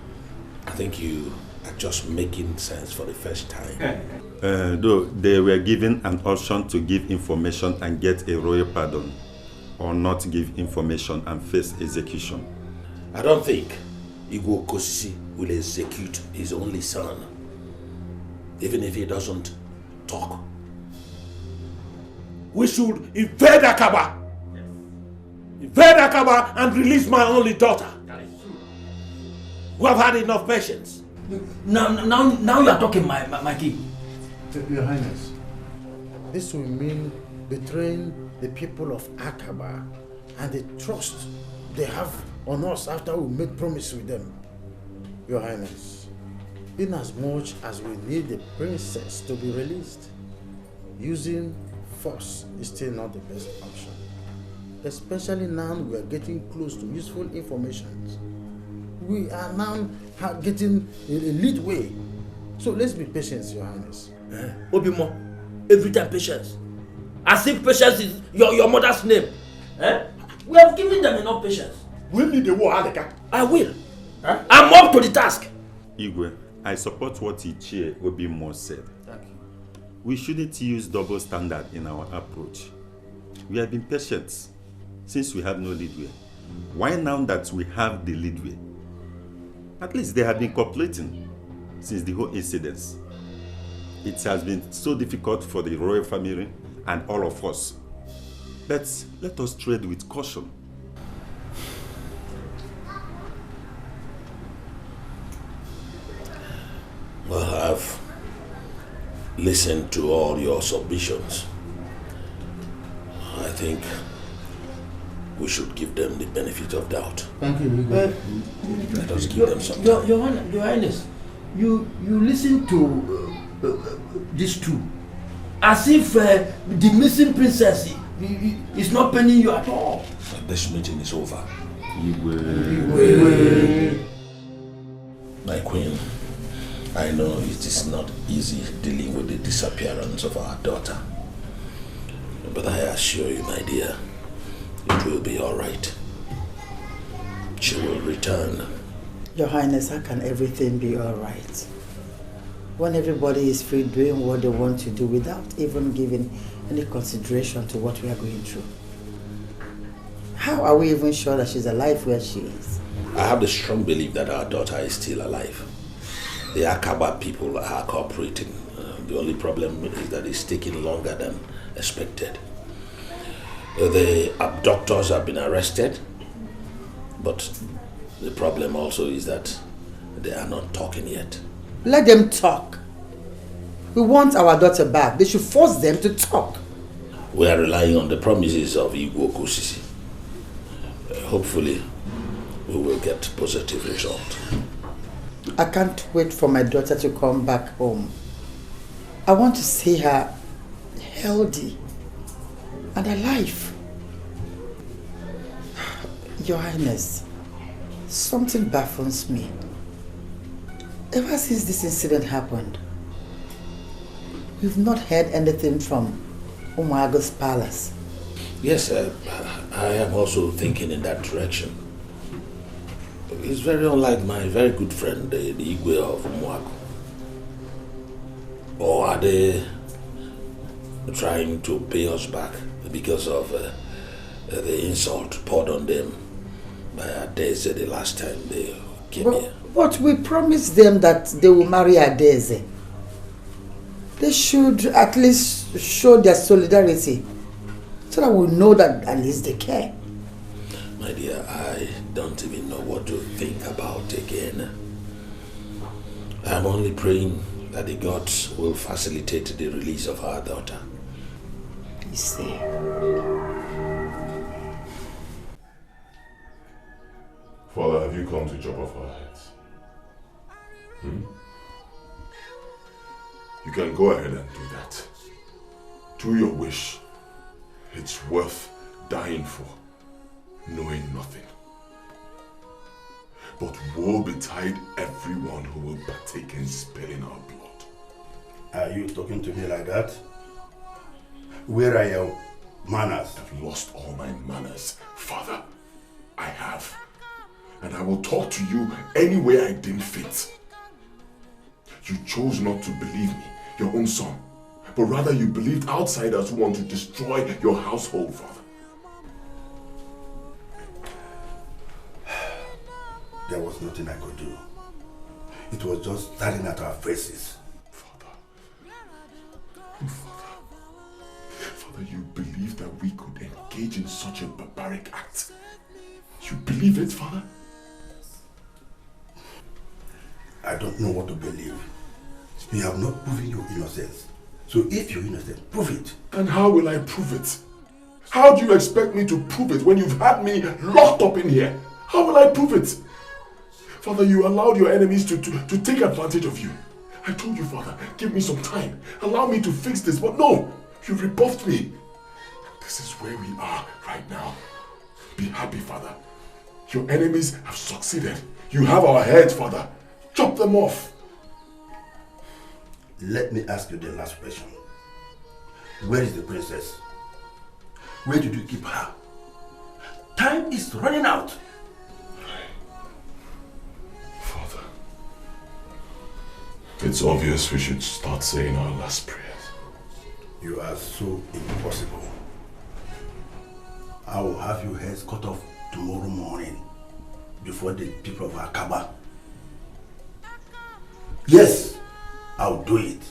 I think you are just making sense for the first time. Though they were given an option to give information and get a royal pardon, or not give information and face execution. I don't think Igwe Okosisi will execute his only son, even if he doesn't talk. We should invade Akaba. Invade Akaba and release my only daughter. We have had enough patience. Now you are talking, my king. Your Highness, this will mean betraying the people of Akaba and the trust they have on us after we made promise with them. Your Highness, in as much as we need the princess to be released, using force is still not the best option. Especially now we are getting close to useful information. We are now getting a lead way. So let's be patient, Your Highness. Obimo, every time patience. As if patience is your mother's name. We have given them enough patience. Will you the war, Alika? I will. I'm up to the task. Igwe, I support what Ichie Obimo said. Thank you. We shouldn't use double standard in our approach. We have been patient since we have no leadway. Why now that we have the leadway? At least they have been cooperating since the whole incident. It has been so difficult for the royal family and all of us. But let us tread with caution. Well, I've listened to all your submissions. I think we should give them the benefit of doubt. Thank you. Let us give them some time. Your Highness, you listen to these two as if the missing princess is not paining you at all. But this meeting is over. My queen, I know it is not easy dealing with the disappearance of our daughter. But I assure you, my dear, it will be all right. She will return. Your Highness, how can everything be all right? When everybody is free doing what they want to do without even giving any consideration to what we are going through. How are we even sure that she's alive where she is? I have the strong belief that our daughter is still alive. The Akaba people are cooperating. The only problem is that it's taking longer than expected. The abductors have been arrested, but the problem also is that they are not talking yet. Let them talk. We want our daughter back. They should force them to talk. We are relying on the promises of Igwe Okosisi. Hopefully, we will get positive result. I can't wait for my daughter to come back home. I want to see her healthy and alive. Your Highness, something baffles me. Ever since this incident happened, we've not heard anything from Umuago's palace. Yes, I am also thinking in that direction. It's very unlike my very good friend, the Igwe of Umuago. Or are they trying to pay us back because of the insult poured on them by Adeze the last time they came here? But we promised them that they will marry Adeze. They should at least show their solidarity so that we know that at least they care. My dear, I don't even know what to think about again. I'm only praying that the gods will facilitate the release of our daughter. You see. Father, have you come to chop off our heads? You can go ahead and do that. Do your wish. It's worth dying for, knowing nothing. But woe betide everyone who will partake in spilling our blood. Are you talking to me like that? Where are your manners? I've lost all my manners, Father. I have. And I will talk to you any way I deem fit. You chose not to believe me, your own son, but rather you believed outsiders who want to destroy your household, Father. There was nothing I could do. It was just staring at our faces. Father, you believe that we could engage in such a barbaric act? You believe it, Father? I don't know what to believe. You have not proven your innocence. So if you're innocent, prove it. And how will I prove it? How do you expect me to prove it when you've had me locked up in here? How will I prove it? Father, you allowed your enemies to take advantage of you. I told you, Father, give me some time. Allow me to fix this, but no, you rebuffed me. This is where we are right now. Be happy, Father. Your enemies have succeeded. You have our heads, Father. Chop them off. Let me ask you the last question. Where is the princess? Where did you keep her? Time is running out. Father, it's obvious we should start saying our last prayers. You are so impossible. I will have your heads cut off tomorrow morning before the people of Akaba. Yes, I'll do it.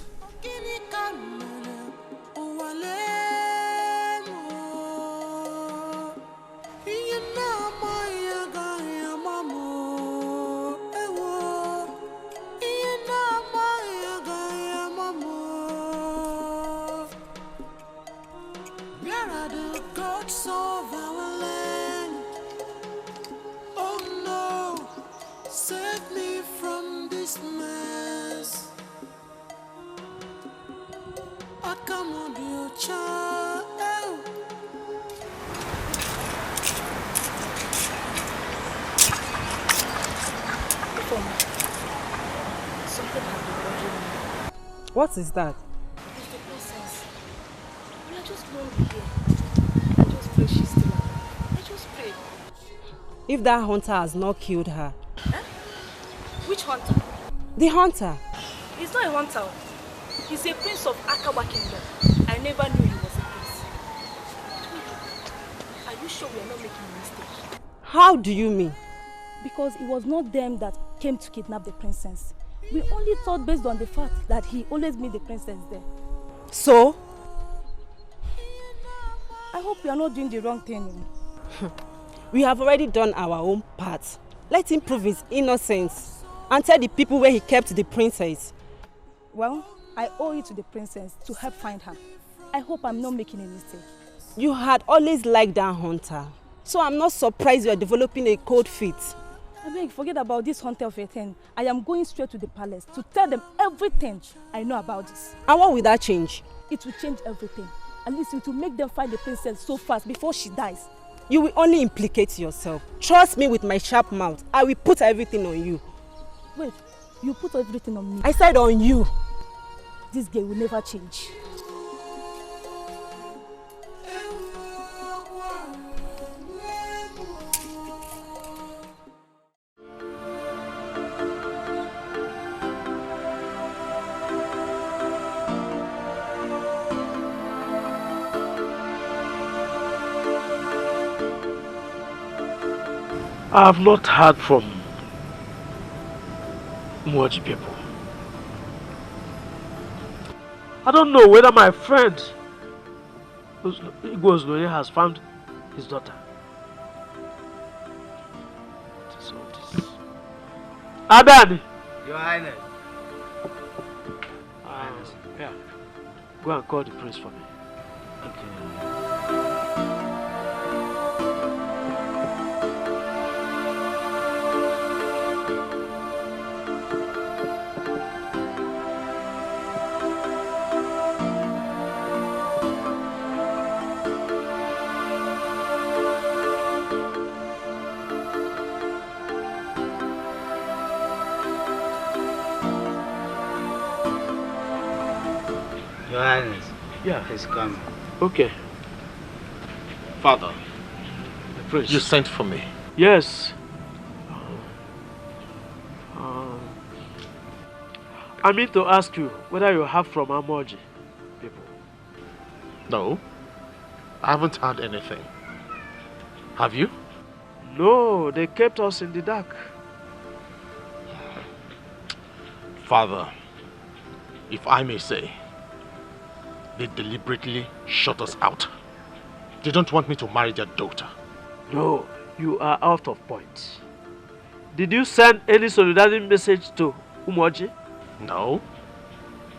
What is that? It's the princess. We are just lonely here. I just pray she's still alive. I just pray. If that hunter has not killed her. Huh? Which hunter? The hunter. He's not a hunter. He's a prince of Akawa Kingdom. I never knew he was a prince. Are you sure we are not making a mistake? How do you mean? Because it was not them that came to kidnap the princess. We only thought based on the fact that he always meet the princess there. So? I hope we are not doing the wrong thing. We have already done our own part. Let him prove his innocence and tell the people where he kept the princess. Well, I owe it to the princess to help find her. I hope I'm not making a mistake. You had always liked that hunter. So I'm not surprised you are developing a cold feet. I beg, forget about this hunter of a thing. I am going straight to the palace to tell them everything I know about this. And what will that change? It will change everything. At least it will make them find the princess so fast before she dies. You will only implicate yourself. Trust me with my sharp mouth. I will put everything on you. Wait, you put everything on me? I said on you. This girl will never change. I have not heard from Mwaji people. I don't know whether my friend Igwe Ozuloye has found his daughter. What is all this? Adani! Your Highness. Yeah. Go and call the prince for me. Okay. Your Highness. Yeah. He's coming. Okay. Father, The prince. you sent for me. Yes. I mean to ask you whether you have from Amoji people. No, I haven't heard anything. Have you? No, they kept us in the dark. Father, if I may say, they deliberately shut us out. They don't want me to marry their daughter. No, you are out of point. Did you send any solidarity message to Umoji? No.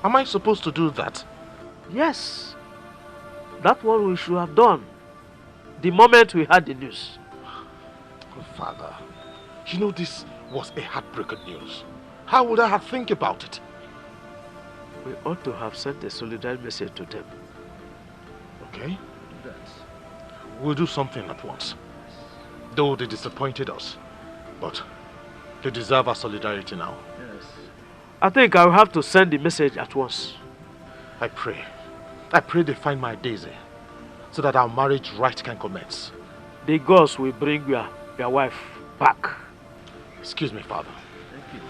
Am I supposed to do that? Yes. That's what we should have done the moment we had the news. Father, you know this was a heartbreaking news. How would I have think about it? We ought to have sent a solidarity message to them. Okay? We'll do something at once. Though they disappointed us, but they deserve our solidarity now. Yes. I think I'll have to send the message at once. I pray they find my Daisy, so that our marriage right can commence. The gods will bring your wife back. Excuse me, Father. Thank you.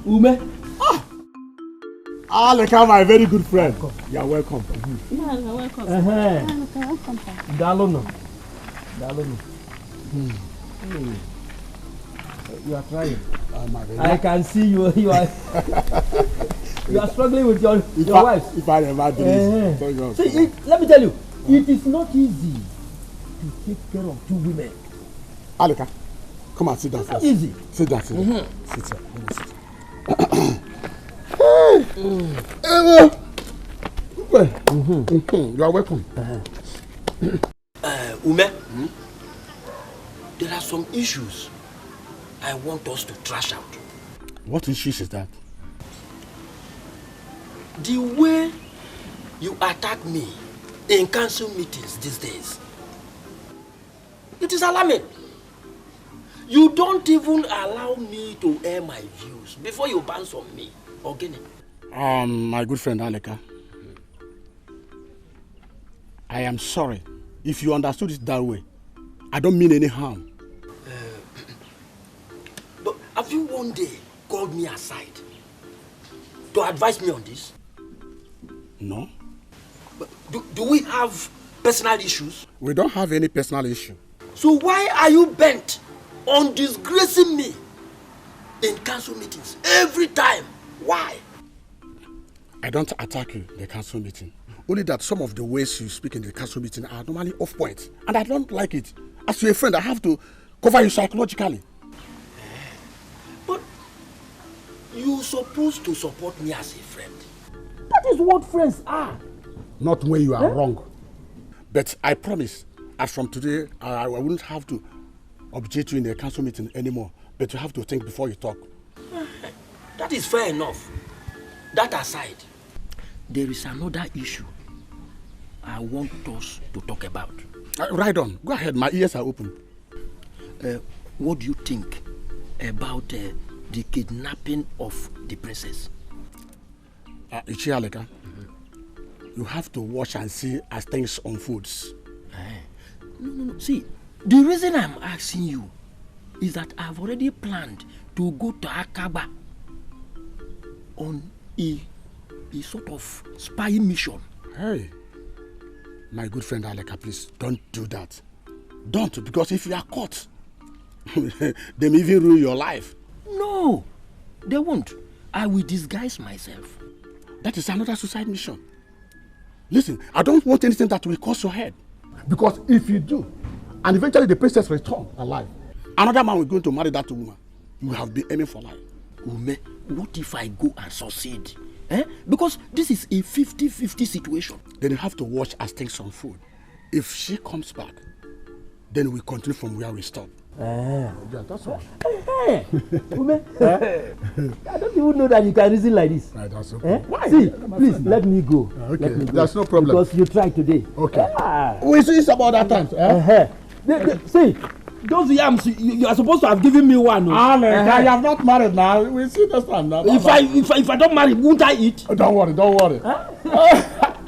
Ume. Aleka, my very good friend. You are welcome. Yeah, you're welcome. Welcome. Dalono. You are trying. I can see you. You are struggling with your wife. If I never do this, see, let me tell you, it is not easy to take care of two women. Aleka, come and sit down first. Easy. Sit down. Sit here. You are welcome. Ume, there are some issues I want us to trash out. What issues is that? The way you attack me in council meetings these days, it is alarming. You don't even allow me to air my views before you bounce on me. Ogene. My good friend Aleka, I am sorry if you understood it that way. I don't mean any harm. But have you one day called me aside to advise me on this? No. But do we have personal issues? We don't have any personal issue. So why are you bent on disgracing me in council meetings every time? Why? I don't attack you in the council meeting. Only that some of the ways you speak in the council meeting are normally off point. And I don't like it. As your friend, I have to cover you psychologically. But you're supposed to support me as a friend. That is what friends are. Not when you are wrong. But I promise, as from today, I wouldn't have to object you in the council meeting anymore. But you have to think before you talk. That is fair enough. That aside, there is another issue I want us to talk about. Right on. Go ahead. My ears are open. What do you think about the kidnapping of the princess? Ichialeka, you have to watch and see as things unfolds. No. See, the reason I'm asking you is that I've already planned to go to Akaba on a sort of spying mission. Hey, my good friend Aleka, please don't do that. Don't, because if you are caught, they may even ruin your life. No, they won't. I will disguise myself. That is another suicide mission. Listen, I don't want anything that will cost your head. Because if you do, and eventually the princess returns alive, another man will go to marry that woman. You have been aiming for life. Ume, what if I go and succeed? Because this is a 50-50 situation. Then you have to watch as things unfold. If she comes back, then we continue from where we stop. Yeah, that's all. Hey, Ume, I don't even know that you can reason like this. Right, that's okay. Why? See, please, let me go. Okay, let me go. That's no problem. Because you tried today. Okay. We see it's about that time. See, those yams, you are supposed to have given me one. I have not married now. We see this time now. If I don't marry, won't I eat? Oh, don't worry.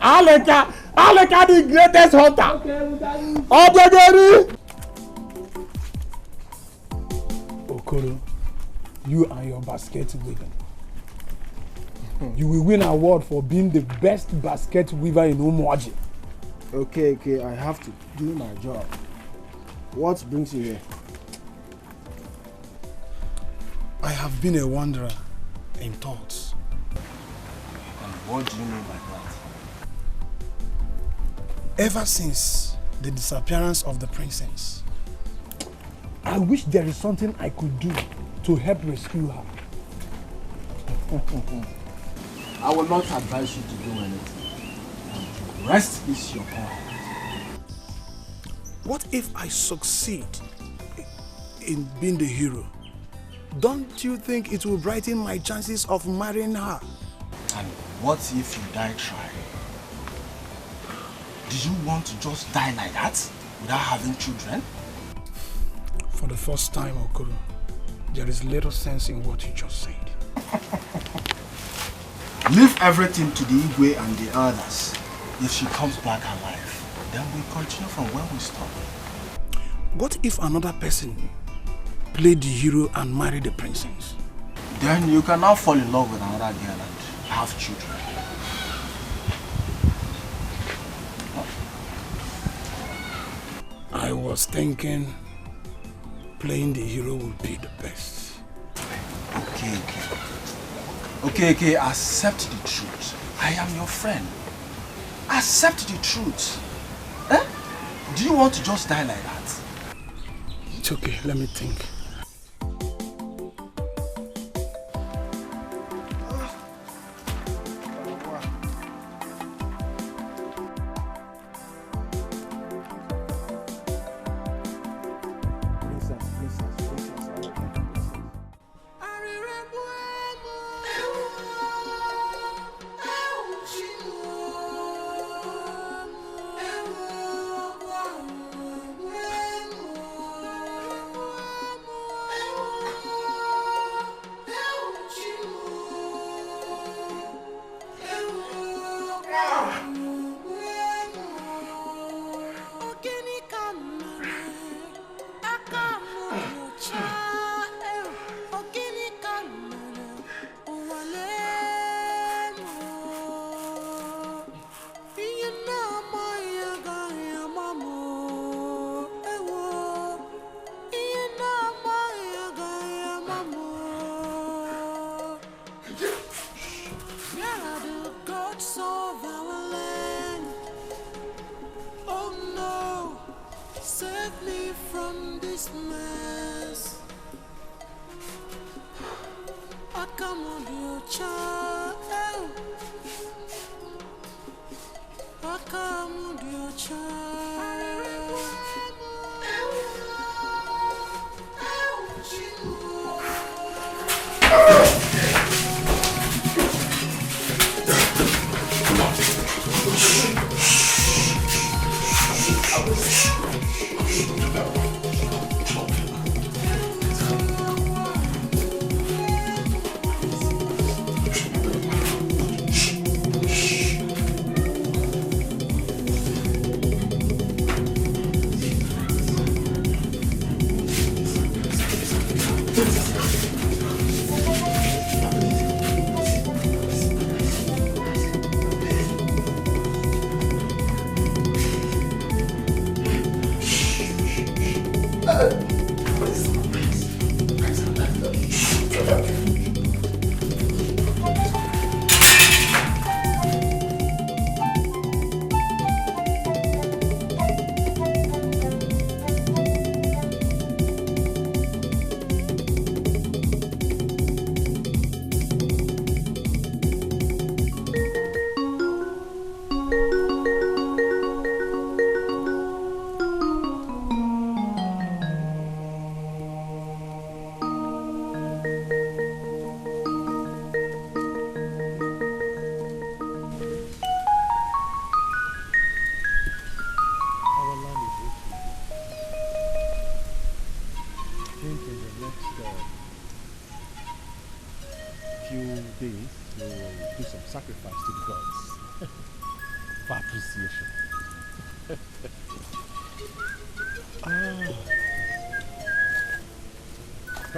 Aleka, the greatest hunter. Okay, Okoro, you and your basket weaving. You will win an award for being the best basket weaver in Umuaji. Okay, I have to do my job. What brings you here? I have been a wanderer in thoughts. And what do you mean by that? Ever since the disappearance of the princess, I wish there is something I could do to help rescue her. I will not advise you to do anything. The rest is your call. What if I succeed in being the hero? Don't you think it will brighten my chances of marrying her? And what if you die trying? Do you want to just die like that without having children? For the first time, Okoro, there is little sense in what you just said. Leave everything to the Igwe and the others. If she comes back alive, then we continue from where we stopped. What if another person played the hero and married the princess? Then you can now fall in love with another girl and have children. I was thinking playing the hero would be the best. Okay, accept the truth. I am your friend. Accept the truth. Do you want to just die like that? It's okay, let me think. gods of our land. Oh no, save me from this mess. I come on your child. I come on your child.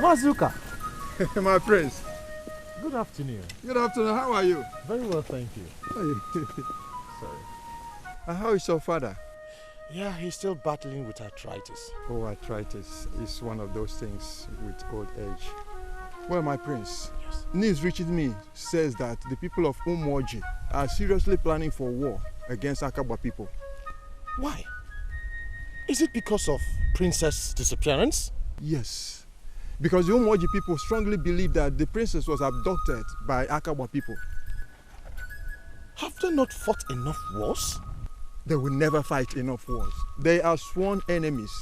Wazico. My prince. Good afternoon. Good afternoon. How are you? Very well, thank you. Sorry. How is your father? Yeah, he's still battling with arthritis. Oh, arthritis is one of those things with old age. Well, my prince, news reaching me says that the people of Umoji are seriously planning for war against Akaba people. Why? Is it because of Princess' disappearance? Yes. Because the Umoji people strongly believe that the princess was abducted by Akaba people. Have they not fought enough wars? They will never fight enough wars. They are sworn enemies.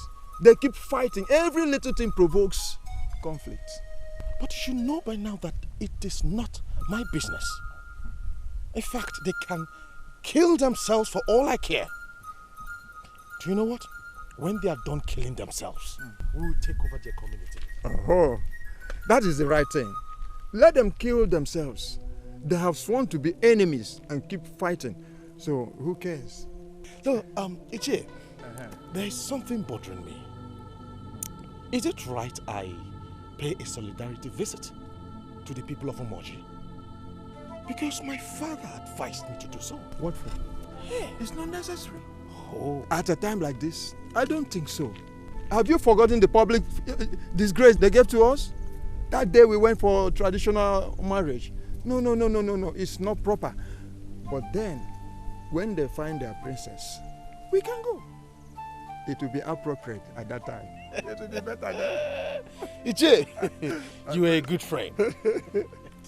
They keep fighting. Every little thing provokes conflict. But you should know by now that it is not my business. In fact, they can kill themselves for all I care. Do you know what? When they are done killing themselves, we will take over their community. Oh, that is the right thing. Let them kill themselves. They have sworn to be enemies and keep fighting. So who cares? So, Ichie, there is something bothering me. Is it right I pay a solidarity visit to the people of Umoji? Because my father advised me to do so. What for? Yeah. It's not necessary. Oh. At a time like this, I don't think so. Have you forgotten the public disgrace they gave to us? That day we went for traditional marriage. No. It's not proper. But then, when they find their princess, we can go. It will be appropriate at that time. It will be better then. Ichie, you are a good friend.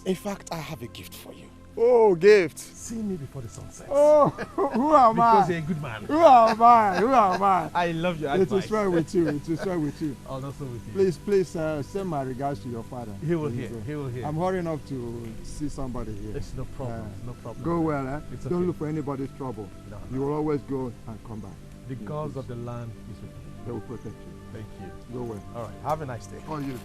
In fact, I have a gift for you. Oh, gift. See me before the sun sets. Oh, who am I? Because you're a good man. Who am I? I love your advice. advice. It is well with you. I'll also with you. Please send my regards to your father. He will hear. I'm hurrying up to see somebody here. It's no problem. No problem. Go well, eh? It's okay. Don't look for anybody's trouble. No. You will always go and come back. The gods of the land is with you. They will protect you. Thank you. Go well. All right. Have a nice day. Oh, you too.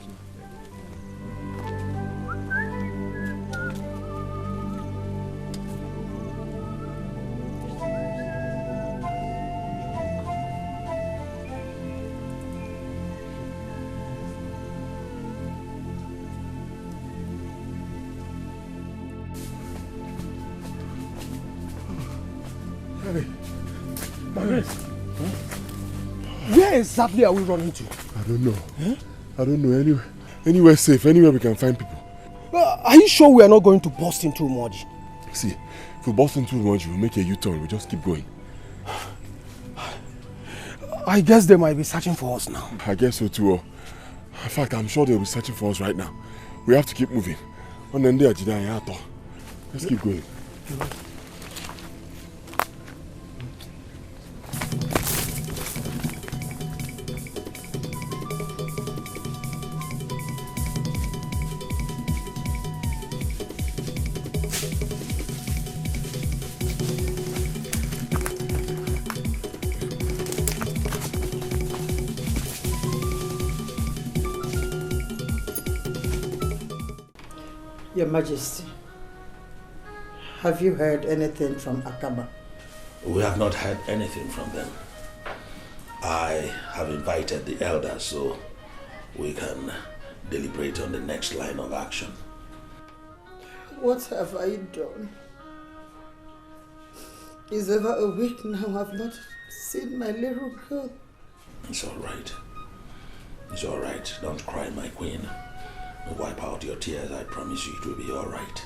Hey, Maris, where exactly are we running to? I don't know. Huh? I don't know. Anywhere safe, anywhere we can find people. Are you sure we are not going to burst into Umoji? See, if we bust into much, we'll make a U-turn. We'll just keep going. I guess they might be searching for us now. I guess so too. In fact, I'm sure they'll be searching for us right now. We have to keep moving. Let's keep going. Your Majesty, have you heard anything from Akaba? We have not heard anything from them. I have invited the elders so we can deliberate on the next line of action. What have I done? It's over a week now I've not seen my little girl. It's all right. It's all right. Don't cry, my queen. Wipe out your tears. I promise you it will be all right.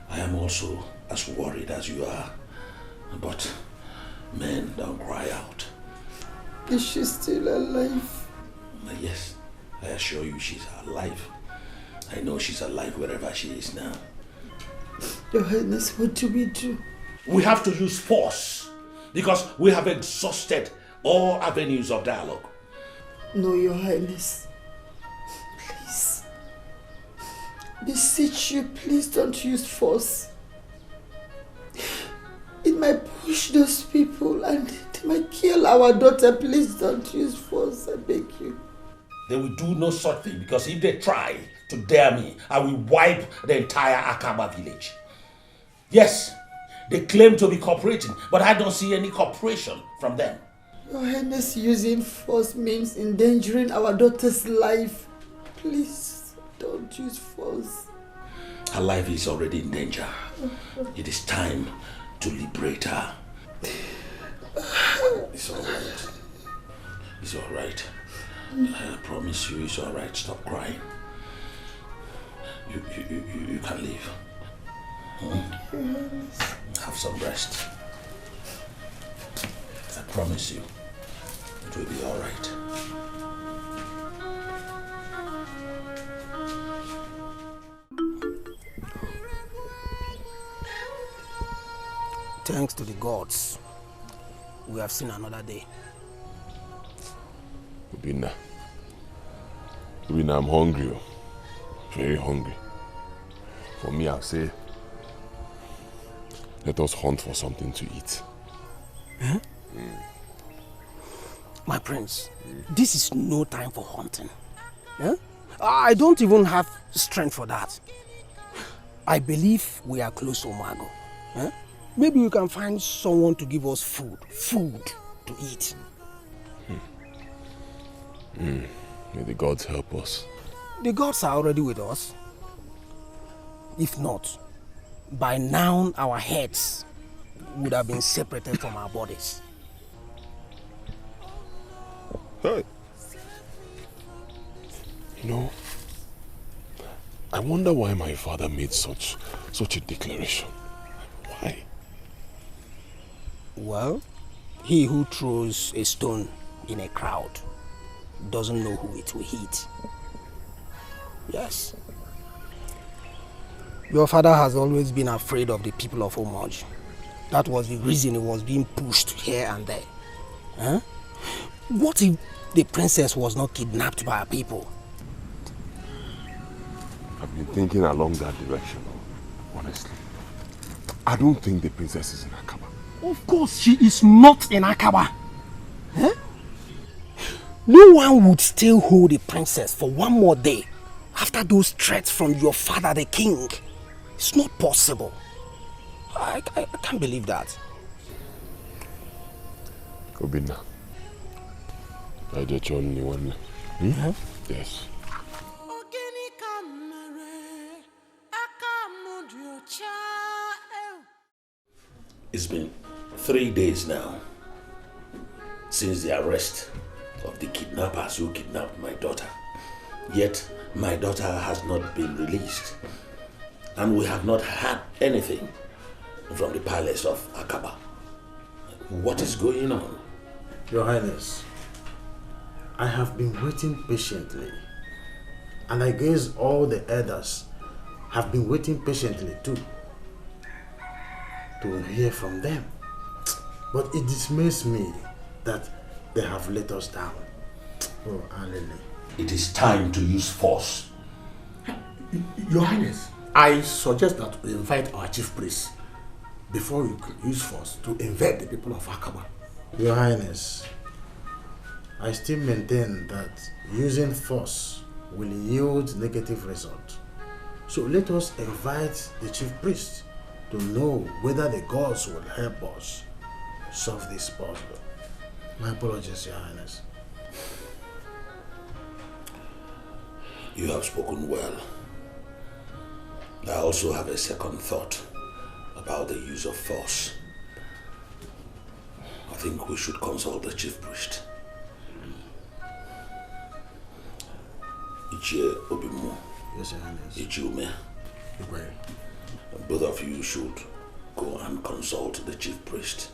I am also as worried as you are. But men don't cry out. Is she still alive? Yes, I assure you she's alive. I know she's alive wherever she is now. Your Highness, what do we do? We have to use force because we have exhausted all avenues of dialogue. No, Your Highness. Please. Beseech you, please don't use force. It might push those people and they might kill our daughter. Please don't use force, I beg you. They will do no such thing because if they try to dare me, I will wipe the entire Akaba village. Yes, they claim to be cooperating, but I don't see any cooperation from them. Your Highness, using force means endangering our daughter's life. Please don't use force. Her life is already in danger. It is time to liberate her. It's all right. It's all right. I promise you it's all right. Stop crying. You can leave. Have some rest. I promise you it will be all right. Thanks to the gods, we have seen another day. Obina, I'm hungry. Very hungry. For me, I'll say, let us hunt for something to eat. Huh? My prince, this is no time for hunting. Huh? I don't even have strength for that. I believe we are close to Omago. Huh? Maybe we can find someone to give us food to eat. May the gods help us. The gods are already with us. If not, by now our heads would have been separated from our bodies. Hey. You know, I wonder why my father made such a declaration. Why? Well, he who throws a stone in a crowd doesn't know who it will hit. Yes. Your father has always been afraid of the people of Omoj. That was the reason he was being pushed here and there. Huh? What if the princess was not kidnapped by our people? I've been thinking along that direction, honestly. I don't think the princess is in Akaba. Of course she is not in Akaba. Huh? No one would still hold the princess for one more day after those threats from your father, the king. It's not possible. I can't believe that. Obina, I just only one. Yes. It's been 3 days now since the arrest of the kidnappers who kidnapped my daughter. Yet my daughter has not been released. and we have not heard anything from the palace of Akaba. What is going on? Your Highness, I have been waiting patiently, and I guess all the elders have been waiting patiently too, to hear from them. But it dismays me that they have let us down. Oh, Alele. It is time to use force. Your Highness, I suggest that we invite our chief priest before we use force to invade the people of Akaba. Your Highness, I still maintain that using force will yield negative results. So let us invite the chief priest to know whether the gods will help us solve this puzzle. My apologies, Your Highness. You have spoken well. I also have a second thought about the use of force. I think we should consult the chief priest. Ichie Obimu. Yes, Your Highness. Ichiume. Both of you should go and consult the chief priest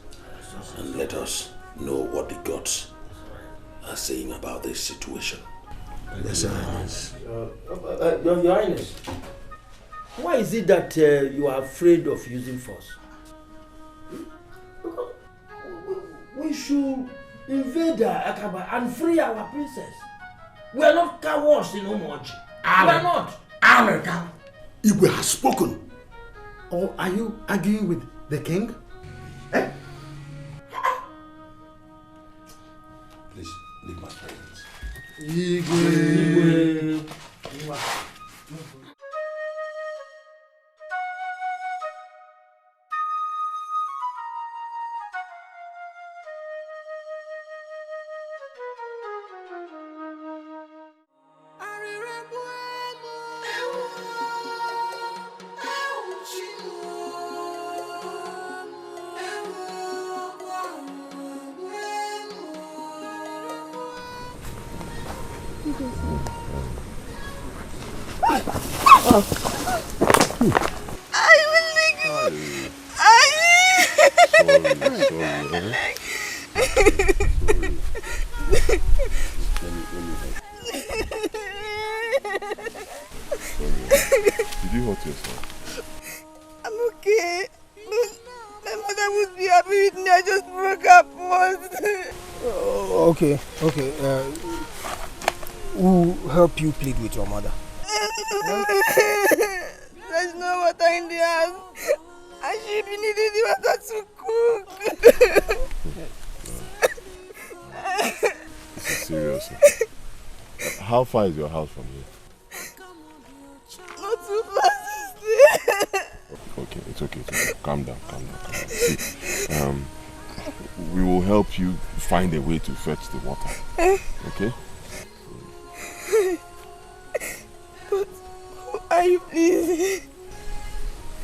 and let us know what the gods are saying about this situation. Yes, Your Highness. Your Highness, why is it that you are afraid of using force? We should invade Akaba and free our princess. We are not cowards in Umoji. We are not. Aleka, Igwe has spoken. Or are you arguing with the king? Eh? Please leave my presence. Igwe. Did you hurt yourself? I'm okay. My mother would be happy with me. I just broke up once. Okay. We'll help you plead with your mother. There's no water in the house. I should be needing the water to cook. This is serious. How far is your house from here? Not too far. Okay, it's okay. Calm down. See, we will help you find a way to fetch the water. Okay? But who are you, please?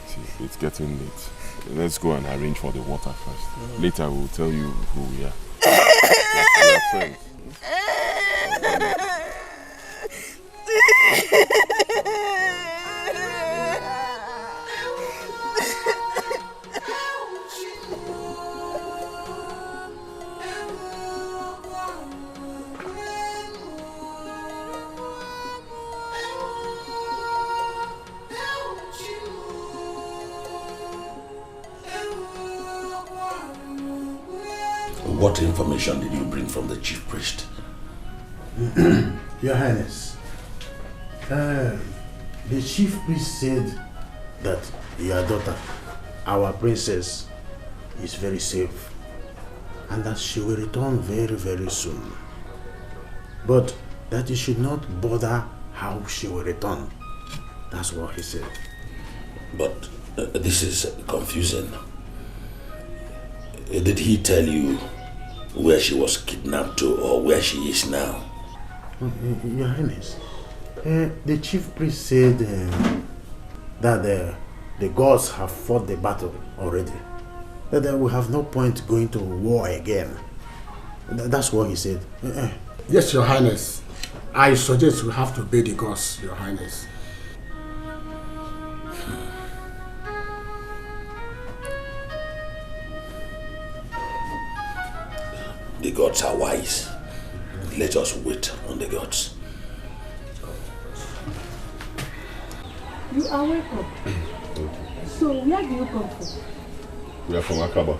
See, it's getting late. Let's go and arrange for the water first. Later we'll tell you who we are. We are friends. What information did you bring from the chief priest? Your Highness, the chief priest said that your daughter, our princess, is very safe and that she will return very, very soon. But that you should not bother how she will return. That's what he said. But this is confusing. Did he tell you where she was kidnapped to or where she is now? Your Highness, the chief priest said that the gods have fought the battle already. That there will have no point going to war again. That's what he said. Yes, Your Highness. I suggest we have to obey the gods, Your Highness. The gods are wise. Let us wait on the gods. You are welcome. So, where do you come from? We are from Akaba.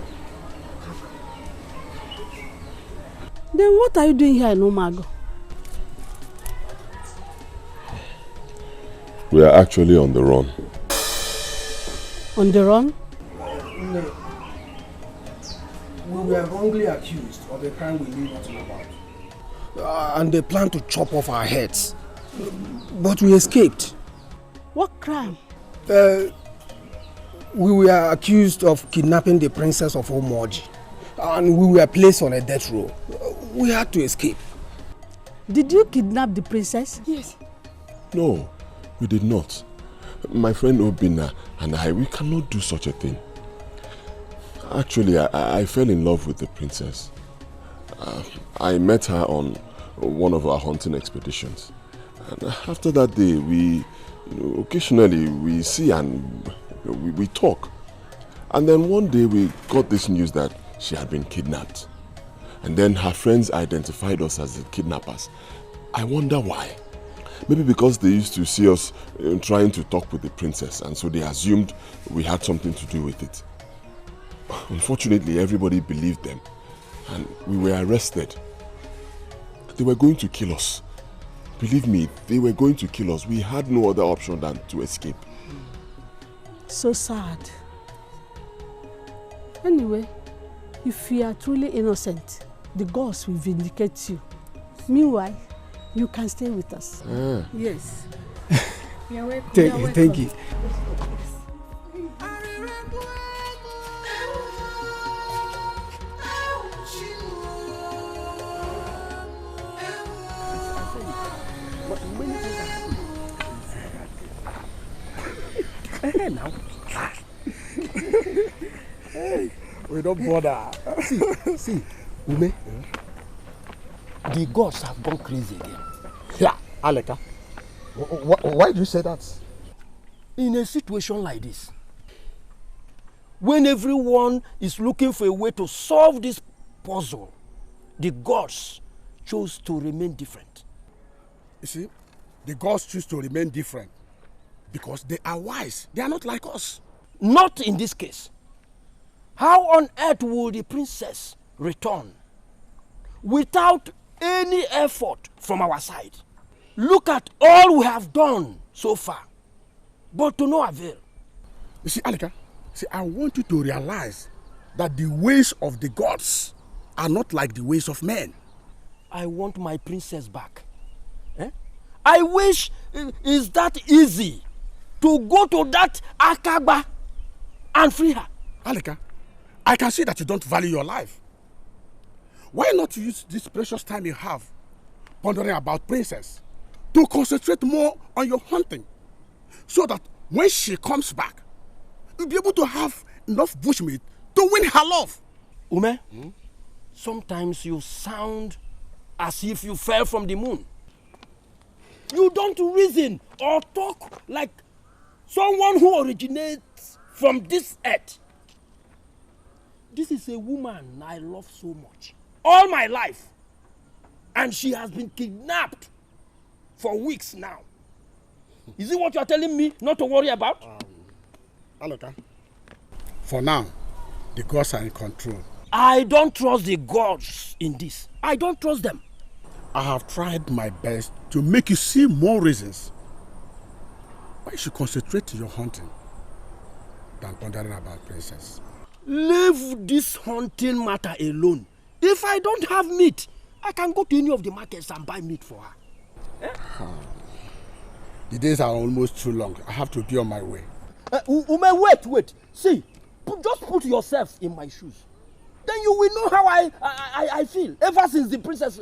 Then what are you doing here in Umago? We are actually on the run. On the run? No. We were wrongly accused of a crime we knew nothing about. And they planned to chop off our heads. But we escaped. What crime? We were accused of kidnapping the princess of Omoji. And we were placed on a death row. We had to escape. Did you kidnap the princess? Yes. No, we did not. My friend Obina and I, we cannot do such a thing. Actually, I fell in love with the princess. I met her on one of our hunting expeditions. And after that day, occasionally we see and we talk. And then one day we got this news that she had been kidnapped. And then her friends identified us as the kidnappers. I wonder why. Maybe because they used to see us trying to talk with the princess, and so they assumed we had something to do with it. Unfortunately, everybody believed them, and we were arrested. They were going to kill us. Believe me, they were going to kill us. We had no other option than to escape. So sad. Anyway, if you are truly innocent, the gods will vindicate you. Meanwhile, you can stay with us. Yes. You're welcome. Thank you. Hey, now. Hey, we don't bother. See, Ume, the gods have gone crazy again. Yeah, Aleka. Why do you say that? In a situation like this, when everyone is looking for a way to solve this puzzle, the gods chose to remain different. You see, the gods choose to remain different because they are wise. They are not like us. Not in this case. How on earth will the princess return without any effort from our side? Look at all we have done so far, but to no avail. You see, Alika, I want you to realize that the ways of the gods are not like the ways of men. I want my princess back. I wish it's that easy to go to that Akaba and free her. Alika, I can see that you don't value your life. Why not use this precious time you have pondering about princess to concentrate more on your hunting so that when she comes back, you'll be able to have enough bushmeat to win her love. Ume, sometimes you sound as if you fell from the moon. You don't reason or talk like someone who originates from this earth. This is a woman I love so much, all my life, and she has been kidnapped for weeks now. Is it what you are telling me not to worry about? Alika, for now, the gods are in control. I don't trust the gods in this. I don't trust them. I have tried my best to make you see more reasons why you should concentrate on your hunting than pondering about princess. Leave this hunting matter alone. If I don't have meat, I can go to any of the markets and buy meat for her. The days are almost too long. I have to be on my way. Ume, wait. See, just put yourself in my shoes. Then you will know how I feel ever since the princess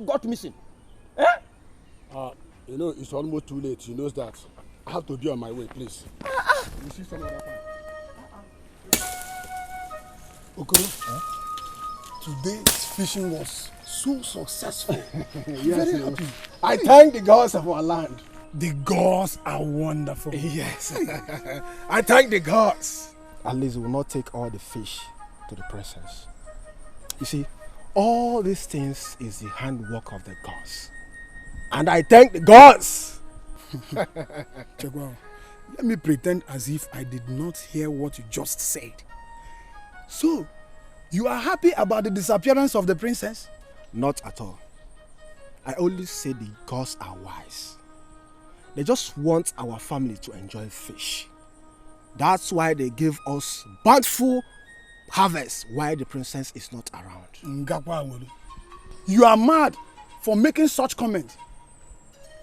got missing. It's almost too late. She knows that. I have to be on my way, please. You see some other time. Okoro, today's fishing was so successful. Yes, Very happy. I thank the gods of our land. The gods are wonderful. Yes. I thank the gods. At least we will not take all the fish to the princess. You see, All these things is the handwork of the gods. And I thank the gods. Chegwa, let me pretend as if I did not hear what you just said. So, you are happy about the disappearance of the princess? Not at all. I only say the gods are wise. They just want our family to enjoy fish. That's why they give us bountiful harvest while the princess is not around. You are mad for making such comments.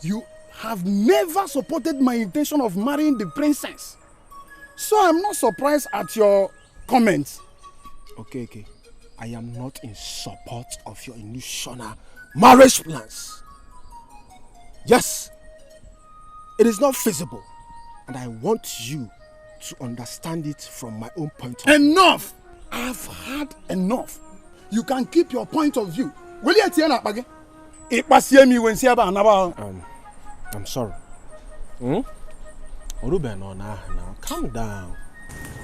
You have never supported my intention of marrying the princess. So I'm not surprised at your comments. Okay. I am not in support of your illusional marriage plans. Yes, it is not feasible. And I want you to understand it from my own point of view. Enough! I've had enough. You can keep your point of view. Will you tell me? I'm sorry. Ruben, now, calm down.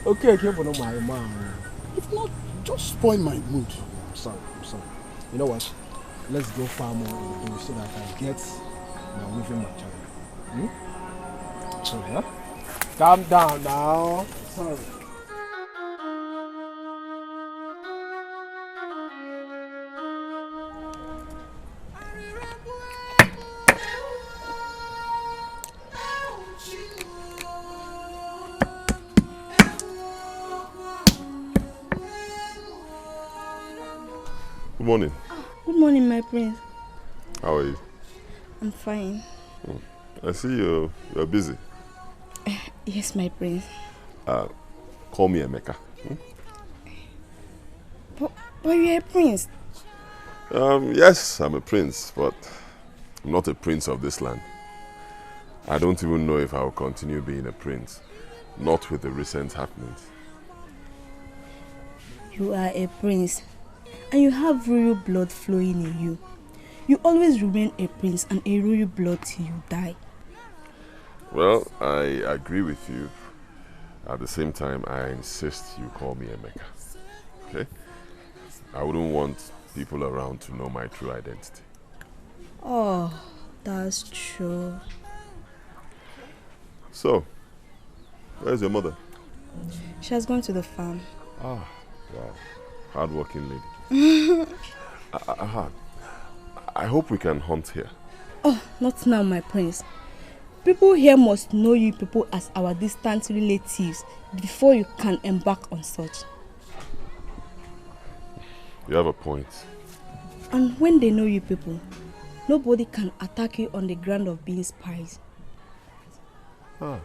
Okay, for my mom. If not, just spoil my mood. I'm sorry. You know what? Let's go far more so that I get my moving my child. So, huh? Calm down now. Sorry. Good morning. Good morning, my prince. How are you? I'm fine. I see you're busy. Yes, my prince. Call me Emeka. But you're a prince. Yes, I'm a prince, but I'm not a prince of this land. I don't even know if I'll continue being a prince, not with the recent happenings. You are a prince, and you have royal blood flowing in you. You always remain a prince and a royal blood till you die. Well, I agree with you. At the same time, I insist you call me Emeka. Okay? I wouldn't want people around to know my true identity. Oh, that's true. So, where's your mother? She has gone to the farm. Ah, wow. Hard-working lady. I hope we can hunt here. Oh, not now, my prince. People here must know you people as our distant relatives before you can embark on such. You have a point. And when they know you people, nobody can attack you on the ground of being spies. Ah.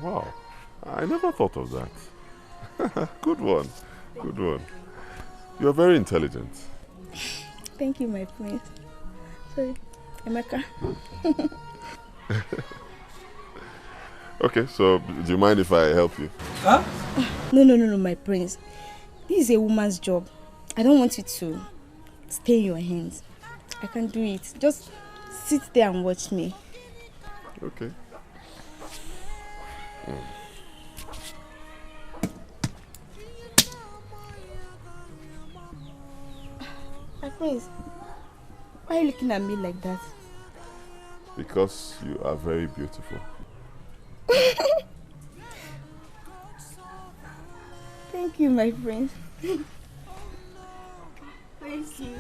Wow. I never thought of that. Good one. Good one. You are very intelligent. Thank you, my prince. Sorry, Emeka. Okay, so do you mind if I help you? Huh? No, my prince. This is a woman's job. I don't want you to stay in your hands. I can't do it. Just sit there and watch me. Okay. My prince, why are you looking at me like that? Because you are very beautiful. Thank you, my prince. Thank you.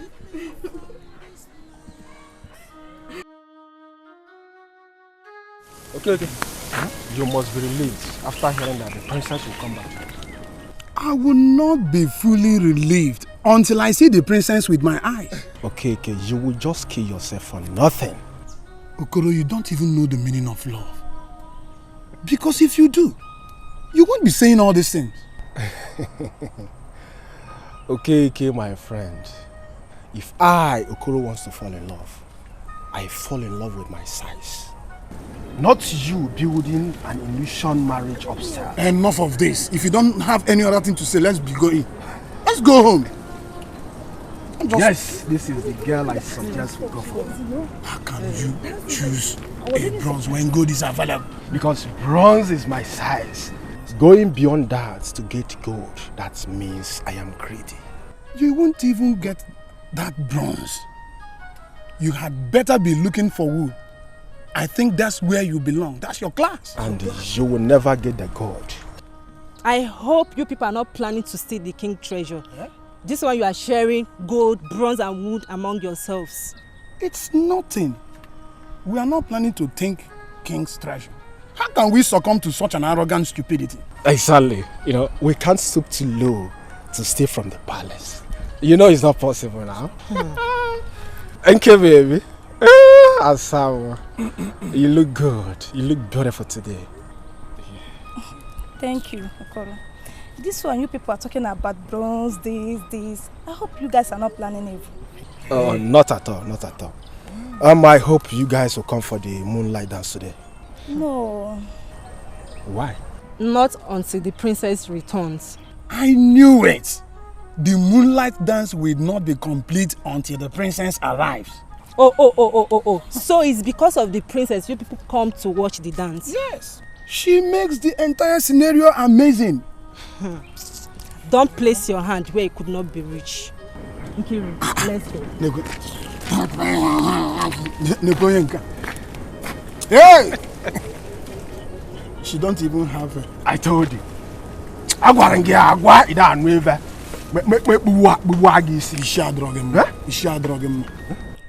Okay. You must be relieved after hearing that the princess will come back. I will not be fully relieved until I see the princess with my eyes. Okay, you will just kill yourself for nothing. Okoro, you don't even know the meaning of love. Because if you do, you won't be saying all these things. Okay, my friend. If I, Okoro, wants to fall in love, I fall in love with my size. Not you building an illusion marriage upstairs. Enough of this. If you don't have any other thing to say, let's be going. Let's go home. Yes, this is the girl I suggest we go for. How can you choose a bronze when gold is available? Because bronze is my size. Going beyond that to get gold, that means I am greedy. You won't even get that bronze. You had better be looking for wood. I think that's where you belong. That's your class. And you will never get the gold. I hope you people are not planning to steal the king treasure. Yeah? This one you are sharing gold, bronze and wood among yourselves. It's nothing. We are not planning to take king's treasure. How can we succumb to such an arrogant stupidity? Exactly. You know, we can't stoop too low to steal from the palace. You know it's not possible now. Thank you, baby. Asawa, you look good. You look beautiful today. Thank you, Okoro. This one you people are talking about bronze, this. I hope you guys are not planning evil. Oh, not at all, not at all. I hope you guys will come for the moonlight dance today. No. Why? Not until the princess returns. I knew it. The moonlight dance will not be complete until the princess arrives. Oh. So it's because of the princess you people come to watch the dance? Yes. She makes the entire scenario amazing. Don't place your hand where it could not be reached. Nkiru, let's go. Hey! She don't even have it. I told you.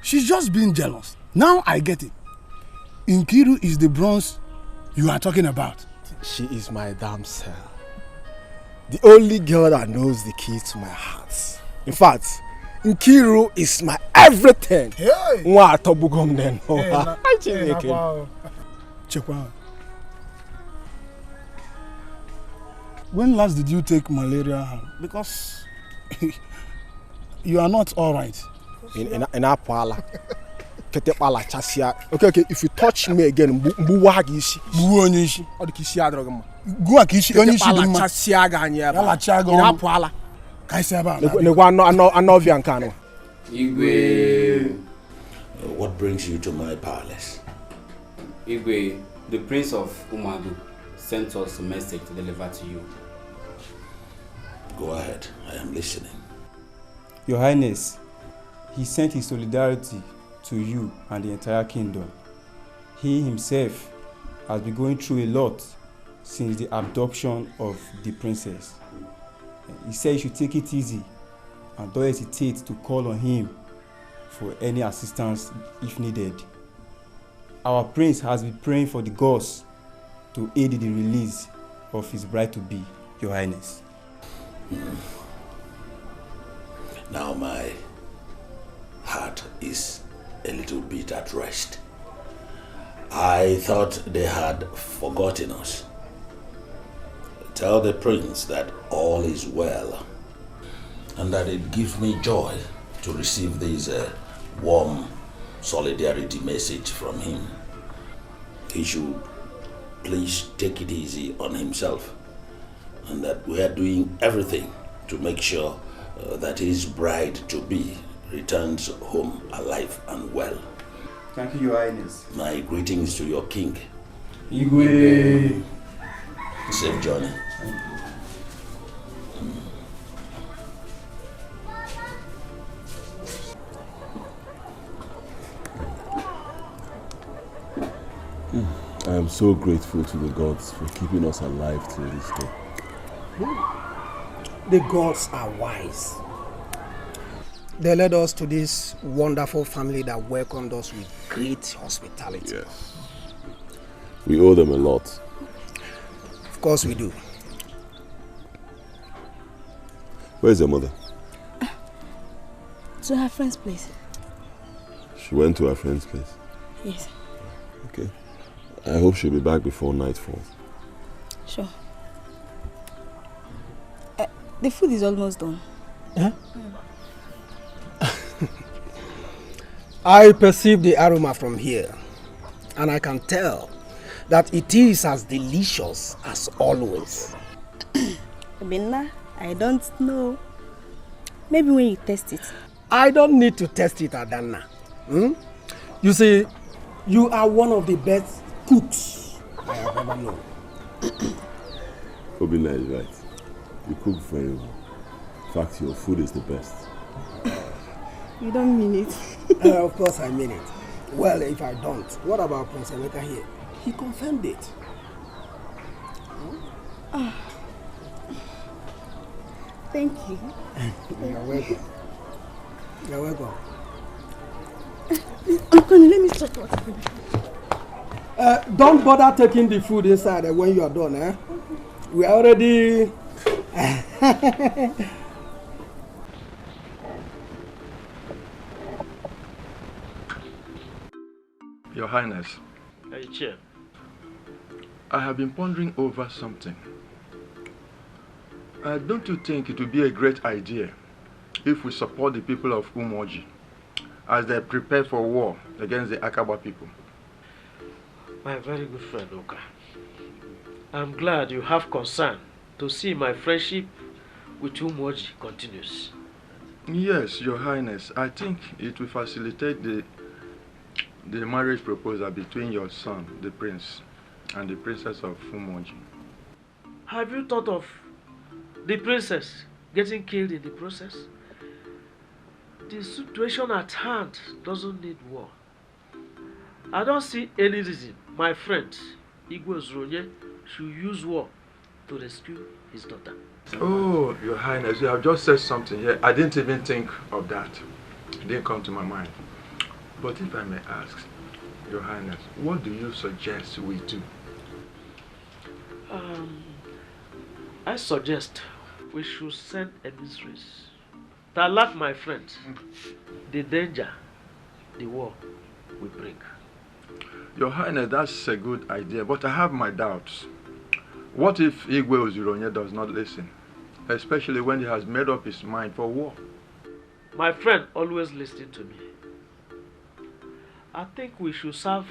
She's just being jealous. Now I get it. Nkiru is the bronze you are talking about. She is my damsel. The only girl that knows the key to my heart. In fact, Nkiru is my everything. Hey! When last did you take malaria? Because you are not all right. In Apala. Okay, if you touch me again, go akishi Igwe, what brings you to my palace? Igwe, the Prince of Umagu sent us a message to deliver to you. Go ahead, I am listening. Your Highness, he sent his solidarity to you and the entire kingdom. He himself has been going through a lot since the abduction of the princess. He said you should take it easy and don't hesitate to call on him for any assistance if needed. Our prince has been praying for the gods to aid in the release of his bride-to-be, Your Highness. Now my heart is a little bit at rest. I thought they had forgotten us. Tell the prince that all is well and that it gives me joy to receive this warm solidarity message from him. He should please take it easy on himself and that we are doing everything to make sure that his bride-to-be returns home alive and well. Thank you, Your Highness. My greetings to your king. Igwe. Safe journey. I am so grateful to the gods for keeping us alive till this day. The gods are wise. They led us to this wonderful family that welcomed us with great hospitality. Yes. We owe them a lot. Of course we do. Where's your mother? To her friend's place. She went to her friend's place? Yes. Okay. I hope she'll be back before night falls. Sure. The food is almost done. Huh? I perceive the aroma from here, and I can tell that it is as delicious as always. Binna, I don't know. Maybe when you test it. I don't need to test it, Adanna. You see, you are one of the best cooks I have ever known. Obina is right. You cook very well. fact, your food is the best. You don't mean it. Of course I mean it. Well, if I don't, what about Prince Emeka here? He confirmed it. Thank you. You're welcome. You're welcome. Uncle, let me stop what. Don't bother taking the food inside when you are done, eh? We are already... Your Highness. Hey, Chair. I have been pondering over something. Don't you think it would be a great idea if we support the people of Umoji as they prepare for war against the Akaba people? My very good friend, Oka. I'm glad you have concern to see my friendship with Umoji continues. Yes, Your Highness. I think it will facilitate the marriage proposal between your son, the prince, and the princess of Umoji. Have you thought of the princess getting killed in the process? The situation at hand doesn't need war. I don't see any reason my friend Igwe Zronye should use war to rescue his daughter. Oh, Your Highness, you have just said something here. I didn't even think of that. It didn't come to my mind. But if I may ask, Your Highness, what do you suggest we do? I suggest we should send emissaries to alert my friend the danger the war will bring. Your Highness, that's a good idea, but I have my doubts. What if Igwe Ozironye does not listen, especially when he has made up his mind for war? My friend always listens to me. I think we should serve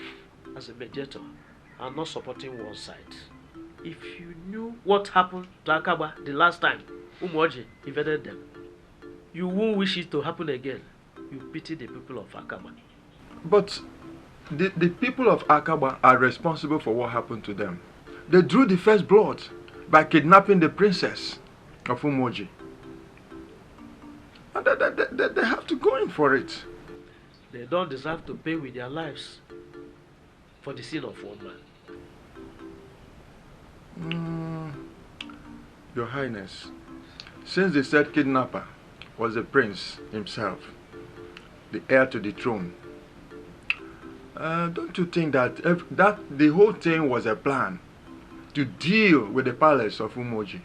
as a mediator and not supporting one side. If you knew what happened to Akaba the last time Umoji invaded them, you won't wish it to happen again. You pity the people of Akaba. But the people of Akaba are responsible for what happened to them. They drew the first blood by kidnapping the princess of Umoji. And they have to go in for it. They don't deserve to pay with their lives for the sin of one man. Your Highness, since the said kidnapper was the prince himself, the heir to the throne, don't you think that the whole thing was a plan to deal with the palace of Umoji?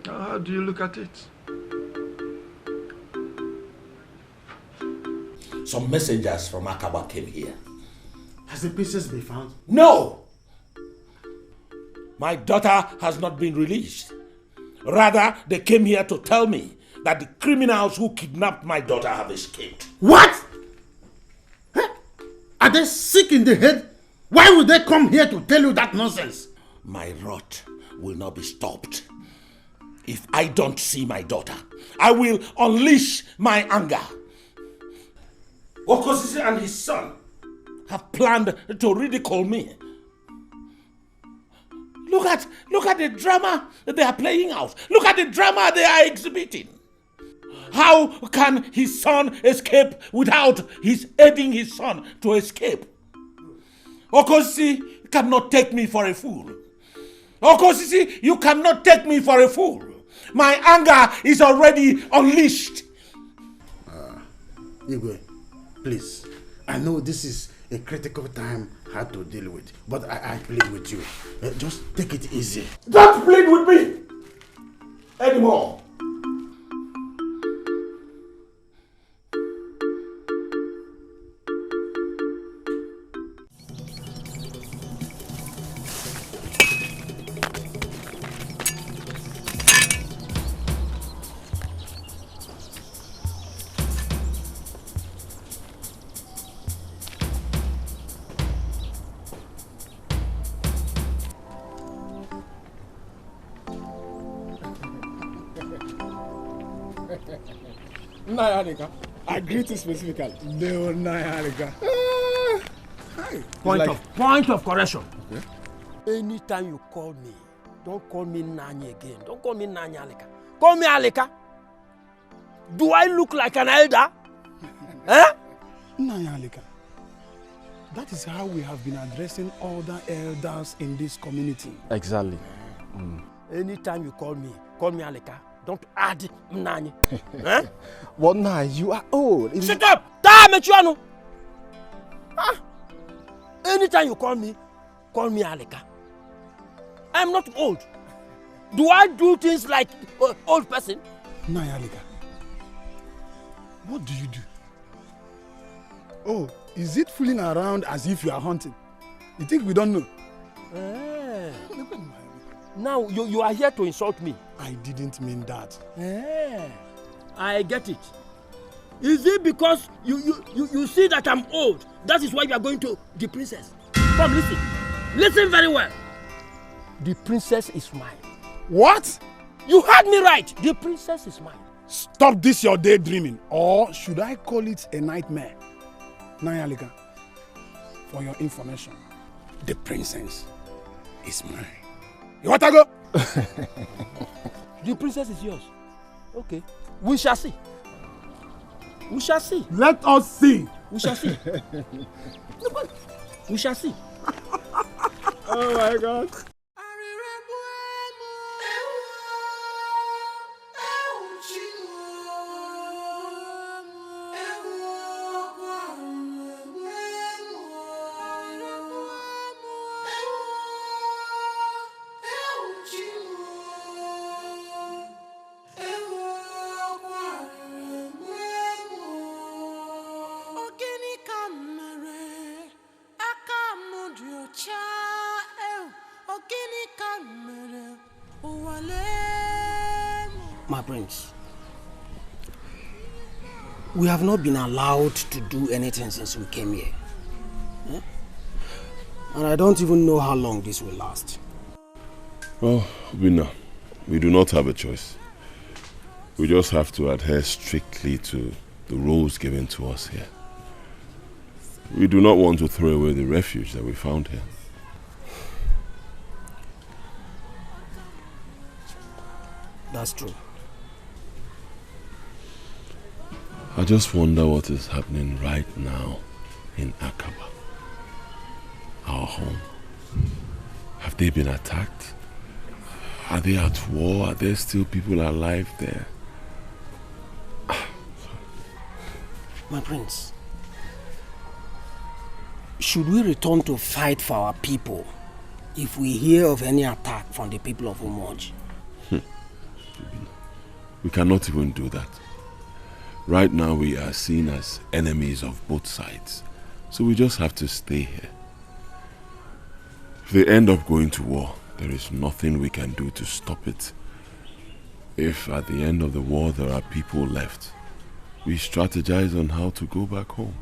How do you look at it? Some messengers from Akaba came here. Has the princess been found? No! My daughter has not been released. Rather, they came here to tell me that the criminals who kidnapped my daughter have escaped. What? Are they sick in the head? Why would they come here to tell you that nonsense? My wrath will not be stopped. If I don't see my daughter, I will unleash my anger. Okosisi and his son have planned to ridicule me. Look at the drama they are playing out. Look at the drama they are exhibiting. How can his son escape without his aiding his son to escape? Okosisi cannot take me for a fool. Okosisi, you cannot take me for a fool. My anger is already unleashed. Igwe, please. I know this is a critical time hard to deal with, but I plead with you. Just take it easy. Don't plead with me anymore. I greet you specifically. No, Nayanika. Point of correction. Okay. Anytime you call me, Don't call me Nanya again. Don't call me Nanya Alika. Call me Alika. Do I look like an elder? Eh? Nanya Alika. That is how we have been addressing other elders in this community. Exactly. Anytime you call me Alika. Don't add Nanya. Eh? What now? You are old. Shut up! Anytime you call me Alika. I'm not old. Do I do things like old person? Nanya Alika. What do you do? Oh, is it fooling around as if you are hunting? You think we don't know? Now you are here to insult me. I didn't mean that. I get it. Is it because you see that I'm old? That is why you are going to the princess. Come listen. Listen very well. The princess is mine. What? You heard me right. The princess is mine. Stop this your daydreaming. Or should I call it a nightmare? Nanya Alika, for your information, the princess is mine. You want to go? The princess is yours. Okay. We shall see. We shall see. Let us see. We shall see. We shall see. Oh my God. My prince, we have not been allowed to do anything since we came here. And I don't even know how long this will last. Well, Winner, we do not have a choice. We just have to adhere strictly to the rules given to us here. We do not want to throw away the refuge that we found here. That's true. I just wonder what is happening right now in Akaba, our home. Have they been attacked? Are they at war? Are there still people alive there? My prince, should we return to fight for our people if we hear of any attack from the people of Umoji? We cannot even do that. Right now we are seen as enemies of both sides. So we just have to stay here. If they end up going to war, there is nothing we can do to stop it. If at the end of the war there are people left, we strategize on how to go back home.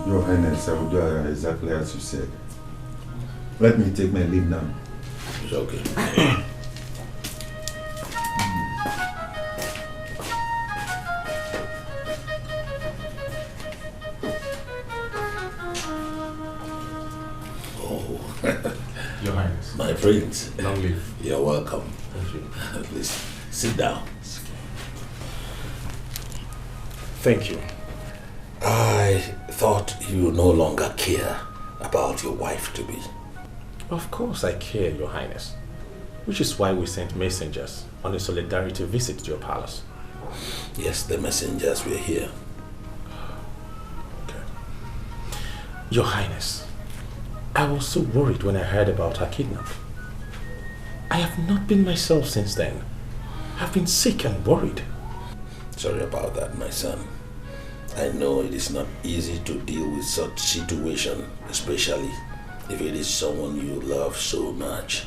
Your Highness, I will do exactly as you said. Let me take my leave now. It's okay. Your Highness. My prince. Long live. You're welcome. Thank you. Please, sit down. Thank you. I thought you no longer care about your wife-to-be. Of course I care, Your Highness. Which is why we sent messengers on a solidarity visit to your palace. Yes, the messengers were here. Okay. Your Highness, I was so worried when I heard about her kidnap. I have not been myself since then. I've been sick and worried. Sorry about that, my son. I know it is not easy to deal with such situation, especially if it is someone you love so much.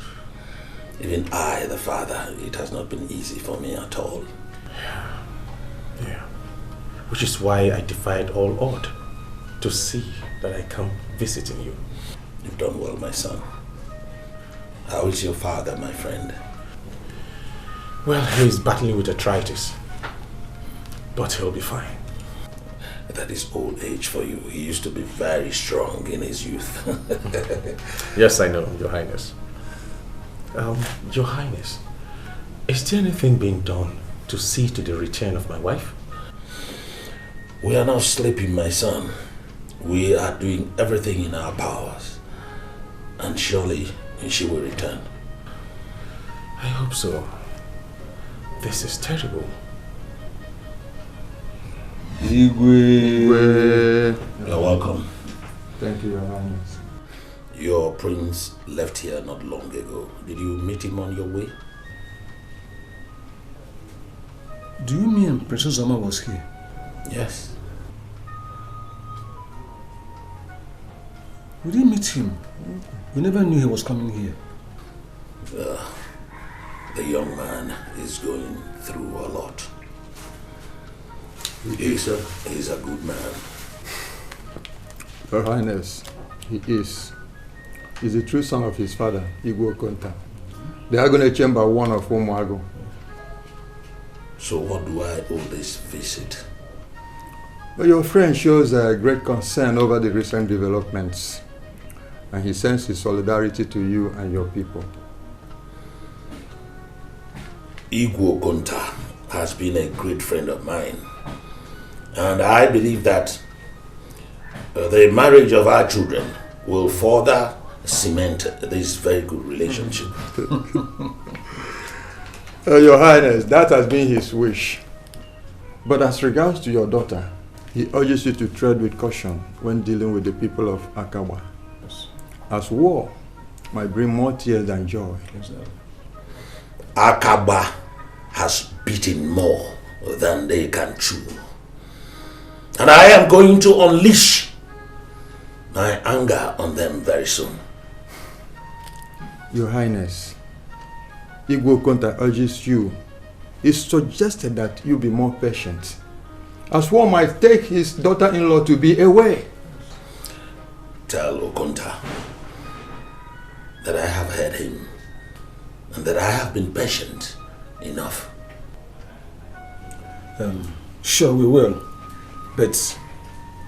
Even I, the father, it has not been easy for me at all. Yeah. Which is why I defied all odds to see that I come visiting you. You've done well, my son. How is your father, my friend? Well, he's battling with arthritis. But he'll be fine. That is old age for you. He used to be very strong in his youth. Yes, I know, Your Highness. Your Highness, is there anything being done to see to the return of my wife? We are not sleeping, my son. We are doing everything in our powers. And surely she will return. I hope so. This is terrible. Igwe. You're welcome. Thank you, Your Highness. Your prince left here not long ago. Did you meet him on your way? Do you mean Princess Zama was here? Yes. We didn't meet him. We never knew he was coming here. The young man is going through a lot. He's a good man. Your Highness, he is. He's the true son of his father, Igwe Konta. The Agone Chamber one of Umuago. So what do I owe this visit? Well, your friend shows a great concern over the recent developments, and he sends his solidarity to you and your people. Igwe Konta has been a great friend of mine, and I believe that the marriage of our children will further cement this very good relationship. Your Highness, that has been his wish. But as regards to your daughter, he urges you to tread with caution when dealing with the people of Akaba, as war might bring more tears than joy. Akaba has beaten more than they can chew. And I am going to unleash my anger on them very soon. Your Highness, Igwe Konta urges you. He suggested that you be more patient, as one might take his daughter-in-law to be away. Tell Okonta that I have heard him and that I have been patient enough. Sure, we will. But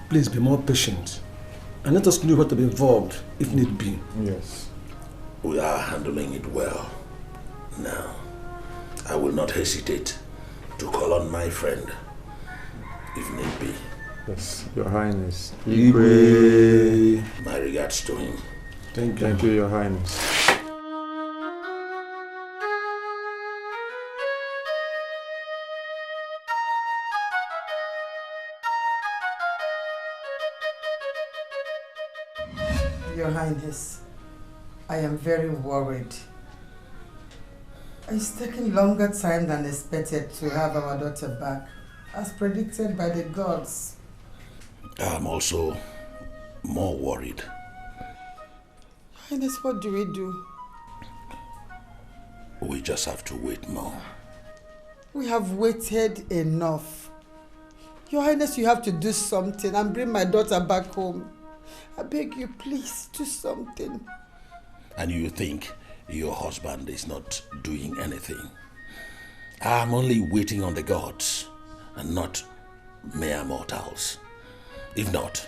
please be more patient and let us know what to be involved if need be. Yes. We are handling it well. Now, I will not hesitate to call on my friend if need be. Yes, Your Highness. Igwe. My regards to him. Thank you, Your Highness. Your Highness, I am very worried. It's taking longer time than expected to have our daughter back, as predicted by the gods. I'm also more worried. Highness, what do we do? We just have to wait more. We have waited enough. Your Highness, you have to do something and bring my daughter back home. I beg you, please, do something. And you think your husband is not doing anything? I'm only waiting on the gods and not mere mortals. If not,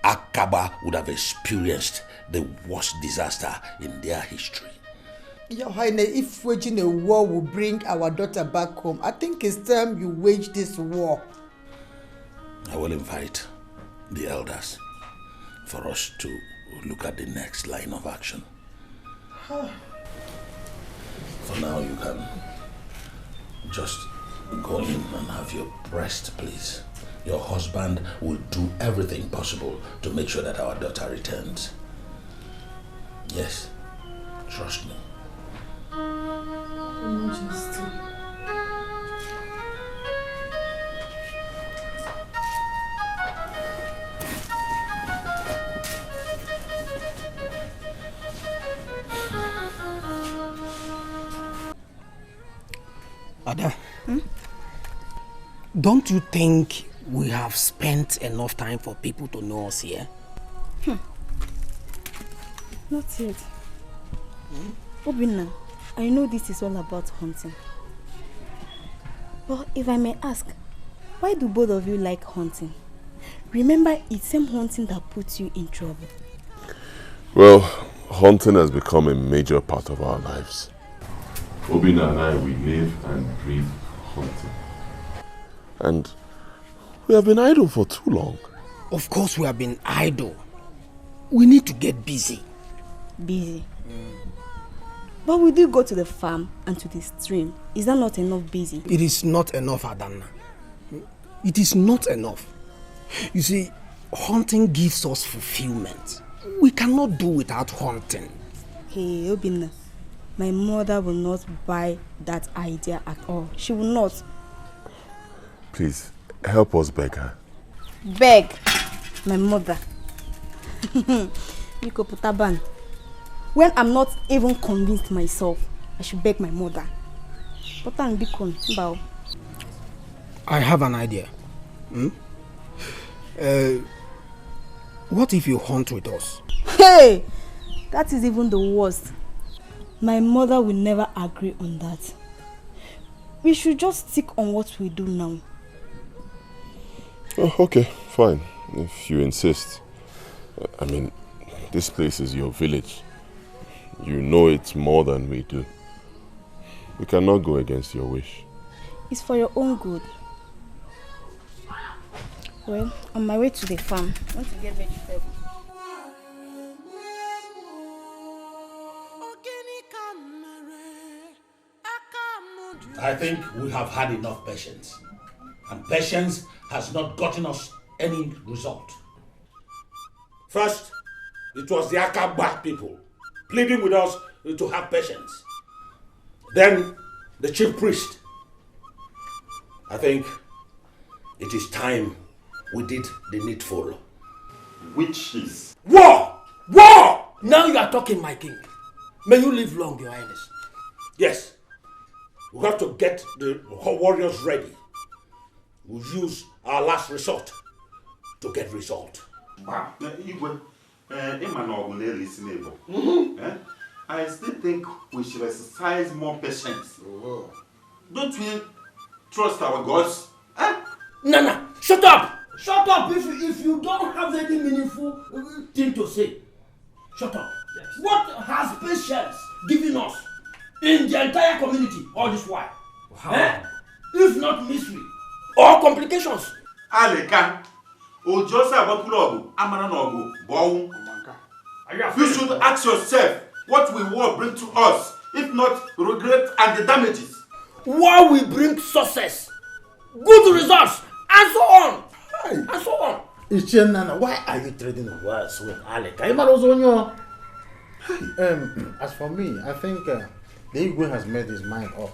Akaba would have experienced the worst disaster in their history. Your Highness, if waging a war will bring our daughter back home, I think it's time you wage this war. I will invite the elders for us to look at the next line of action. For now, you can just go in and have your rest, please. Your husband will do everything possible to make sure that our daughter returns. Yes, trust me. Majesty. Ada, don't you think we have spent enough time for people to know us here? Not yet. Obinna, I know this is all about hunting. Well, if I may ask, why do both of you like hunting? Remember, it's same hunting that puts you in trouble. Well, hunting has become a major part of our lives. Obina and I, we live and breathe hunting. And we have been idle for too long. Of course we have been idle. We need to get busy. Busy? But we do go to the farm and to the stream. Is that not enough busy? It is not enough, Adanna. It is not enough. You see, hunting gives us fulfillment. We cannot do without hunting. Hey, Obina, my mother will not buy that idea at all. She will not. Please, help us beg her. Beg? My mother. Miko Putaban. When I'm not even convinced myself, I should beg my mother. Potan Bikon, bow. I have an idea. What if you hunt with us? Hey! That is even the worst. My mother will never agree on that. We should just stick on what we do now. Oh, okay, fine. If you insist. I mean, this place is your village. You know it more than we do. We cannot go against your wish. It's for your own good. Well, on my way to the farm, I want to get vegetables. I think we have had enough patience. And patience has not gotten us any result. First, it was the Akaba people pleading with us to have patience. Then, the chief priest. I think it is time we did the needful. Which is? War! War! Now you are talking, my king. May you live long, your highness. Yes. We have to get the warriors ready. We'll use our last resort to get result. I still think we should exercise more patience. Don't we trust our gods? Nana, shut up! Shut up if you don't have any meaningful thing to say. Shut up. Yes. What has patience given us in the entire community all this while? If not misery or complications. Aleka, Ojosa Bakulogu, Amananogu, Bow. You should ask yourself what will war bring to us, if not regret and the damages. War will bring success, good results, and so on. And so on. Ichenana, why are you trading words with Alec? As for me, I think the Igwe has made his mind up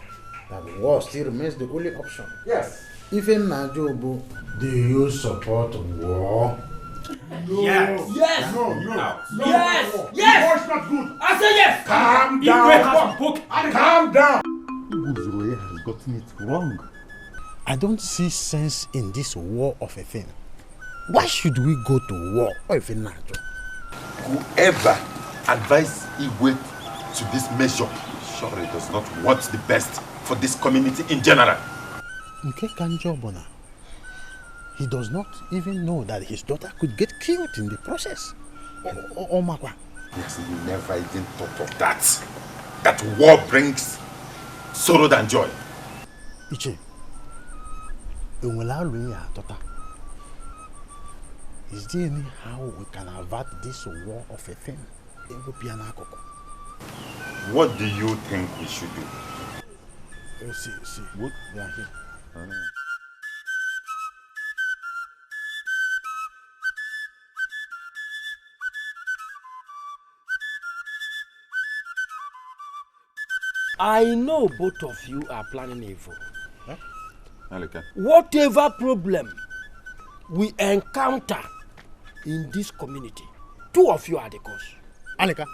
that war still remains the only option. Yes. Even Najobu, do you support war? No. Yes. Yes. No. Yes. No. Yes. War is not good. I say yes. Calm down. Calm down. Igwe has gotten it wrong. I don't see sense in this war of a thing. Why should we go to war? Whoever advised Igwe to this measure surely does not want the best for this community in general. Nke Kanjobona, he does not even know that his daughter could get killed in the process. Yes, he never even thought of that. That war brings sorrow than joy. Iche, is there any how we can avert this war of a thing? What do you think we should do? See, what? They are here. I know both of you are planning evil. Aleka. Whatever problem we encounter in this community, two of you are the cause. Aleka,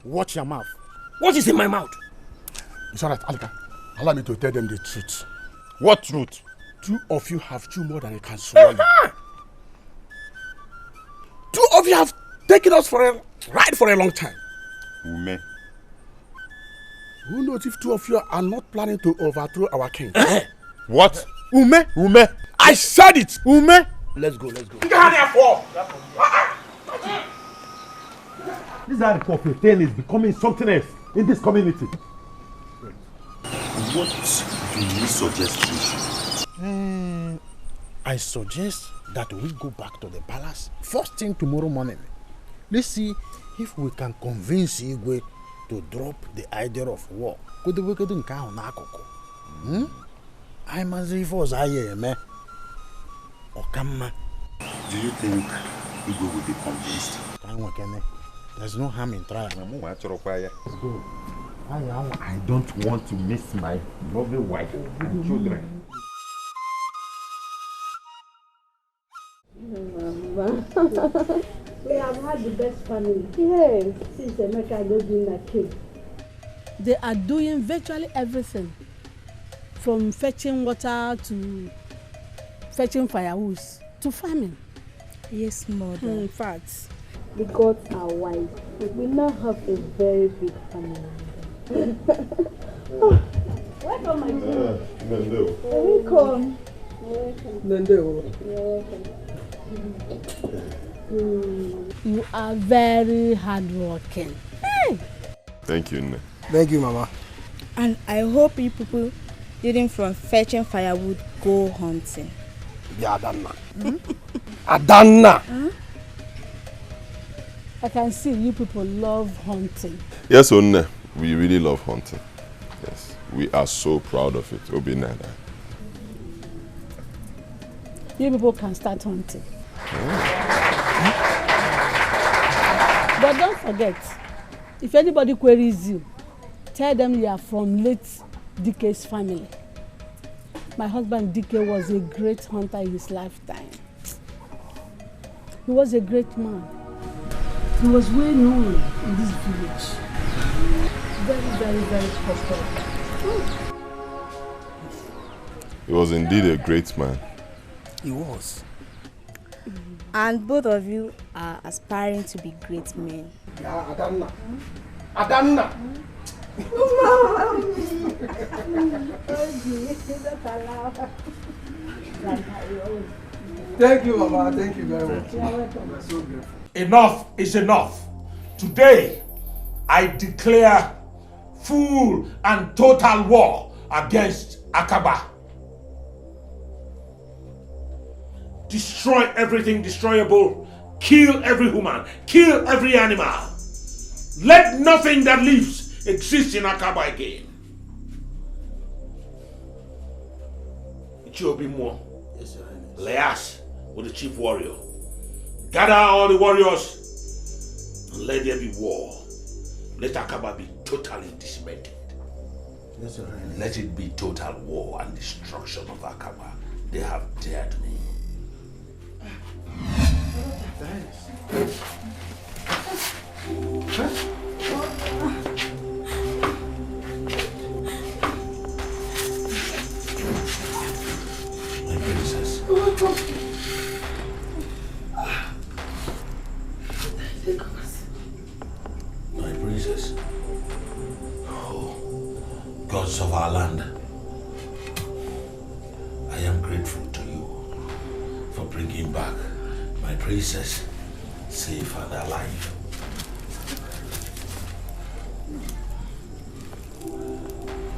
watch your mouth. What is in my mouth? It's alright, Aleka. Allow me to tell them the truth. What truth? Two of you have chewed more than you can swallow. Two of you have taken us for a ride for a long time. Ume. Who knows if two of you are not planning to overthrow our king? What? Ume. I said it. Ume. Let's go. This is how the prophet is becoming something else in this community. What do you suggest we should? I suggest that we go back to the palace first thing tomorrow morning. Let's see if we can convince Igwe to drop the idea of war. Could we get in town? I must say for man. Okama. Do you think Igwe will be convinced? There's no harm in trying. Let's go. I don't want to miss my lovely wife and children. We have had the best family. Yes, since Emeka got being a king. They are doing virtually everything, from fetching water to fetching firewood to farming. Yes, mother. In fact, the gods are wise. We now have a very big family. Oh, welcome, my dear. Nando. Welcome. Nando. You are very hardworking. Hey. Thank you, Nne. Thank you, Mama. And I hope you people didn't from fetching firewood go hunting. Yeah, Adanna. Adanna! I can see you people love hunting. Yes, Nne. We really love hunting. Yes. We are so proud of it. Obinada. You people can start hunting. But don't forget, if anybody queries you, tell them you are from late Dike's family. My husband Dike was a great hunter in his lifetime. He was a great man. He was well known in this village. Very, very, very prosperous. He was indeed a great man. He was. And both of you are aspiring to be great men. Yeah, Adanna. Adanna! Thank you, Mama. Thank you very much. So enough is enough. Today, I declare full and total war against Akaba. Destroy everything destroyable. Kill every human. Kill every animal. Let nothing that lives exist in Akaba again. It will be more. Yes, Your Highness. Leas with the chief warrior. Gather all the warriors and let there be war. Let Akaba be totally decimated. Yes, Your Highness. Let it be total war and destruction of Akaba. They have dared me. My princess. My princess. Oh, gods of our land. I am grateful to you for bringing back my princess safe and alive.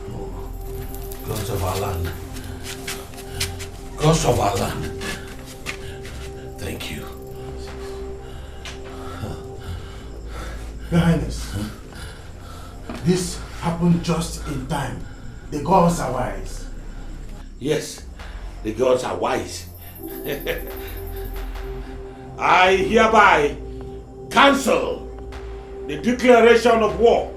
Oh, gods of our land. Gods of our land. Thank you. Your Highness, this happened just in time. The gods are wise. Yes, the gods are wise. I hereby cancel the declaration of war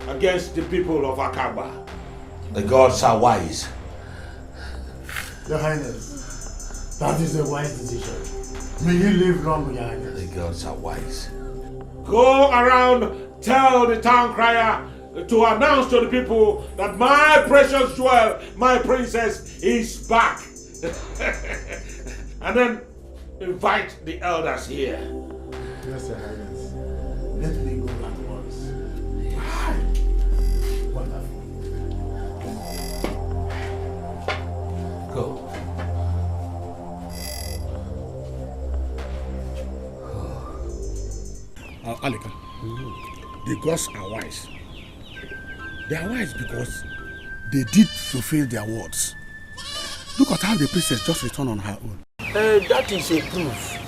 against the people of Akaba. The gods are wise. Your Highness, that is a wise decision. May you live long, Your Highness. The gods are wise. Go around, tell the town crier to announce to the people that my precious jewel, my princess, is back. And then invite the elders here. Yes, Your Highness. Let me go at once. Wonderful. Alika, the gods are wise. They are wise because they did fulfill their words. Look at how the princess just returned on her own. That is a proof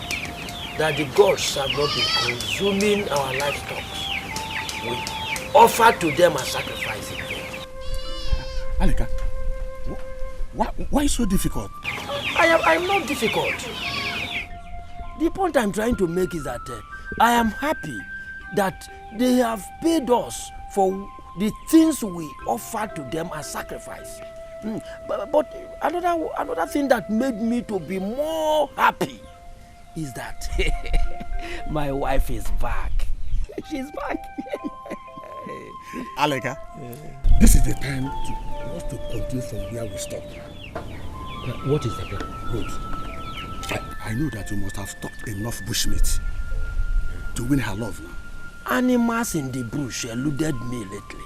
that the gods have not been consuming our livestock. We offer to them a sacrifice in vain. Alika, why so difficult? I'm not difficult. The point I'm trying to make is that I am happy that they have paid us for the things we offer to them as sacrifice. But another thing that made me to be more happy is that my wife is back. She's back. Alika, this is the time for us to continue from where we stopped. What is the plan? Good. I know that you must have stocked enough bushmeat to win her love now. Animals in the bush eluded me lately.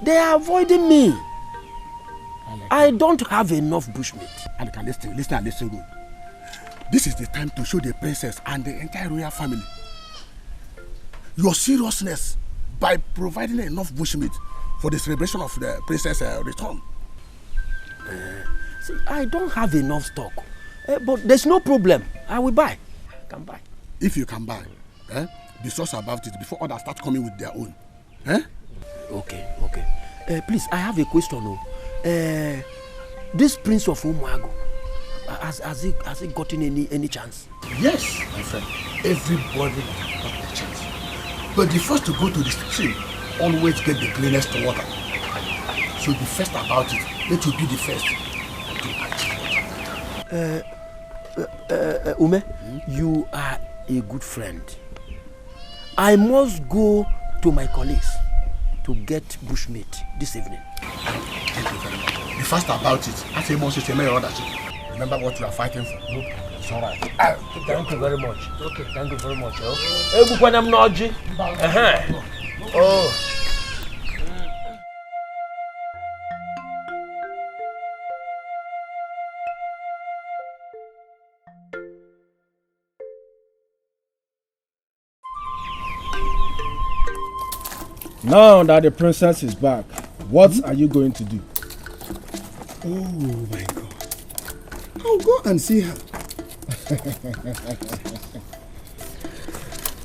They are avoiding me. I don't have enough bushmeat. Alika, listen good. This is the time to show the princess and the entire royal family your seriousness by providing enough bushmeat for the celebration of the princess' return. See, I don't have enough stock, but there's no problem. I will buy. I can buy. If you can buy, be sus about it before others start coming with their own. Okay. Please, I have a question. This Prince of Umago, has he gotten any chance? Yes, my friend. Everybody has got a chance. But the first to go to the stream always get the cleanest water. So be first about it. Let you be the first. Ume, you are a good friend. I must go to my colleagues to get bushmeat this evening. Thank you very much. Be fast about it. Remember what you are fighting for. Okay. It's all right. Thank you very much. Okay. Thank you very much. Oh. Now that the princess is back, what are you going to do? Oh my God. I'll go and see her.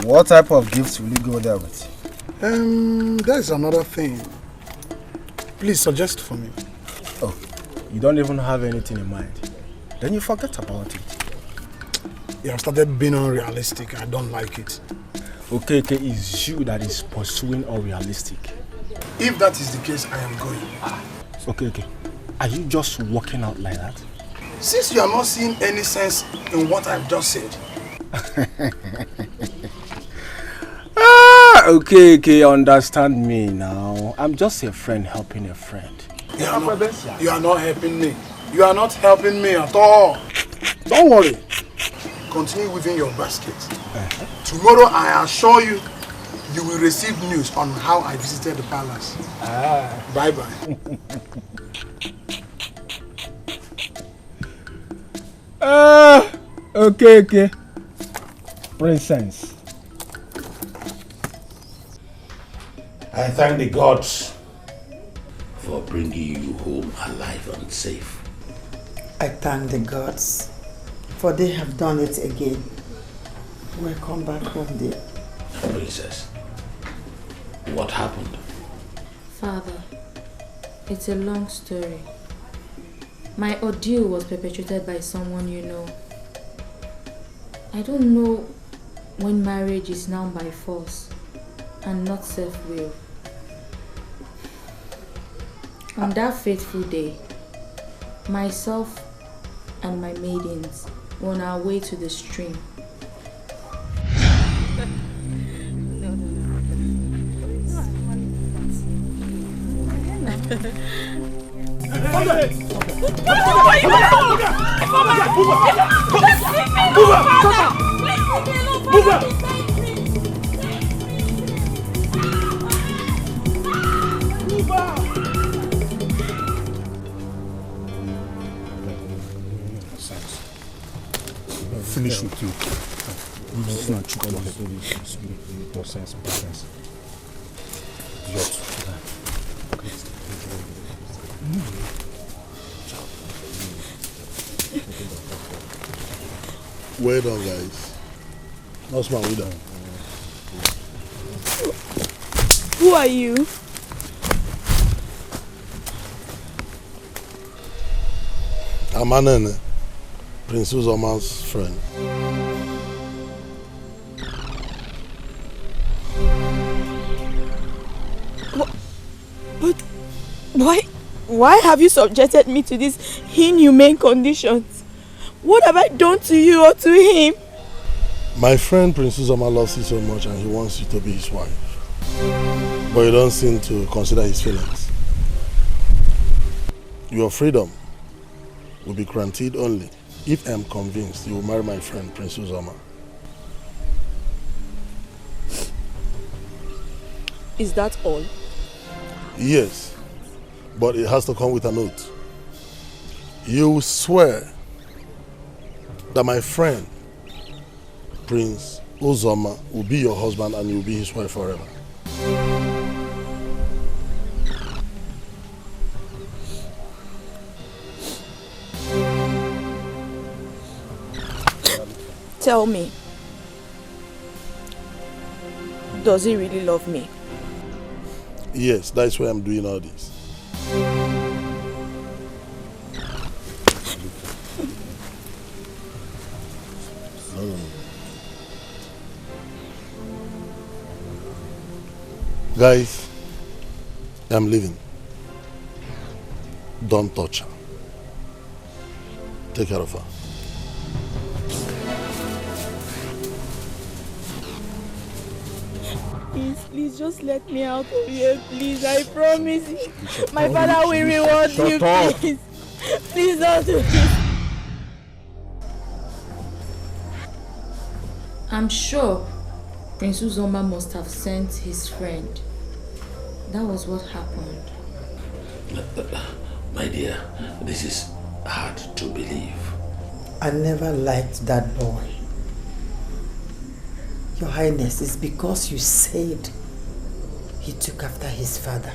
What type of gifts will you go there with? There's another thing. Please suggest for me. Oh, you don't even have anything in mind. Then you forget about it. You have started being unrealistic. I don't like it. Okay, it's you that is pursuing unrealistic. If that is the case, I am going. Okay. Are you just walking out like that? Since you are not seeing any sense in what I've just said. Okay, understand me now. I'm just a friend helping a friend. You are not helping me. You are not helping me at all. Don't worry. Continue within your basket. Tomorrow, I assure you, you will receive news on how I visited the palace. Bye-bye. Okay. Princess. I thank the gods for bringing you home alive and safe. I thank the gods for they have done it again. Welcome back home, dear. Princess, what happened? Father, it's a long story. My ordeal was perpetrated by someone you know. I don't know when marriage is now by force and not self-will. On that fateful day, myself and my maidens were on our way to the stream. Finish with you. It's not true. Nonsense. Well done, guys. That's my way down. Who are you? I'm Anene, Prince Uzoma's friend. But why have you subjected me to these inhumane conditions? What have I done to you or to him? My friend Prince Uzoma loves you so much and he wants you to be his wife. But you don't seem to consider his feelings. Your freedom will be granted only if I am convinced you will marry my friend Prince Uzoma. Is that all? Yes, but it has to come with an oath. You swear that my friend Prince Uzoma will be your husband and you will be his wife forever. Tell me, does he really love me? Yes, that's why I'm doing all this. Guys, I'm leaving. Don't touch her. Take care of her. Please just let me out of here, please. I promise you. My father will reward you, please. Please don't do this. I'm sure Prince Uzoma must have sent his friend. That was what happened. My dear, this is hard to believe. I never liked that boy. Your Highness, it's because you said he took after his father.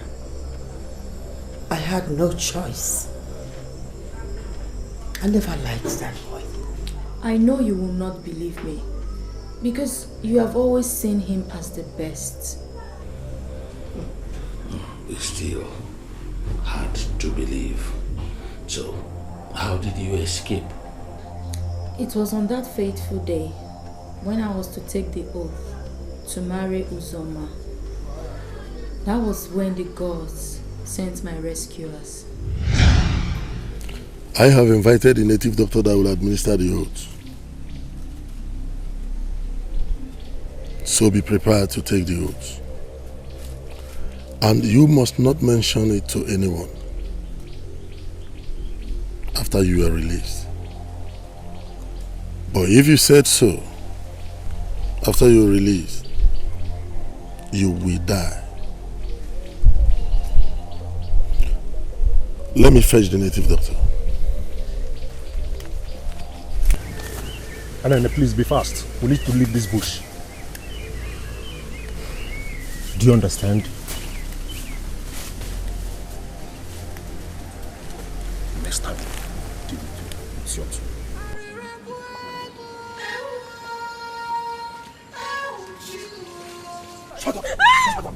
I had no choice. I never liked that boy. I know you will not believe me because you have always seen him as the best. It's still hard to believe. So, how did you escape? It was on that fateful day when I was to take the oath to marry Uzoma. That was when the gods sent my rescuers. I have invited a native doctor that will administer the oath. So be prepared to take the oath. And you must not mention it to anyone after you are released. But if you said so, after you're released, you will die. Let me fetch the native doctor. Anene, please be fast. We need to leave this bush. Do you understand? Next time, it's yours. Shut up! Shut up!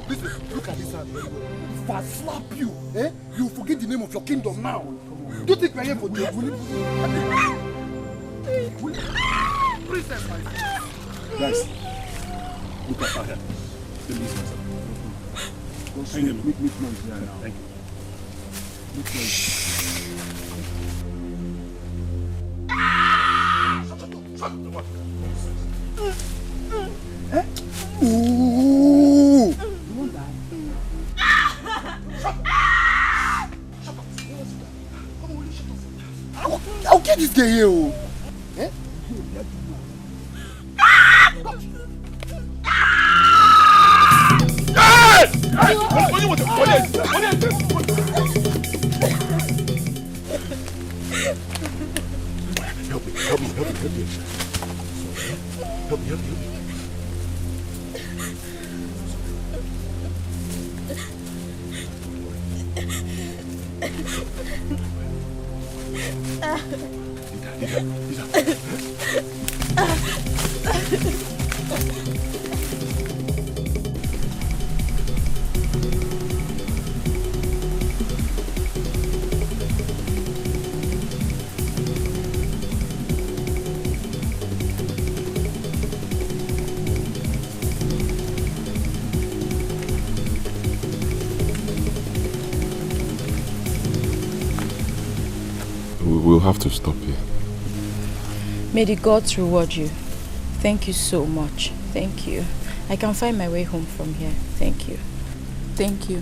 Listen, look at this hand. If I slap you, you forget the name of your kingdom now. Do you think we're here for the princess, my friend? Guys, look at her head. Make noise here now. Thank you. Make noise. Ooh! You won't die. I'll get this guy here. Eh? Hey! Help you. Help me, help you. We'll have to stop here. May the gods reward you. Thank you so much. Thank you. I can find my way home from here. Thank you. Thank you.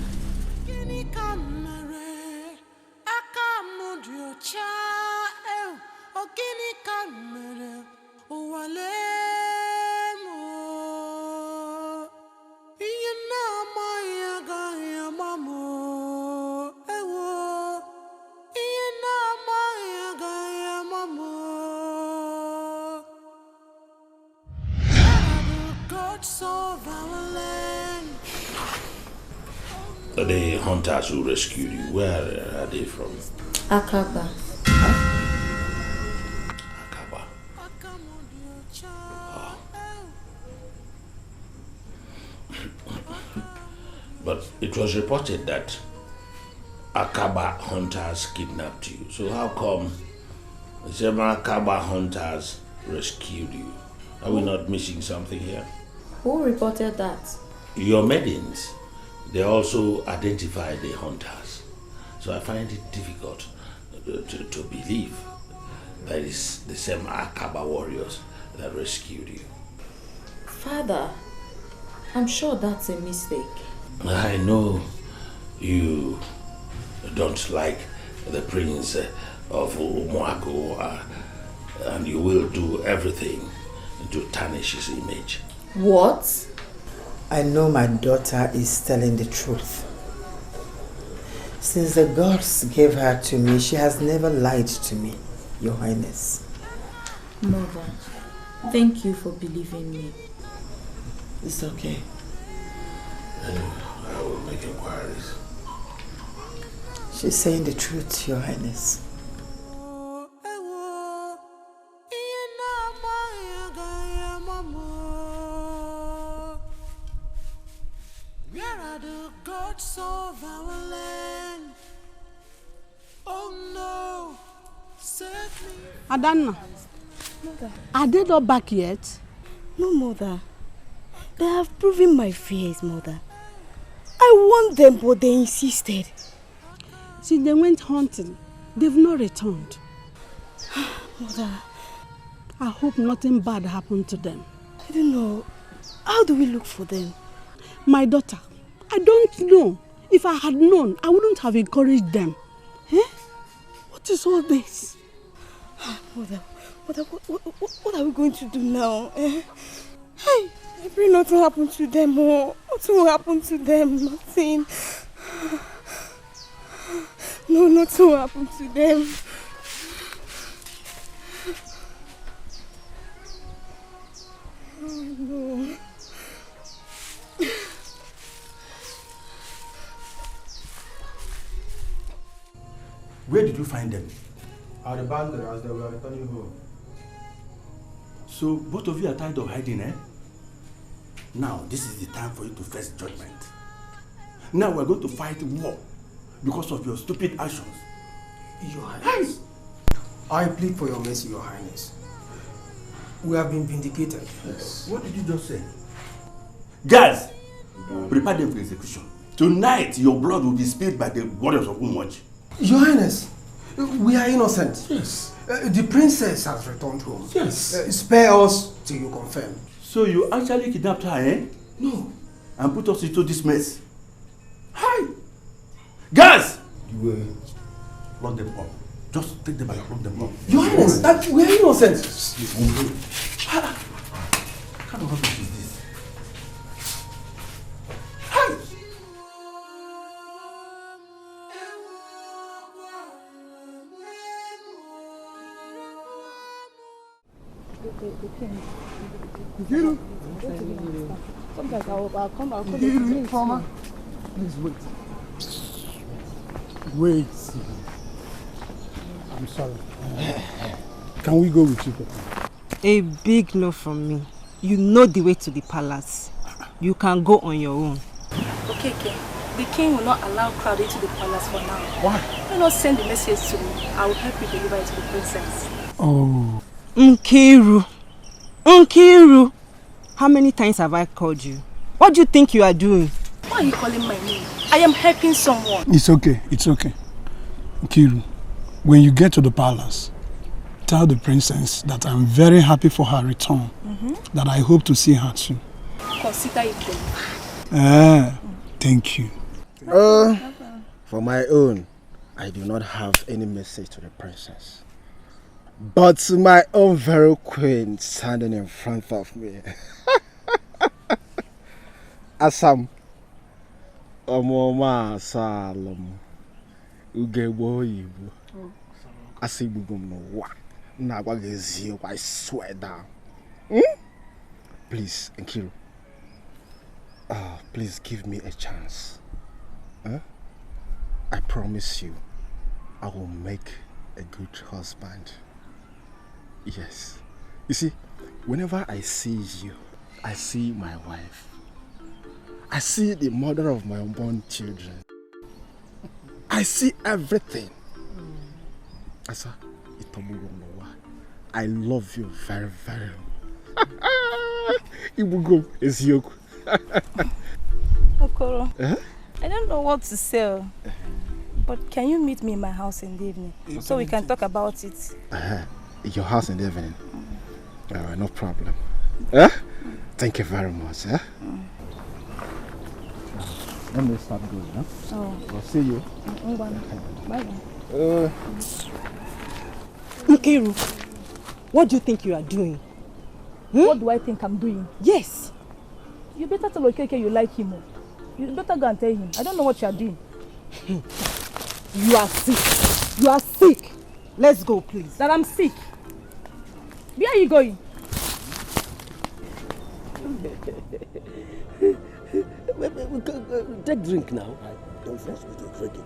The hunters who rescued you, where are they from? Akaba. Akaba. Oh. But it was reported that Akaba hunters kidnapped you. So how come the same Akaba hunters rescued you? Are we not missing something here? Who reported that? Your maidens. They also identify the hunters. So I find it difficult to believe that it's the same Akaba warriors that rescued you. Father, I'm sure that's a mistake. I know you don't like the prince of Umuago, and you will do everything to tarnish his image. What? I know my daughter is telling the truth. Since the gods gave her to me, she has never lied to me, Your Highness. Mother, thank you for believing me. It's okay. I will make inquiries. She's saying the truth, Your Highness. Of our land. Oh no, save me. Adanna, Mother. Are they not back yet? No, Mother. They have proven my fears, Mother. I warned them, but they insisted. Since they went hunting, they've not returned. Mother. I hope nothing bad happened to them. I don't know. How do we look for them? My daughter, I don't know. If I had known, I wouldn't have encouraged them. Eh? What is all this? Mother, what are we going to do now? Eh? Hey, I pray nothing happened to them. Oh. Nothing will happen to them. Nothing. No, nothing will happen to them. Oh, no. Where did you find them? At the boundary as they were returning home. So both of you are tired of hiding, eh? Now, this is the time for you to face judgment. Now we're going to fight war because of your stupid actions. Your Highness, I plead for your mercy, Your Highness. We have been vindicated. Yes. What did you just say? Guys, prepare them for execution. Tonight, your blood will be spilled by the warriors of Umwaj. Your Highness, we are innocent. Yes. The princess has returned home. Yes. Spare us till you confirm. So you actually kidnapped her, eh? No. And put us into this mess. Hi! Guys! You will lock them up. Just take them and lock them up. Your Highness, we are innocent. What kind of rubbish is this? Hi! the king. Nkiru. Sometimes I'll come. I'll come. Nkiru, Mama. Please wait. Wait. I'm sorry. Can we go with you, Papa? A big no from me. You know the way to the palace. You can go on your own. Okay. The king will not allow crowd into the palace for now. Why? Why not send the message to me? I will help you deliver it to the princess. Oh. Nkiru. Nkiru. How many times have I called you? What do you think you are doing? Why are you calling my name? I am helping someone. It's okay. Nkiru, when you get to the palace, tell the princess that I'm very happy for her return. That I hope to see her soon. Consider it done. Thank you. For my own, I do not have any message to the princess. But to my own very queen standing in front of me. Asam. Omoma Salom. Ugebo Yibu. Asibugum no wa. Nagwagezi, I swear down. Please, Nkiru. Please give me a chance. I promise you, I will make a good husband. Yes. You see, whenever I see you, I see my wife. I see the mother of my unborn children. I see everything. Asa, I love you very, very much. Ibugum is yoku. Okoro, I don't know what to say, but can you meet me in my house in the evening so we can talk about it? Your house in the evening? No problem. Thank you very much. Let me start going. I'll see you. Bye. Nkiru, what do you think you are doing? What do I think I'm doing? Yes. You better tell Okeke you like him. You better go and tell him. I don't know what you are doing. You are sick. You are sick. Let's go, please. That I'm sick. Where are you going? Take drink now. Don't force me to drink it.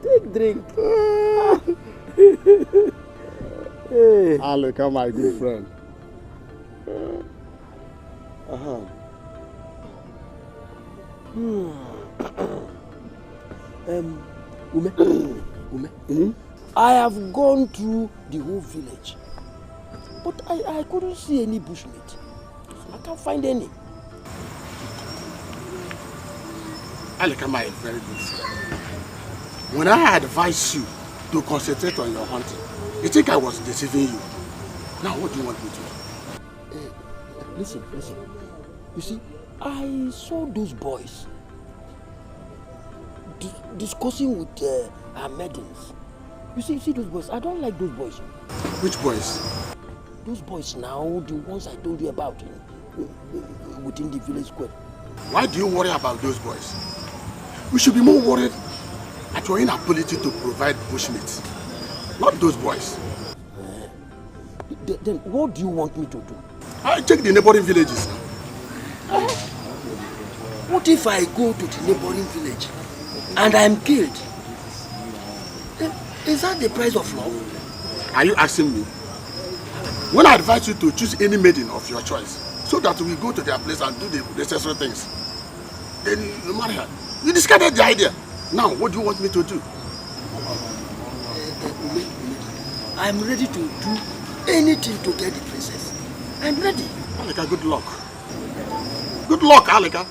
Take drink. Hey. Alika, my good friend. Ume, I have gone through the whole village, but I couldn't see any bushmeat. I can't find any. Alikama is very good. When I advised you to concentrate on your hunting, you think I was deceiving you. Now what do you want me to do? Listen. You see, I saw those boys discussing with our maidens. You see those boys? I don't like those boys. Which boys? Those boys now, the ones I told you about within the village square. Why do you worry about those boys? We should be more worried at your inability to provide bushmeat, not those boys. Then what do you want me to do? I check the neighboring villages. What if I go to the neighboring village and I'm killed? Is that the price of love? Are you asking me? When I advise you to choose any maiden of your choice, so that we go to their place and do the necessary things, then you marry her. You discarded the idea. Now, what do you want me to do? I'm ready to do anything to get the princess. I'm ready. Alika, good luck. Good luck, Alika.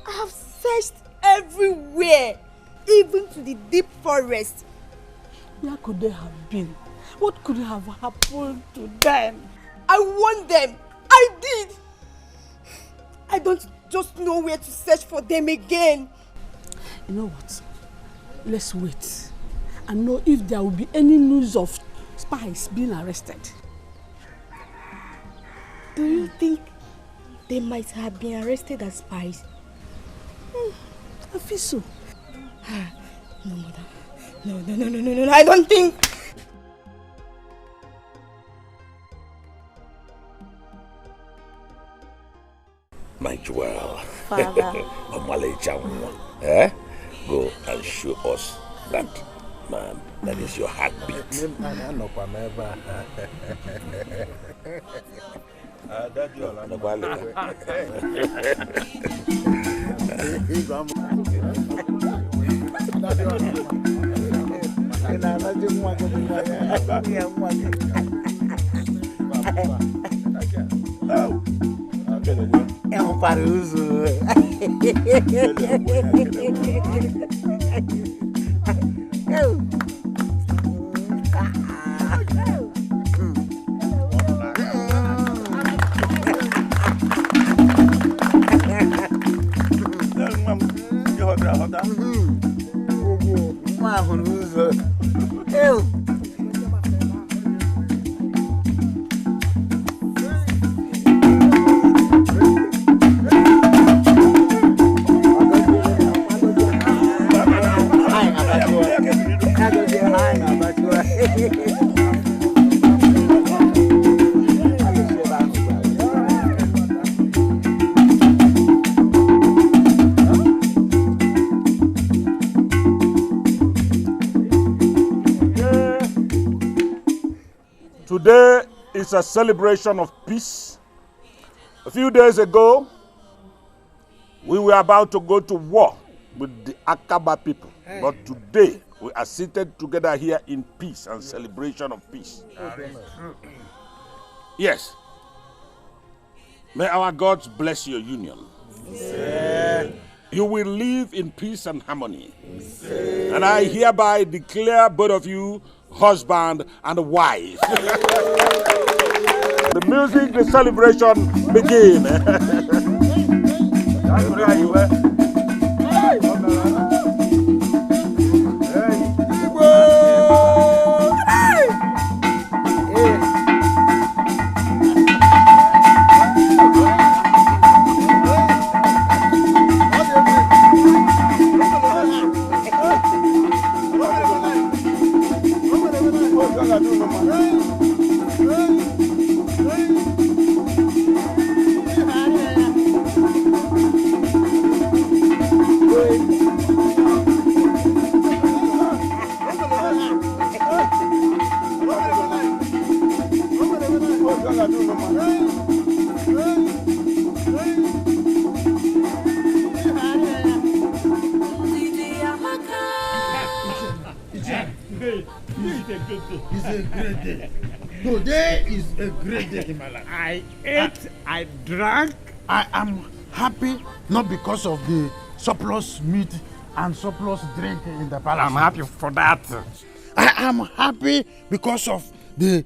I have searched everywhere, even to the deep forest. Where could they have been? What could have happened to them? I warned them. I did. I don't just know where to search for them again. You know what? Let's wait and know if there will be any news of spies being arrested. Do you think they might have been arrested as spies? I feel so. No, mother. No, I don't think. My jewel. Father. Go and show us that man. That is your heartbeat. É um paruso. Today is a celebration of peace. A few days ago, we were about to go to war with the Akaba people. But today, we are seated together here in peace and celebration of peace. Yes. May our gods bless your union. You will live in peace and harmony. And I hereby declare both of you husband and wife. The music, the celebration begin. Today is a great day in my life. I ate, I drank. I am happy not because of the surplus meat and surplus drink in the palace. I'm happy for that. I am happy because of the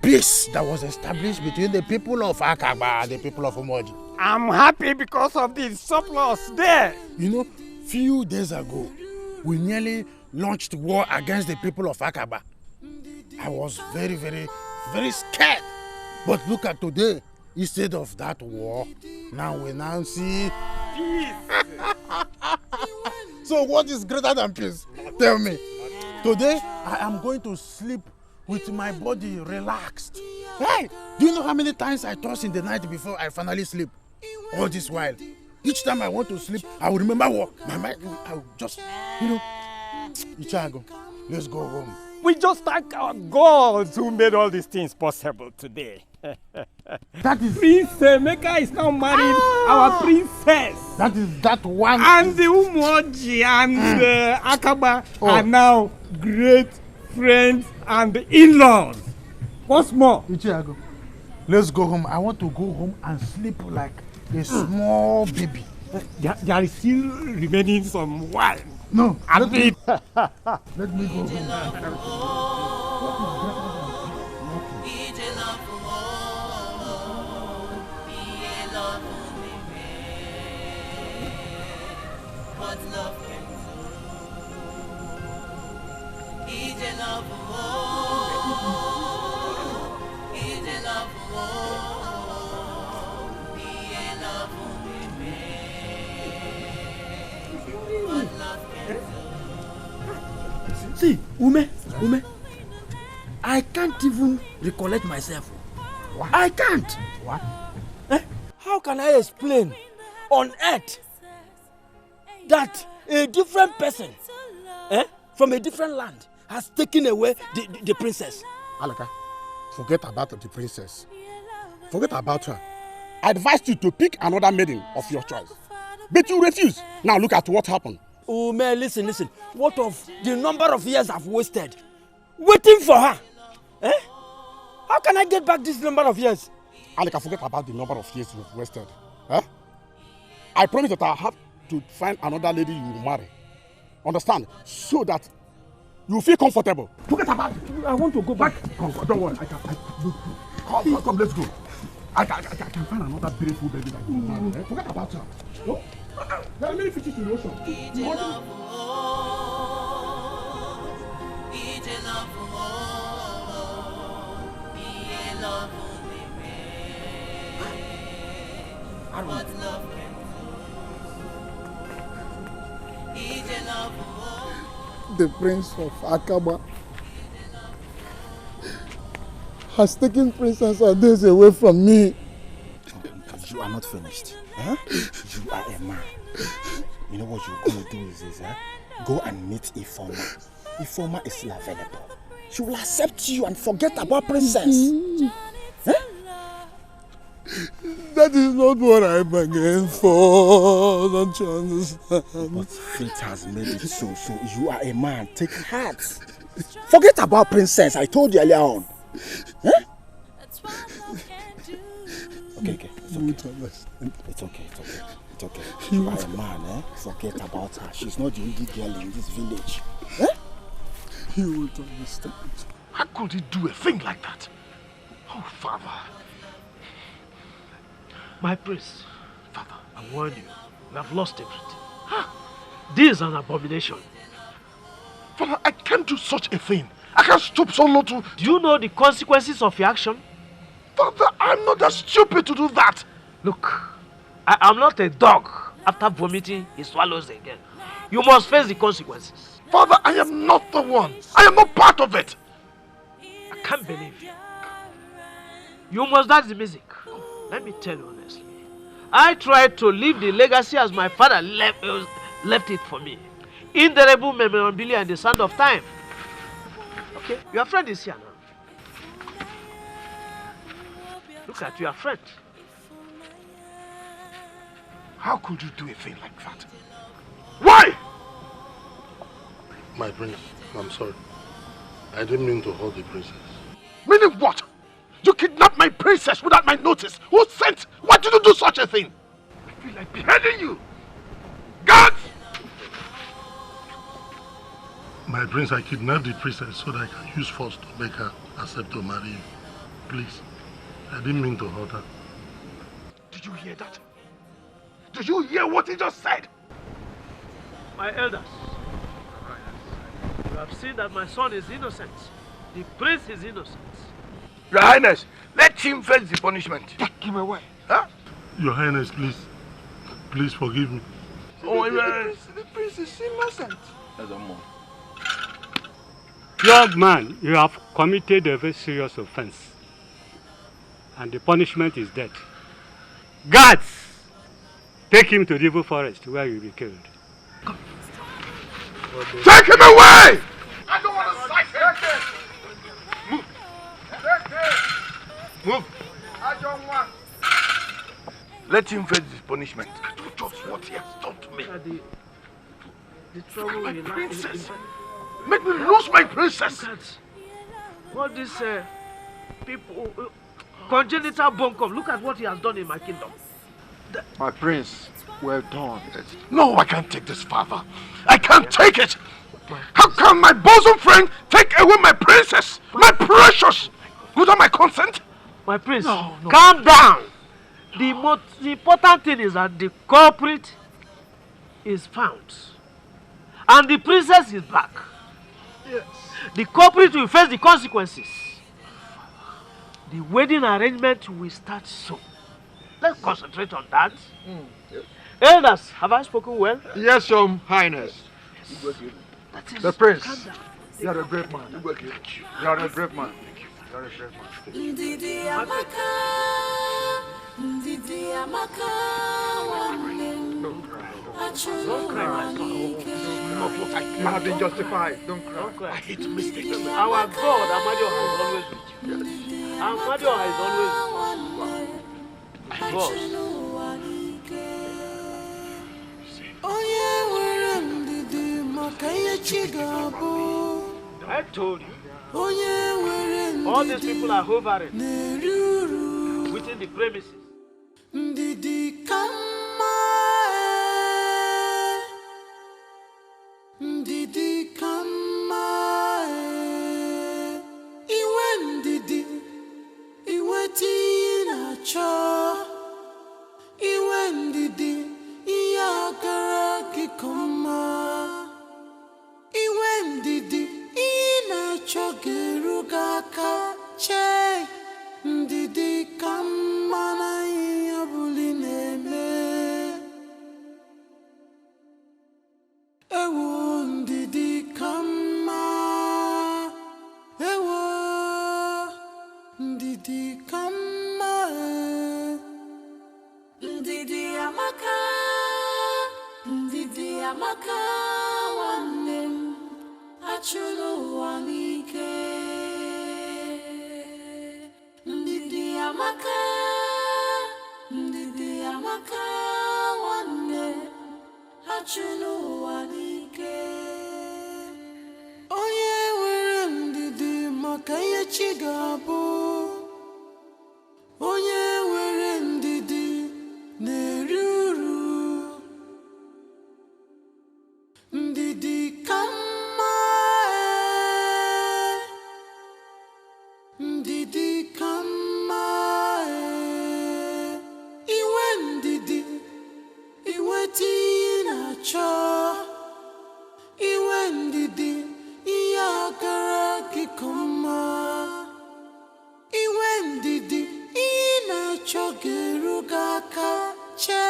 peace that was established between the people of Akaba and the people of Umoji. I'm happy because of the surplus there. You know, few days ago, we nearly launched war against the people of Akaba. I was very, very, very scared. But look at today. Instead of that war, now we now see peace. So what is greater than peace? Tell me. Today, I am going to sleep with my body relaxed. Hey, do you know how many times I toss in the night before I finally sleep? All this while. Each time I want to sleep, I will remember what my mind, I will just, Ichago, let's go home. We just thank our gods who made all these things possible today. That is Prince Emeka is now marrying our princess. That is that one. And the Umoji and the Akaba are now great friends and in-laws. What's more? Ichiago, let's go home. I want to go home and sleep like a small baby. There is still remaining some wine. No, let me go home. what love can do. It's a love, oh, it's a love, oh, it's a love, what love can do. See, Ume, I can't even recollect myself. What? I can't. What? How can I explain on earth that a different person from a different land has taken away the princess? Alaka, forget about the princess. Forget about her. I advised you to pick another maiden of your choice. But you refuse. Now look at what happened. Oh man, listen. What of the number of years I've wasted waiting for her? How can I get back this number of years? Alaka, forget about the number of years you've wasted. I promise that I have to find another lady you will marry. Understand? So that you feel comfortable. Forget about it. I want to go back. Come, don't worry. Come, let's go. I can find another beautiful baby that you will marry. Forget about her. No? There are many fishes in the ocean. It's a love, oh, it's a love, oh, it's a love, what love can do. It's a love, oh. The Prince of Akaba has taken Princess Ades away from me. You are not finished. You are a man. You know what you're going to do is this, go and meet Ifoma. Ifoma is still available. She will accept you and forget about Princess. That is not what I bargained for. Don't you understand? But fate has made it so. So you are a man. Take heart. Forget about Princess. I told you earlier on. Okay. It's okay. You are a man, Forget about her. She's not the only girl in this village. You won't understand. How could he do a thing like that? Oh, Father. My prince, Father, I warn you, you have lost everything. This is an abomination. Father, I can't do such a thing. I can't stoop so low to... Do you know the consequences of your action? Father, I'm not that stupid to do that. Look, I am not a dog. After vomiting, he swallows again. You must face the consequences. Father, I am not the one. I am not part of it. I can't believe you. You must dance the music. Let me tell you honestly. I tried to leave the legacy as my father left it for me. Indelible memorabilia in the sand of time. Okay, your friend is here now. Look at your friend. How could you do a thing like that? Why? My prince, I'm sorry. I didn't mean to hold the princess. Meaning what? You kidnapped my princess without my notice. Who sent? Why did you do such a thing? I feel like beheading you. Guards! My prince, I kidnapped the princess so that I can use force to make her accept to marry you. Please, I didn't mean to hurt her. Did you hear that? Did you hear what he just said? My elders, you have seen that my son is innocent. The prince is innocent. Your Highness, let him face the punishment. Take him away. Huh? Your Highness, please forgive me. Oh, yes. The prince is innocent. Young man, you have committed a very serious offense. And the punishment is death. Guards! Take him to the evil forest where he will be killed. Take him away! I don't want to sight him! Move! Move! I don't want. Let him face his punishment. I do just what he has done to me. The trouble my will princess. Make me lose my princess. Look at all these people, congenital bunkum. Look at what he has done in my kingdom. My prince, well done. No, I can't take this, father. I can't take it. How can my bosom friend take away my princess, my precious, without my consent? My prince, calm down. The most important thing is that the culprit is found. And the princess is back. Yes. The culprit will face the consequences. The wedding arrangement will start soon. Let's concentrate on that. Yes. Elders, have I spoken well? Yes, Your Highness. That is, The prince. calm down. You are a brave man. You are a brave man. You are a brave man. Ndidi Amaka, Ndidi Amaka, Don't cry. Don't cry. You have been justified. Don't cry. Don't cry. I hate mistakes. Our God, Amadioha, is always with you. Amadioha is always with you. God. I told you. All these people are hovering within the premises. Ndidi kama, Ndidi kama, iwe ndidi, iwe tinacho, iwe ndidi, iyagara kikoma, iwe ndidi, inacho gerugaka che, ndidi kama na iyabuli neme, ewo ndidi kama, ewo ndidi kama, ndidi amaka, ndidi amaka, wanem achulu wanike, ndidi amaka, ndidi amaka, wanem achulu wanike. Onye were ndidi maka ihe chi ga-abụ, onye were ndidi na-eri uru, ndidi ka mma, ndidi ka mma, iwe ndidi, iwe tinye na-achọ, iwe ndidi, ihe agara gị ka mma, iwe ndidi, ihe na-achọ ga-eru gị aka che.